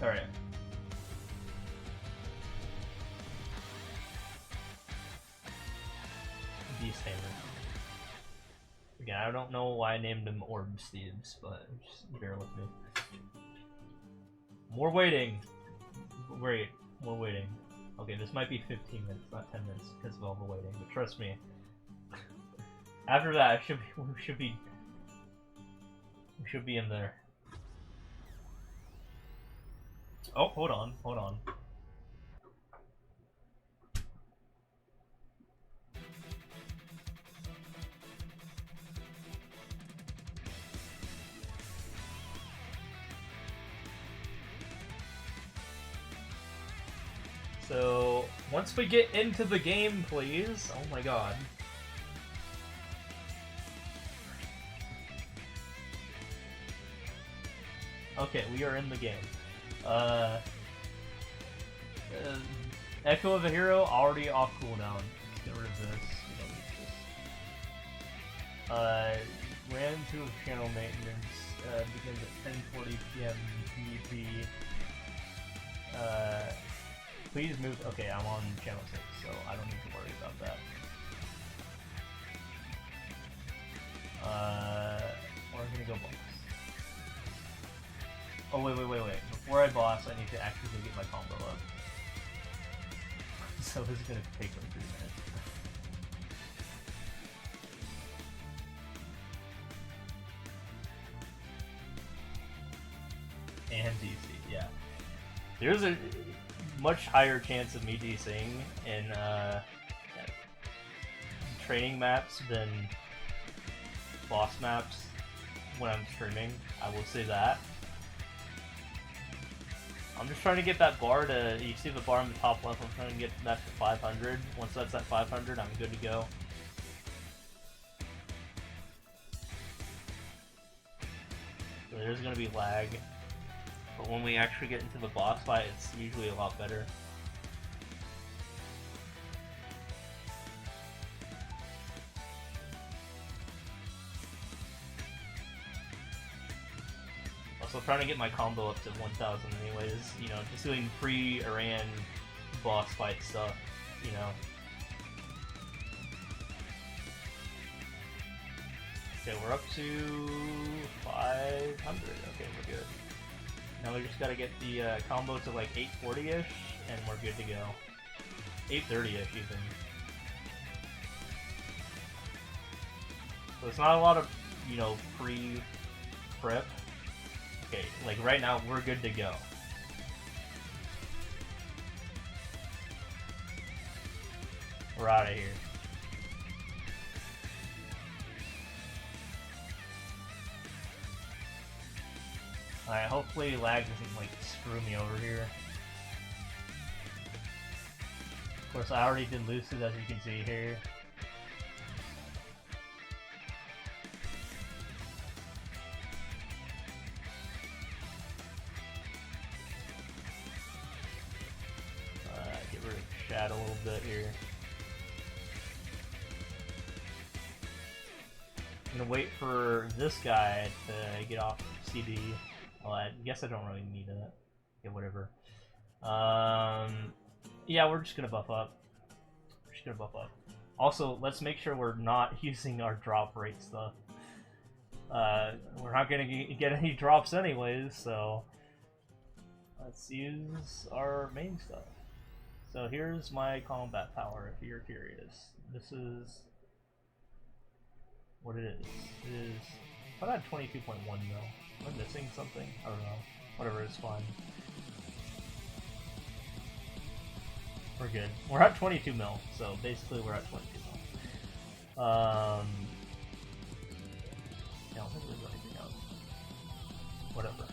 S1: Alright. Beast Hammer. Again, I don't know why I named him Orb Steves, but just bear with me. More waiting! Wait, more waiting. Okay, this might be 15 minutes, not 10 minutes, because of all the waiting, but trust me. After that, we should be in there. Oh, hold on. So, once we get into the game, please. Oh my god. Okay, we are in the game. Echo of a Hero already off cooldown. Let's get rid of this. Ran 2 of channel maintenance begins at 10:40 p.m. PvP. Please move. Okay, I'm on channel 6, so I don't need to worry about that. We're gonna go boss. Oh wait. Before I boss, I need to actually get my combo up. So this is gonna take like 3 minutes. And DC, yeah. There's a much higher chance of me DCing in training maps than boss maps when I'm streaming. I will say that. I'm just trying to get that bar to, you see the bar on the top left, I'm trying to get that to 500. Once that's at 500, I'm good to go. So there's going to be lag, but when we actually get into the boss fight, it's usually a lot better. Also trying to get my combo up to 1000 anyways, you know, just doing pre-Iran boss fight stuff, you know. Okay, we're up to 500, okay, we're good. Now we just gotta get the combo to like 840-ish, and we're good to go. 830-ish even. So it's not a lot of, you know, pre-prep. Okay, like right now, we're good to go. We're out of here. Alright, hopefully lag doesn't like screw me over here. Of course, I already did Lucid, as you can see here. Get rid of Shad a little bit here. I'm gonna wait for this guy to get off CD. Well, I guess I don't really need it. Yeah, whatever. Yeah, we're just gonna buff up. We're just gonna buff up. Also, let's make sure we're not using our drop rate stuff. We're not gonna get any drops anyways, so let's use our main stuff. So here's my combat power, if you're curious. This is what it is. It is. I had 22.1 mil. Am I missing something? I don't know. Whatever, it's fine. We're good. We're at 22 mil, so basically we're at 22 mil. Yeah, I don't think there's anything else. Whatever.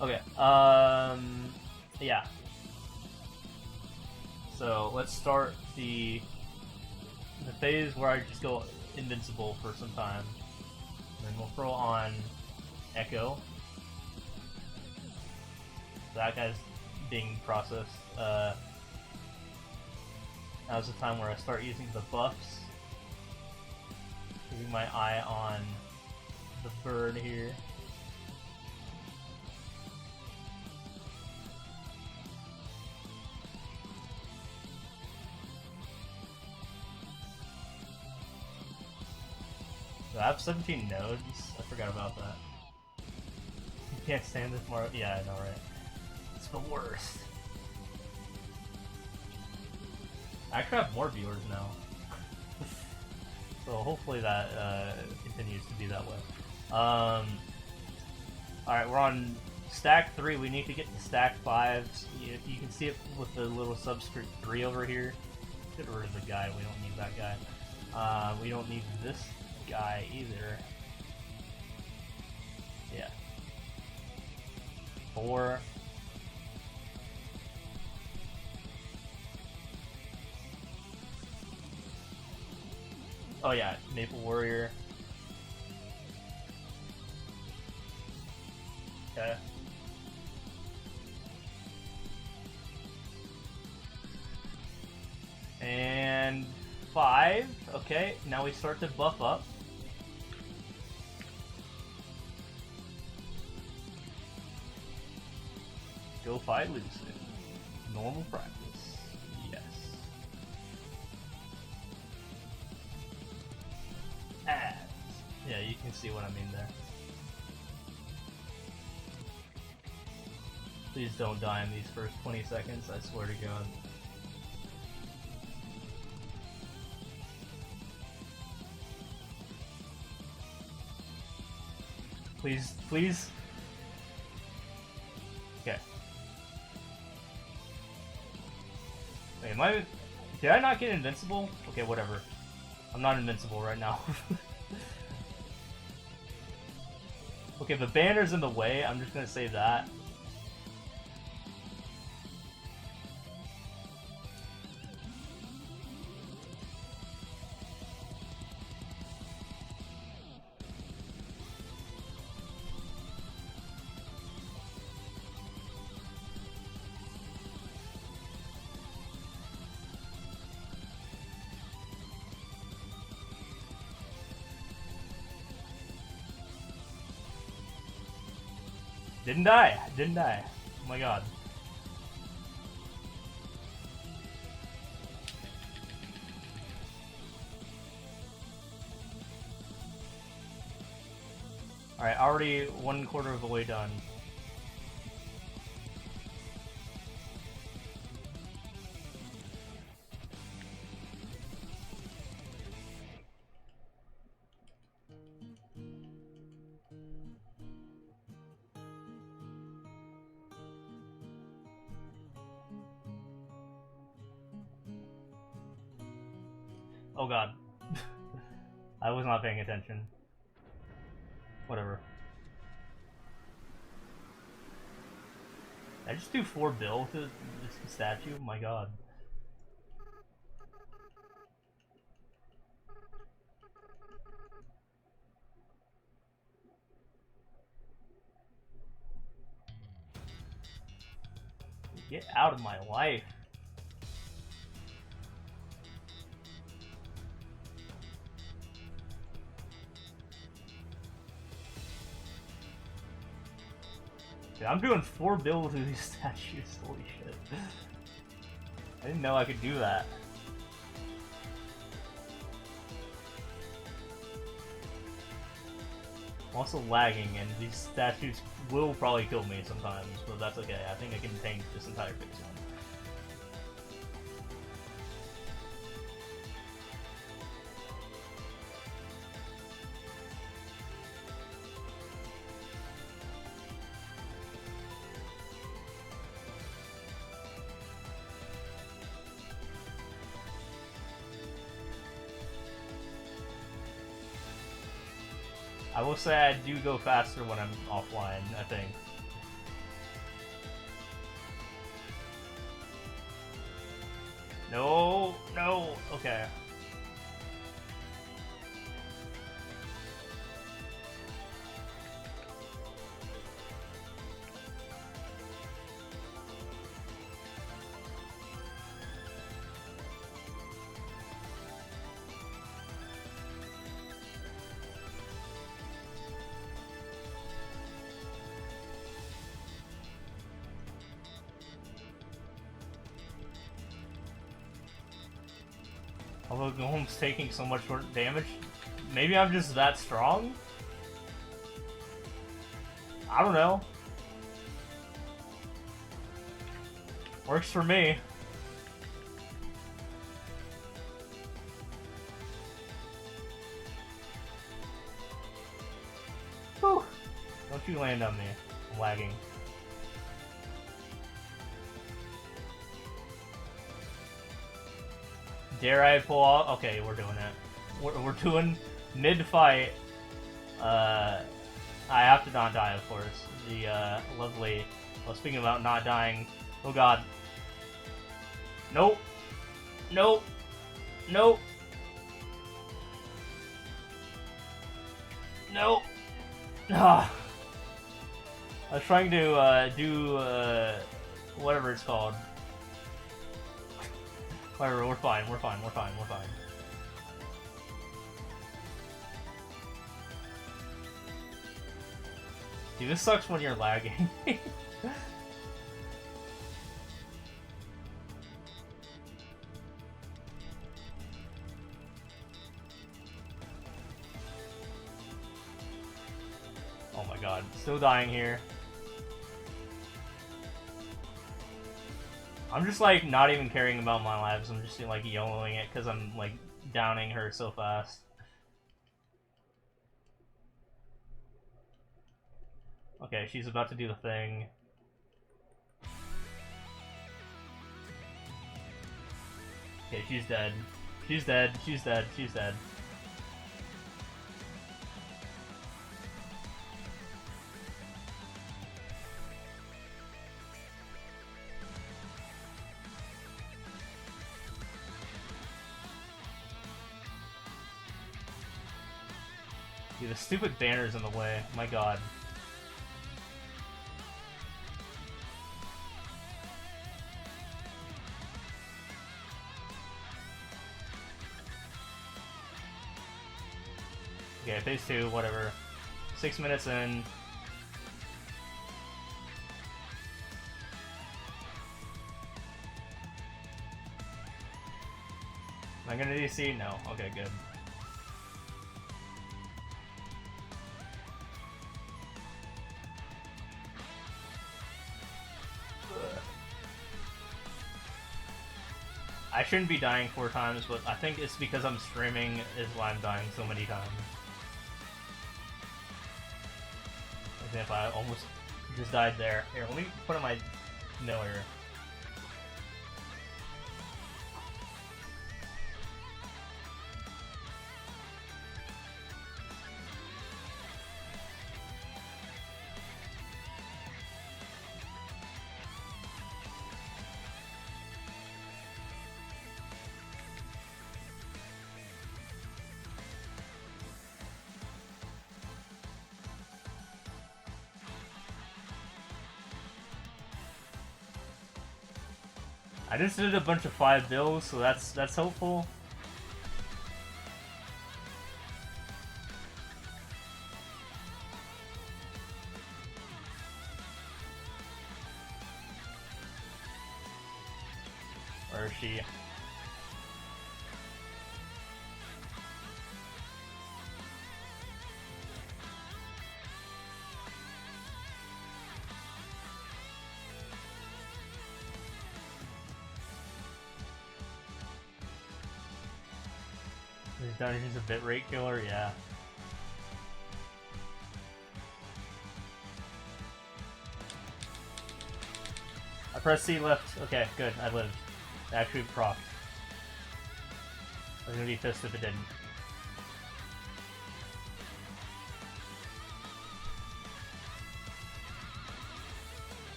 S1: Okay, yeah. So let's start the phase where I just go invincible for some time. And then we'll throw on Echo. So that guy's being processed. Now's the time where I start using the buffs. Keeping my eye on the bird here. So I have 17 nodes. I forgot about that. You can't stand this more. Yeah, I know, right? It's the worst. I actually have more viewers now. So hopefully that continues to be that way. Alright, we're on stack 3. We need to get to stack 5. You can see it with the little subscript 3 over here. Get rid of the guy. We don't need that guy. We don't need this guy either. Yeah. 4. Oh yeah, Maple Warrior. Okay. And 5. Okay, now we start to buff up. Go fight Lucid. Normal practice. Yes. Ads. Yeah, you can see what I mean there. Please don't die in these first 20 seconds, I swear to God. Please, please. Okay. Wait, am I... Did I not get invincible? Okay, whatever. I'm not invincible right now. Okay, the banner's in the way. I'm just gonna save that. Didn't die. Didn't die. Oh my god. Alright, already 1/4 of the way done. Oh god. I was not paying attention. Whatever. Did I just do 4 bill to this statue? My god. Get out of my life. Dude, I'm doing 4 builds with these statues, holy shit. I didn't know I could do that. I'm also lagging, and these statues will probably kill me sometimes, but that's okay. I think I can tank this entire phase one. I will say I do go faster when I'm offline, I think. No, no, okay. Although Golem's taking so much damage, maybe I'm just that strong? I don't know. Works for me. Whew. Don't you land on me. I'm lagging. Dare I pull off? Okay, we're doing it. We're doing mid-fight. I have to not die, of course. The lovely... Well, speaking about not dying... Oh god. Nope. Nope. Nope. Nope. Ah. I was trying to do whatever it's called. Whatever, we're fine, we're fine, we're fine, we're fine. Dude, this sucks when you're lagging. Oh my god, still dying here. I'm just like not even caring about my lives. I'm just like YOLOing it because I'm like downing her so fast. Okay, she's about to do the thing. Okay, she's dead. She's dead. She's dead. She's dead. Dude, the stupid banner's in the way. My god. Okay, phase 2, whatever. 6 minutes in. Am I gonna DC? No. Okay, good. I shouldn't be dying 4 times, but I think it's because I'm streaming is why I'm dying so many times. As if I almost just died there. Here, let me put on my Miller. I just did a bunch of 5 bills, so that's hopeful. Where is she? This dungeon's a bitrate killer, yeah. I pressed C left. Okay, good. I lived. I actually procced. I was gonna be pissed if it didn't.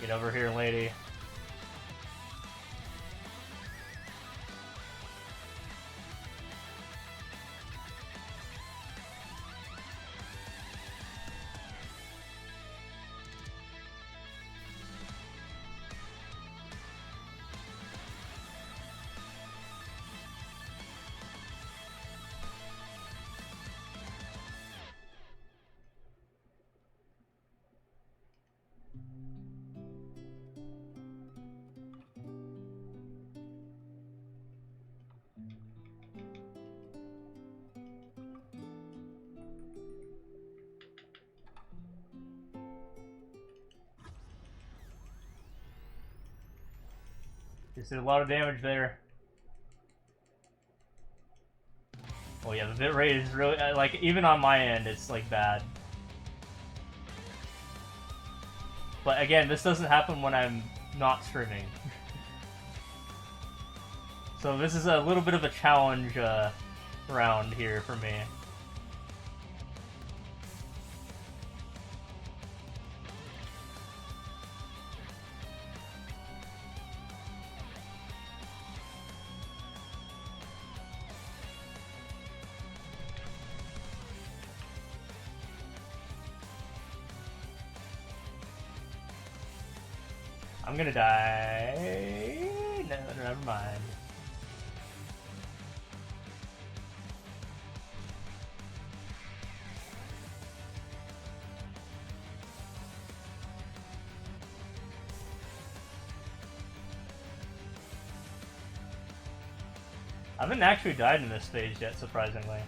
S1: Get over here, lady. Just did a lot of damage there. Oh yeah, the bitrate is really, like, even on my end, it's, like, bad. But again, this doesn't happen when I'm not streaming. So this is a little bit of a challenge, round here for me. I'm gonna die. No, never mind. haven't actually died in this stage yet, surprisingly.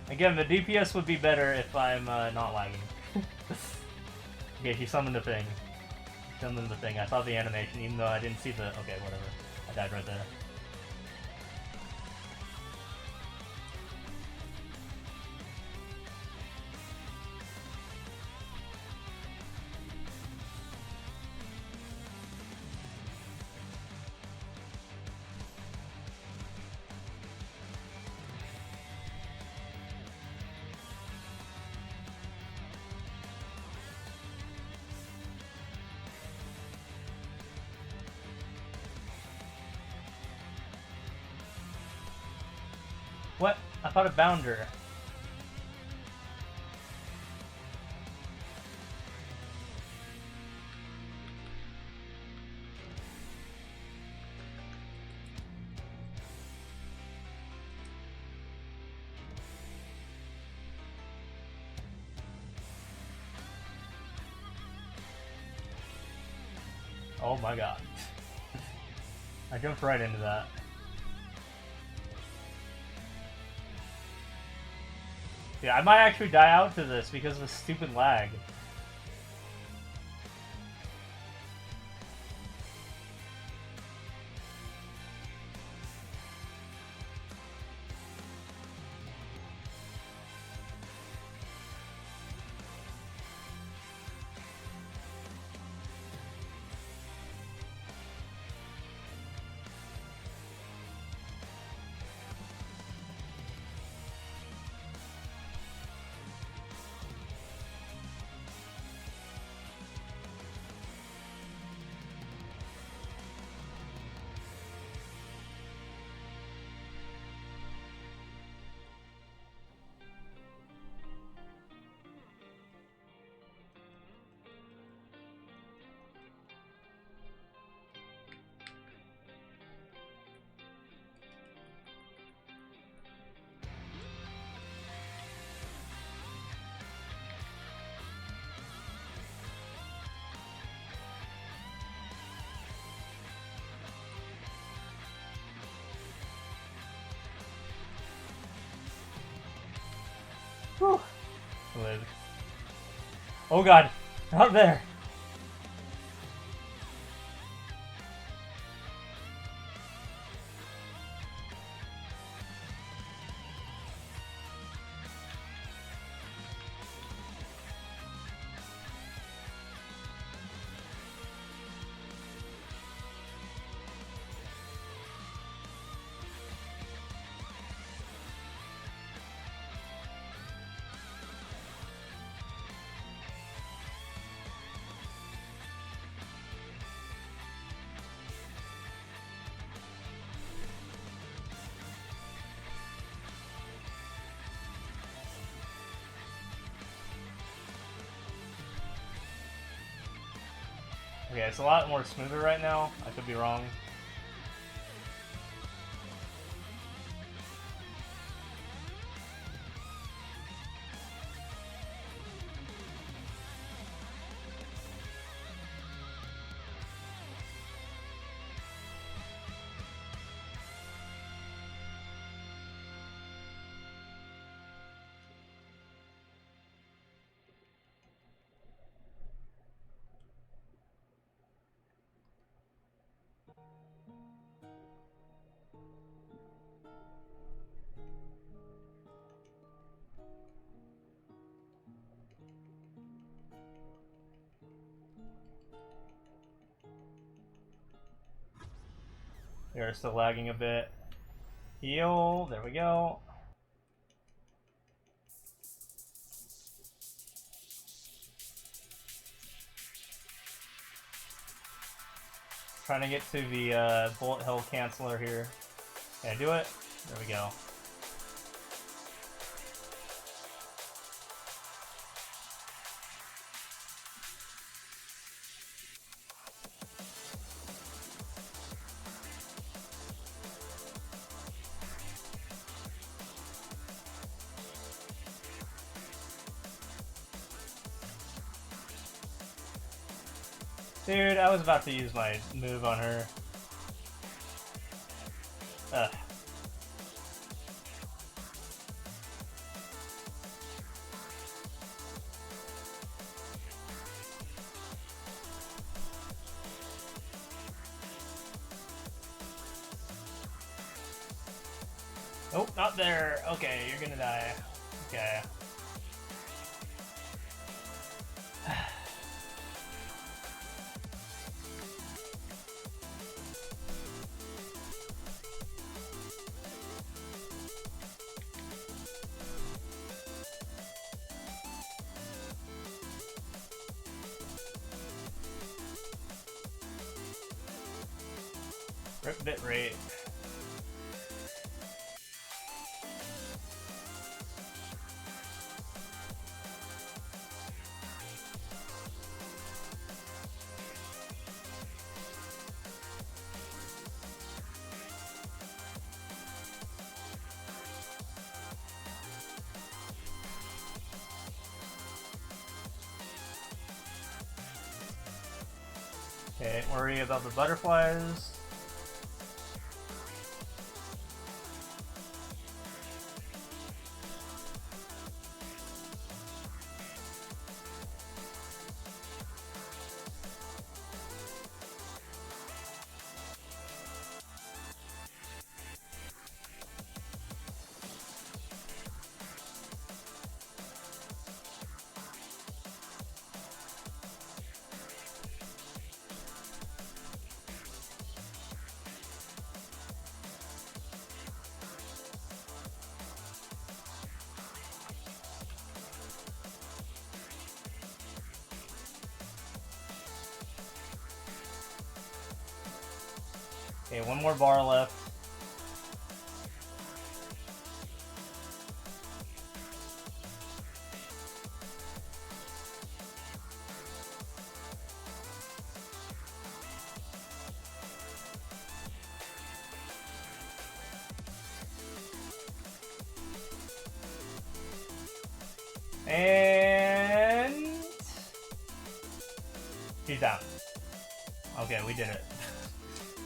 S1: Again, the DPS would be better if I'm not lagging. Okay, she summoned the thing. Summoned the thing. I saw the animation, even though I didn't see the... Okay, whatever. I died right there. What? I thought it bound her. Oh my god. I jumped right into that. Yeah, I might actually die out to this because of the stupid lag. Whew. Live. Oh god, not there. Okay, it's a lot more smoother right now. I could be wrong. We are still lagging a bit. Heal, there we go. Trying to get to the bullet hell canceller here. Can I do it? There we go. Dude, I was about to use my move on her. Ugh. Oh, not there. Okay, you're gonna die. Okay. Rip bit rate. Okay, don't worry about the butterflies. Okay, one more bar left. And she's down. Okay, we did it.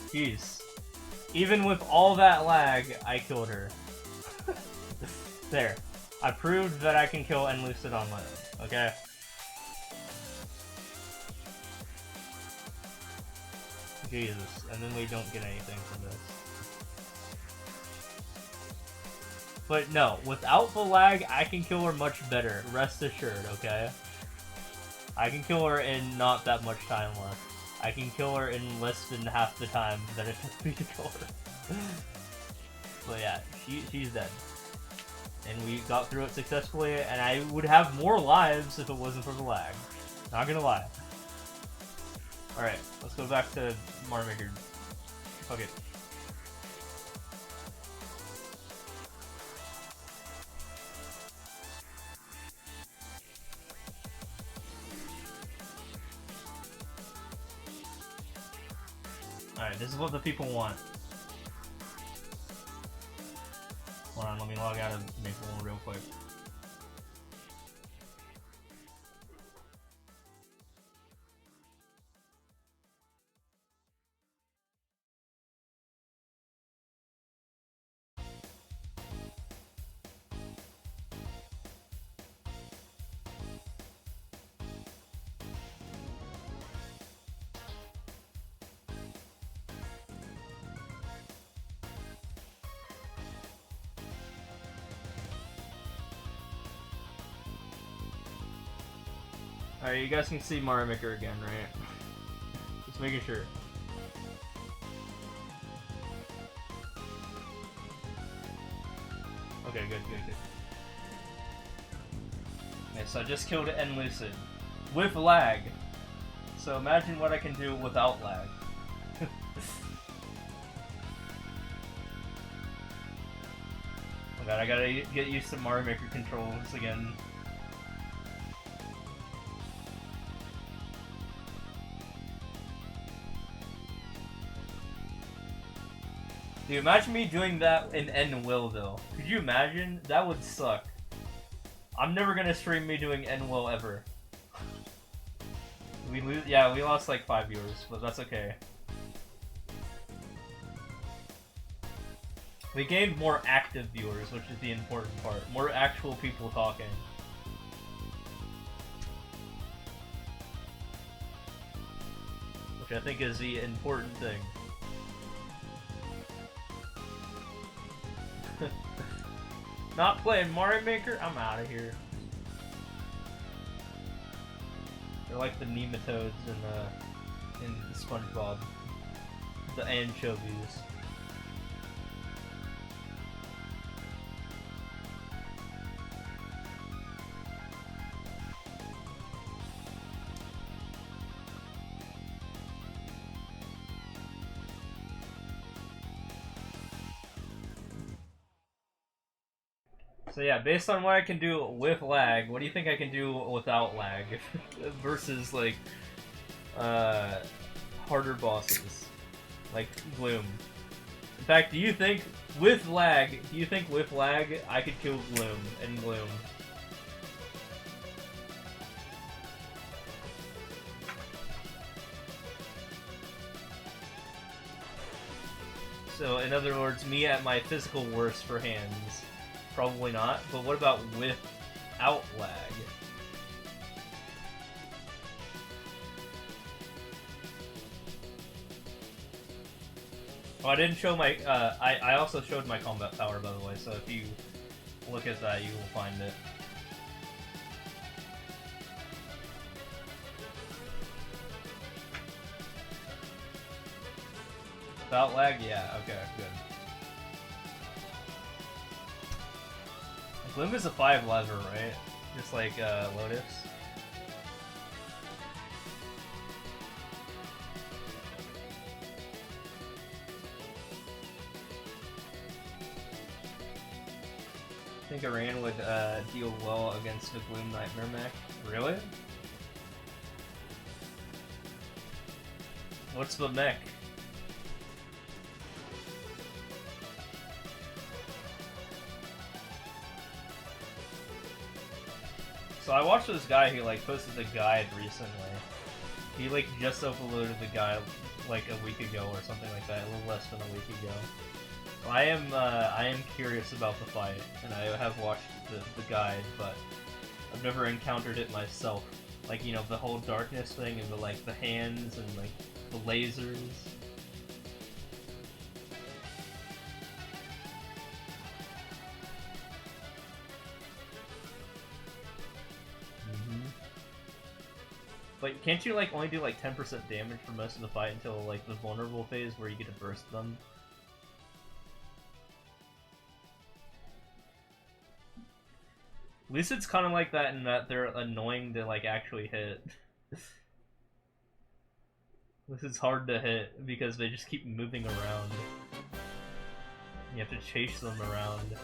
S1: Jeez. Even with all that lag, I killed her. There. I proved that I can kill and Lucid on my own, okay? Jesus. And then we don't get anything from this. But no, without the lag, I can kill her much better. Rest assured, okay? I can kill her in not that much time left. I can kill her in less than half the time that it took me to kill her. But yeah, she's dead. And we got through it successfully, and I would have more lives if it wasn't for the lag. Not gonna lie. Alright, let's go back to Mario Maker. Fuck it. Alright, this is what the people want. Hold on, let me log out of Maple real quick. Alright, you guys can see Mario Maker again, right? Just making sure. Okay, good. Okay, so I just killed N Lucid. With lag. So imagine what I can do without lag. Oh god, I gotta get used to Mario Maker controls again. Dude, imagine me doing that in N-Will though. Could you imagine? That would suck. I'm never gonna stream me doing N-Will ever. Yeah, we lost like 5 viewers, but that's okay. We gained more active viewers, which is the important part. More actual people talking. Which I think is the important thing. Not playing Mario Maker? I'm out of here. They're like the nematodes in SpongeBob. The anchovies. So yeah, based on what I can do with lag, what do you think I can do without lag versus like harder bosses like Gloom? In fact, do you think with lag I could kill Gloom in Gloom? So in other words, me at my physical worst for hands. Probably not, but what about without lag? Oh, I didn't show my, I also showed my combat power, by the way, so if you look at that, you will find it. Without lag? Yeah, okay, good. Gloom is a 5 lever, right? Just like Lotus. I think Iran would deal well against the Gloom Nightmare mech. Really? What's the mech? So I watched this guy who like posted a guide recently. He like just uploaded the guide like a week ago or something like that, a little less than a week ago. I am curious about the fight, and I have watched the guide, but I've never encountered it myself. Like, you know, the whole darkness thing and the hands and like the lasers. But can't you like only do like 10% damage for most of the fight until like the vulnerable phase where you get to burst them? At least it's kind of like that in that they're annoying to like actually hit. This is hard to hit because they just keep moving around. You have to chase them around.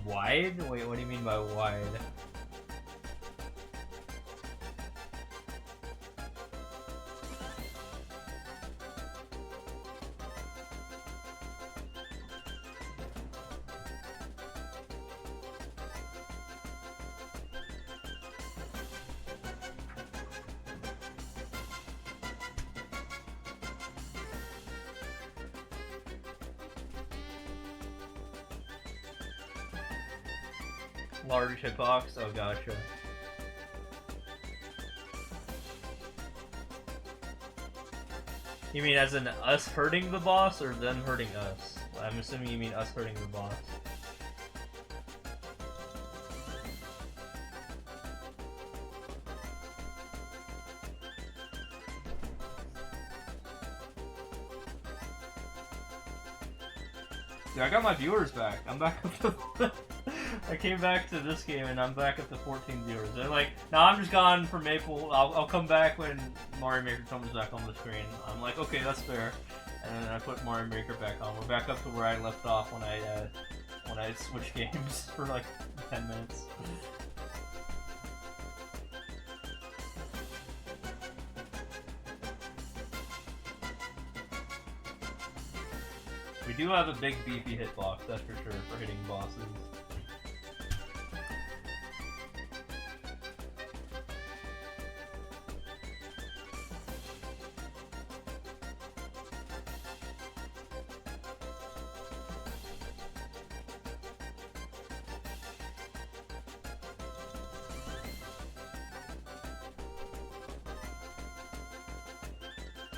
S1: Wide? Wait, what do you mean by wide? Large hitbox? Oh, gotcha. You mean as in us hurting the boss, or them hurting us? I'm assuming you mean us hurting the boss. Dude, I got my viewers back. I'm back up to I came back to this game and I'm back up to 14 viewers. They're like, no, I'm just gone from Maple. I'll come back when Mario Maker comes back on the screen. I'm like, okay, that's fair. And then I put Mario Maker back on. We're back up to where I left off when I switched games for like 10 minutes. We do have a big beefy hitbox, that's for sure, for hitting bosses.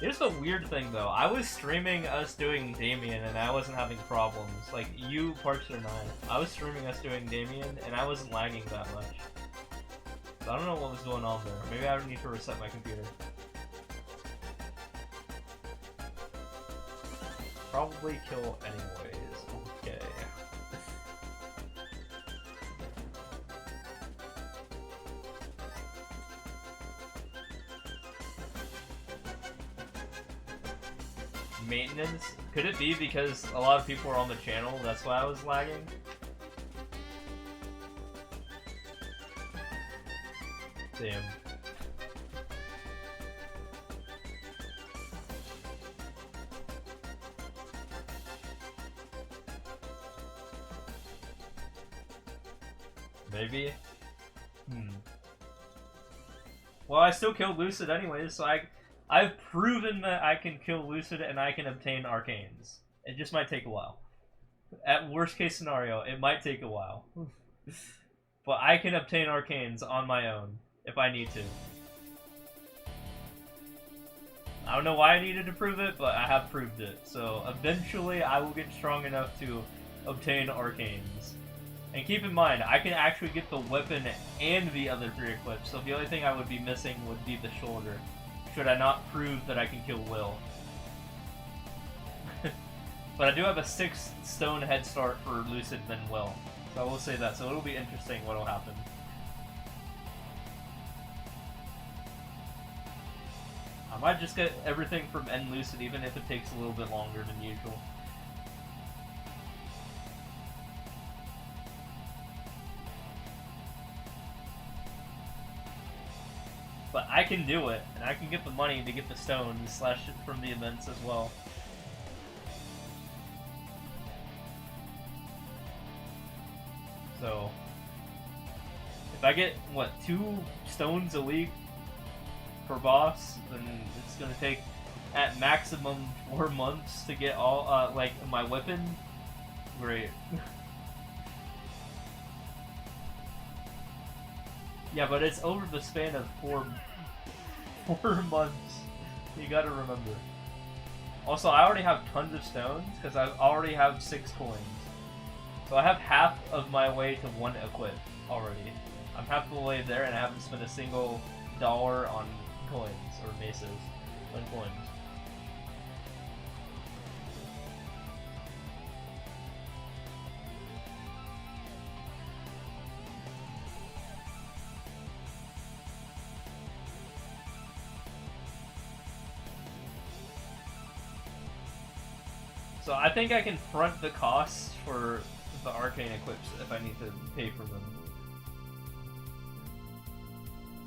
S1: Here's the weird thing though, I was streaming us doing Damien and I wasn't having problems. Like, you, Parks or 9, I was streaming us doing Damien and I wasn't lagging that much. So I don't know what was going on there. Maybe I need to reset my computer. Probably kill anyways, okay. Maintenance? Could it be because a lot of people are on the channel, that's why I was lagging? Damn. Maybe? Well, I still killed Lucid anyways, so I've proven that I can kill Lucid and I can obtain Arcanes. It just might take a while. At worst case scenario, it might take a while. But I can obtain Arcanes on my own, if I need to. I don't know why I needed to prove it, but I have proved it. So eventually I will get strong enough to obtain Arcanes. And keep in mind, I can actually get the weapon and the other 3 equips, so the only thing I would be missing would be the shoulder. Should I not prove that I can kill Will. But I do have a 6 stone head start for Lucid than Will. So I will say that, so it'll be interesting what'll happen. I might just get everything from End Lucid even if it takes a little bit longer than usual. But I can do it, and I can get the money to get the stones slash from the events as well. So, if I get, what, 2 stones a week per boss, then it's gonna take, at maximum, 4 months to get all, like, my weapon. Great. Yeah, but it's over the span of 4 months. You gotta remember. Also, I already have tons of stones, because I already have 6 coins. So I have half of my way to 1 equip already. I'm half the way there, and I haven't spent a single dollar on coins, or maces, on coins. So I think I can front the costs for the arcane equips if I need to pay for them.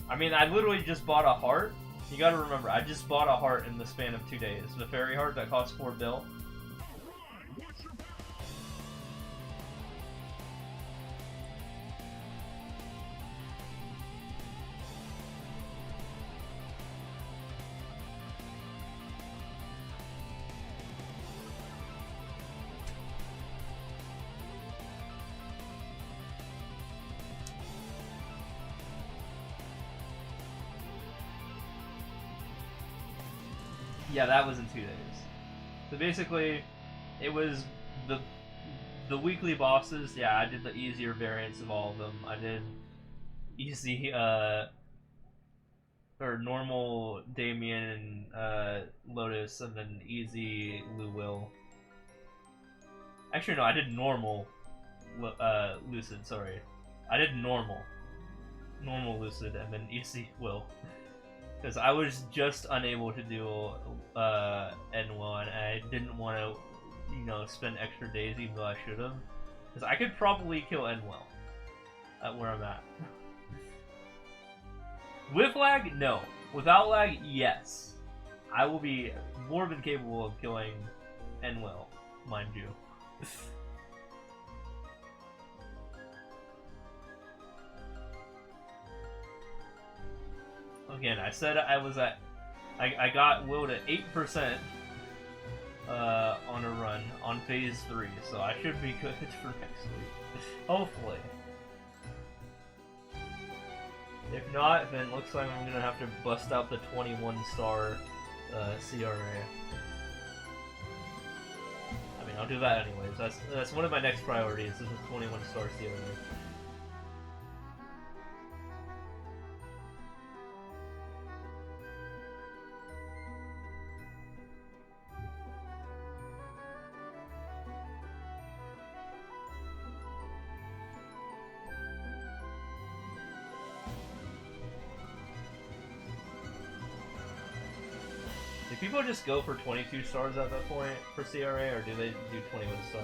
S1: I mean, I literally just bought a heart. You gotta remember, I just bought a heart in the span of 2 days. The fairy heart that costs 4 bill. Yeah, that was in 2 days. So basically, it was the weekly bosses. Yeah, I did the easier variants of all of them. I did easy, or normal Damien and Lotus, and then easy Lu Will. Actually, no, I did normal Lucid, sorry. I did normal Lucid, and then easy Will. Because I was just unable to do N1, and I didn't want to, you know, spend extra days even though I should have. Because I could probably kill N1 at where I'm at. With lag, no. Without lag, yes. I will be more than capable of killing N1 mind you. Again, I said I was at... I got willed at 8% on a run on phase 3, so I should be good for next week. Hopefully. If not, then it looks like I'm gonna have to bust out the 21-star CRA. I mean, I'll do that anyways. That's one of my next priorities, is a 21-star CRA. Do people just go for 22 stars at that point for CRA, or do they do 21 star?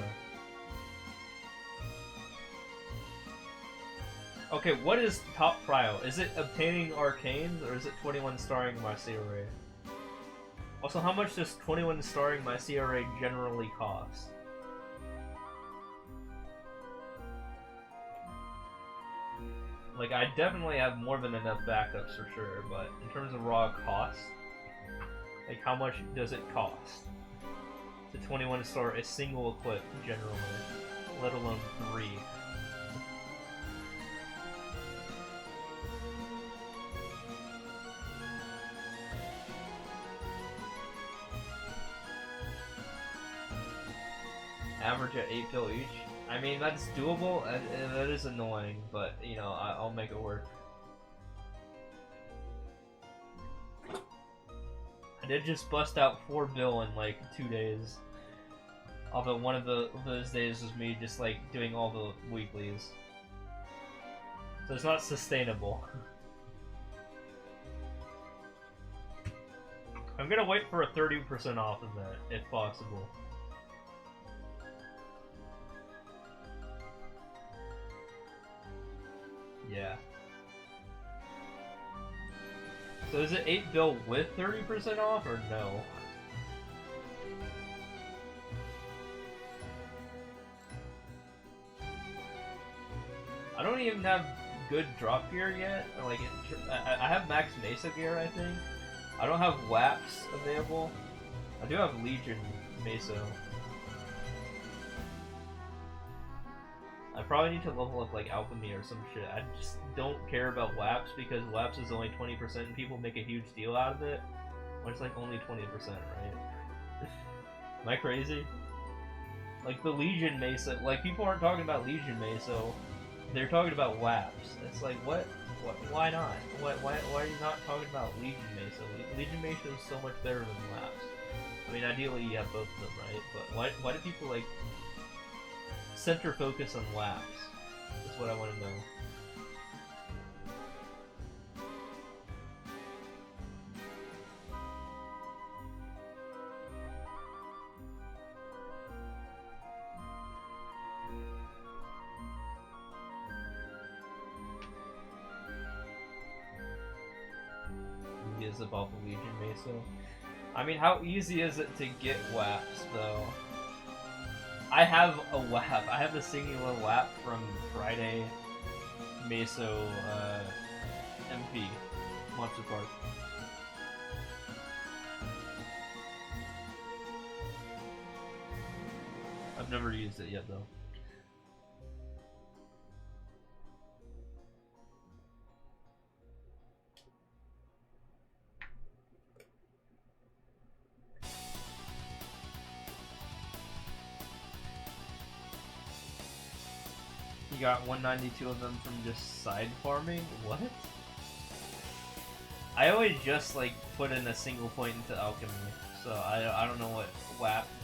S1: Okay, what is top prio? Is it obtaining arcanes, or is it 21 starring my CRA? Also, how much does 21 starring my CRA generally cost? Like, I definitely have more than enough backups for sure, but in terms of raw cost, like, how much does it cost to 21 star a single equip, generally, let alone 3? Average at 8 bill each? I mean, that's doable, and that is annoying, but, you know, I'll make it work. I did just bust out 4 bill in like 2 days. Although one of those days was me just like doing all the weeklies. So it's not sustainable. I'm gonna wait for a 30% off event, if possible. Yeah. So is it 8 bill with 30% off, or no? I don't even have good drop gear yet. Like, I have max Mesa gear, I think. I don't have WAPs available. I do have Legion Mesa. I probably need to level up like Alchemy or some shit. I just don't care about WAPs because WAPs is only 20% and people make a huge deal out of it. When it's like only 20%, right? Am I crazy? Like the Legion Mesa, like people aren't talking about Legion Mesa, they're talking about WAPs. It's like, what why not? Why are you not talking about Legion Mesa? Legion Mesa is so much better than WAPs. I mean, ideally you have both of them, right? But why do people like center focus on WAPs? That's what I want to know. Is about the Legion Mesa. I mean, how easy is it to get WAPs though? I have a WAP. I have a singular WAP from Friday Meso MP Monster Park. I've never used it yet though. You got 192 of them from just side farming? What? I always just like put in a single point into alchemy, so I don't know what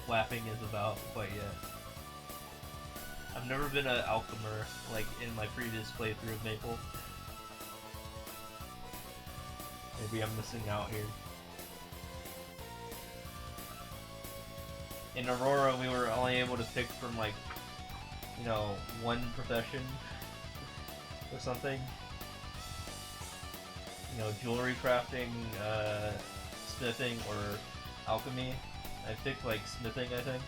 S1: wapping is about quite yet. I've never been an alchemer like in my previous playthrough of Maple. Maybe I'm missing out here. In Aurora, we were only able to pick from like, you know, one profession or something. You know, jewelry crafting, smithing, or alchemy. I picked like smithing, I think.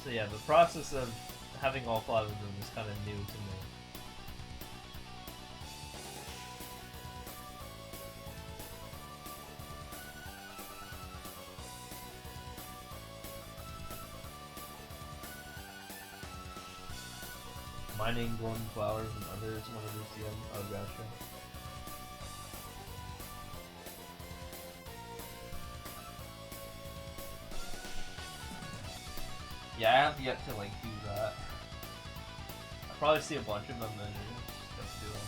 S1: So yeah, the process of having all 5 of them is kind of new to me. Mining golden flowers and others whenever you see them. Oh, gotcha. Yeah, I have yet to like do that. I probably see a bunch of them and just do them.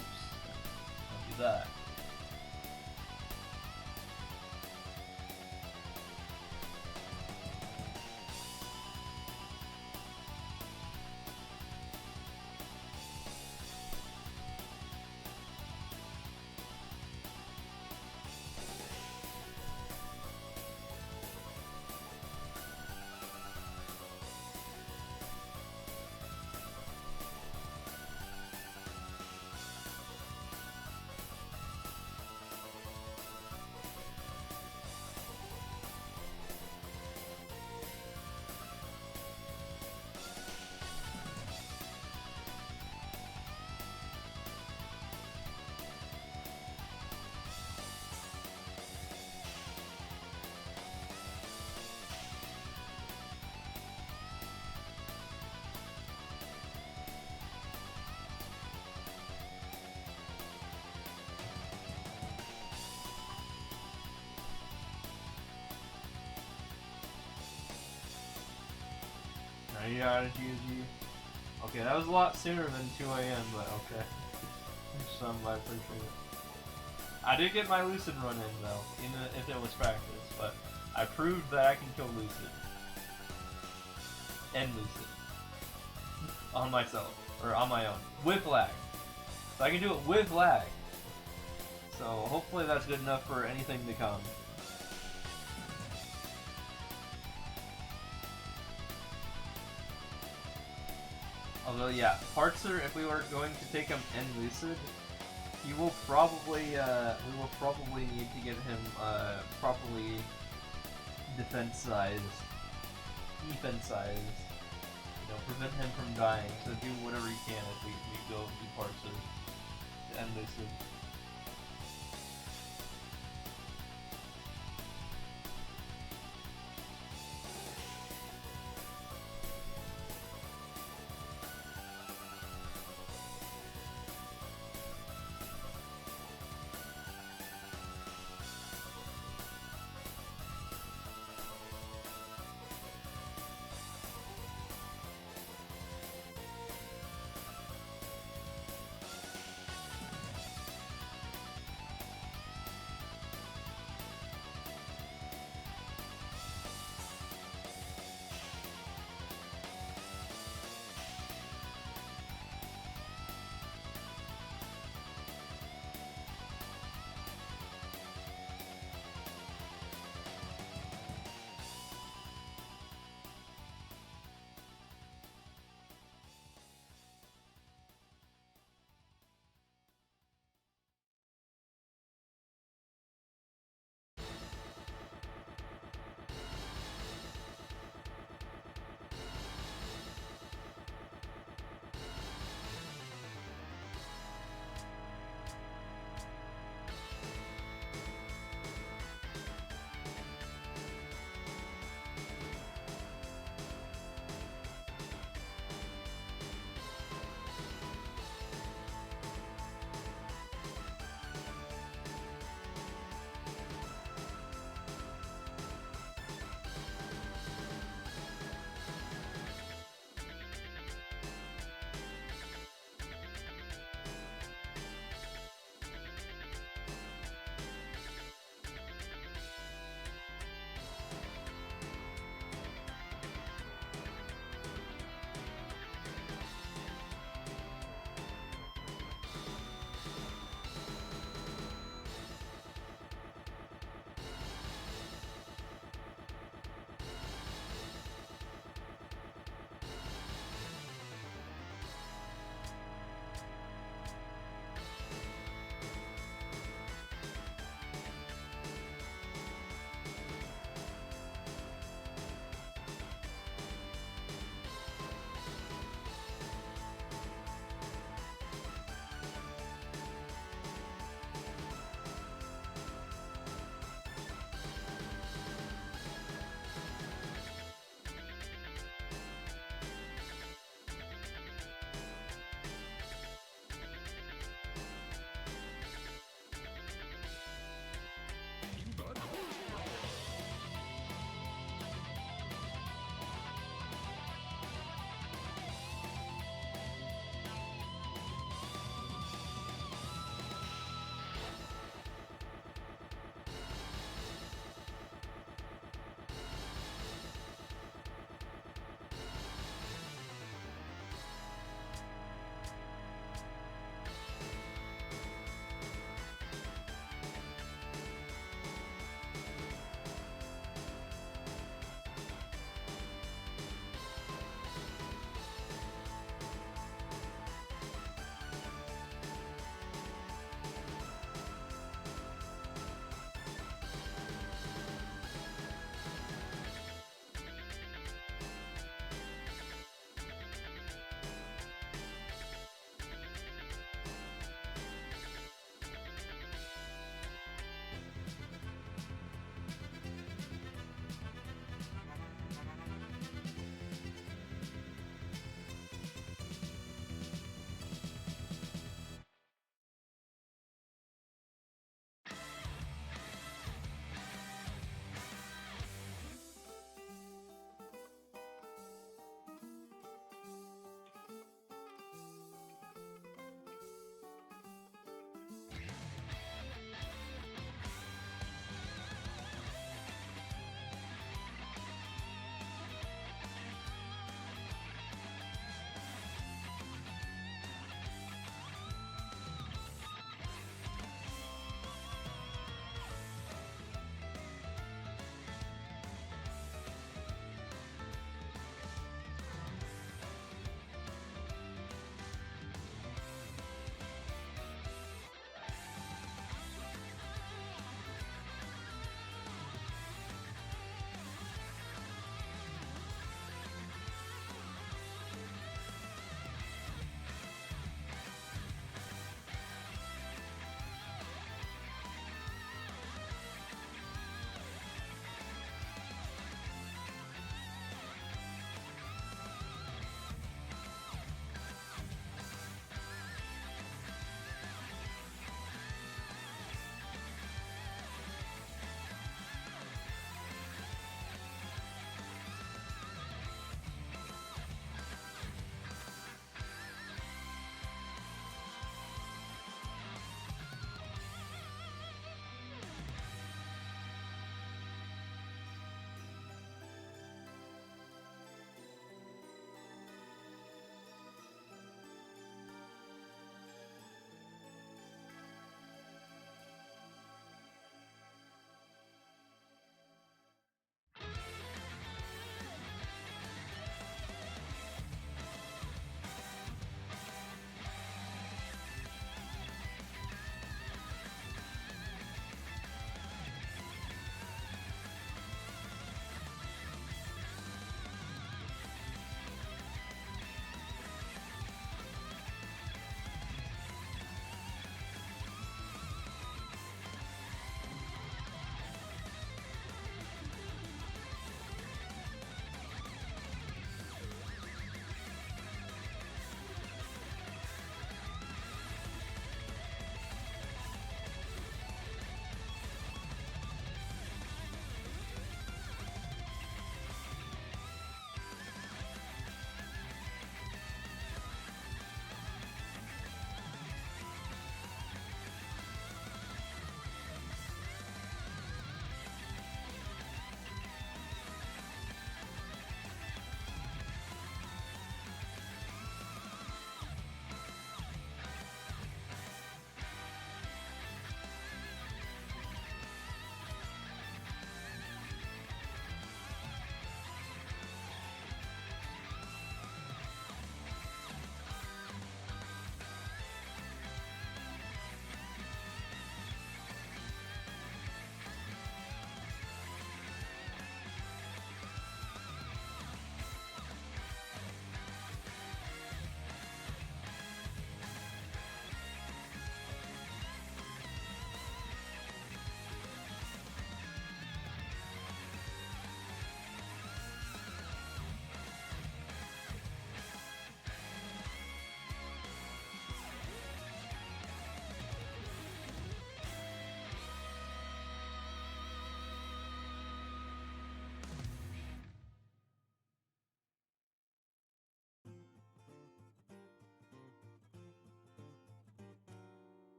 S1: Oops, don't do that. Now you got a GG. Okay, that was a lot sooner than 2 AM, but okay. Some I appreciate it. I did get my Lucid run in though, even if it was practice, but I proved that I can kill Lucid. And Lucid. On myself. Or on my own. With lag. So I can do it with lag. So hopefully that's good enough for anything to come. Although yeah, Parkser, if we were going to take him and Lucid, he will probably we will probably need to get him properly defense size. You know, prevent him from dying. So do whatever you can if we go do Parkser to end Lucid.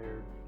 S4: tired.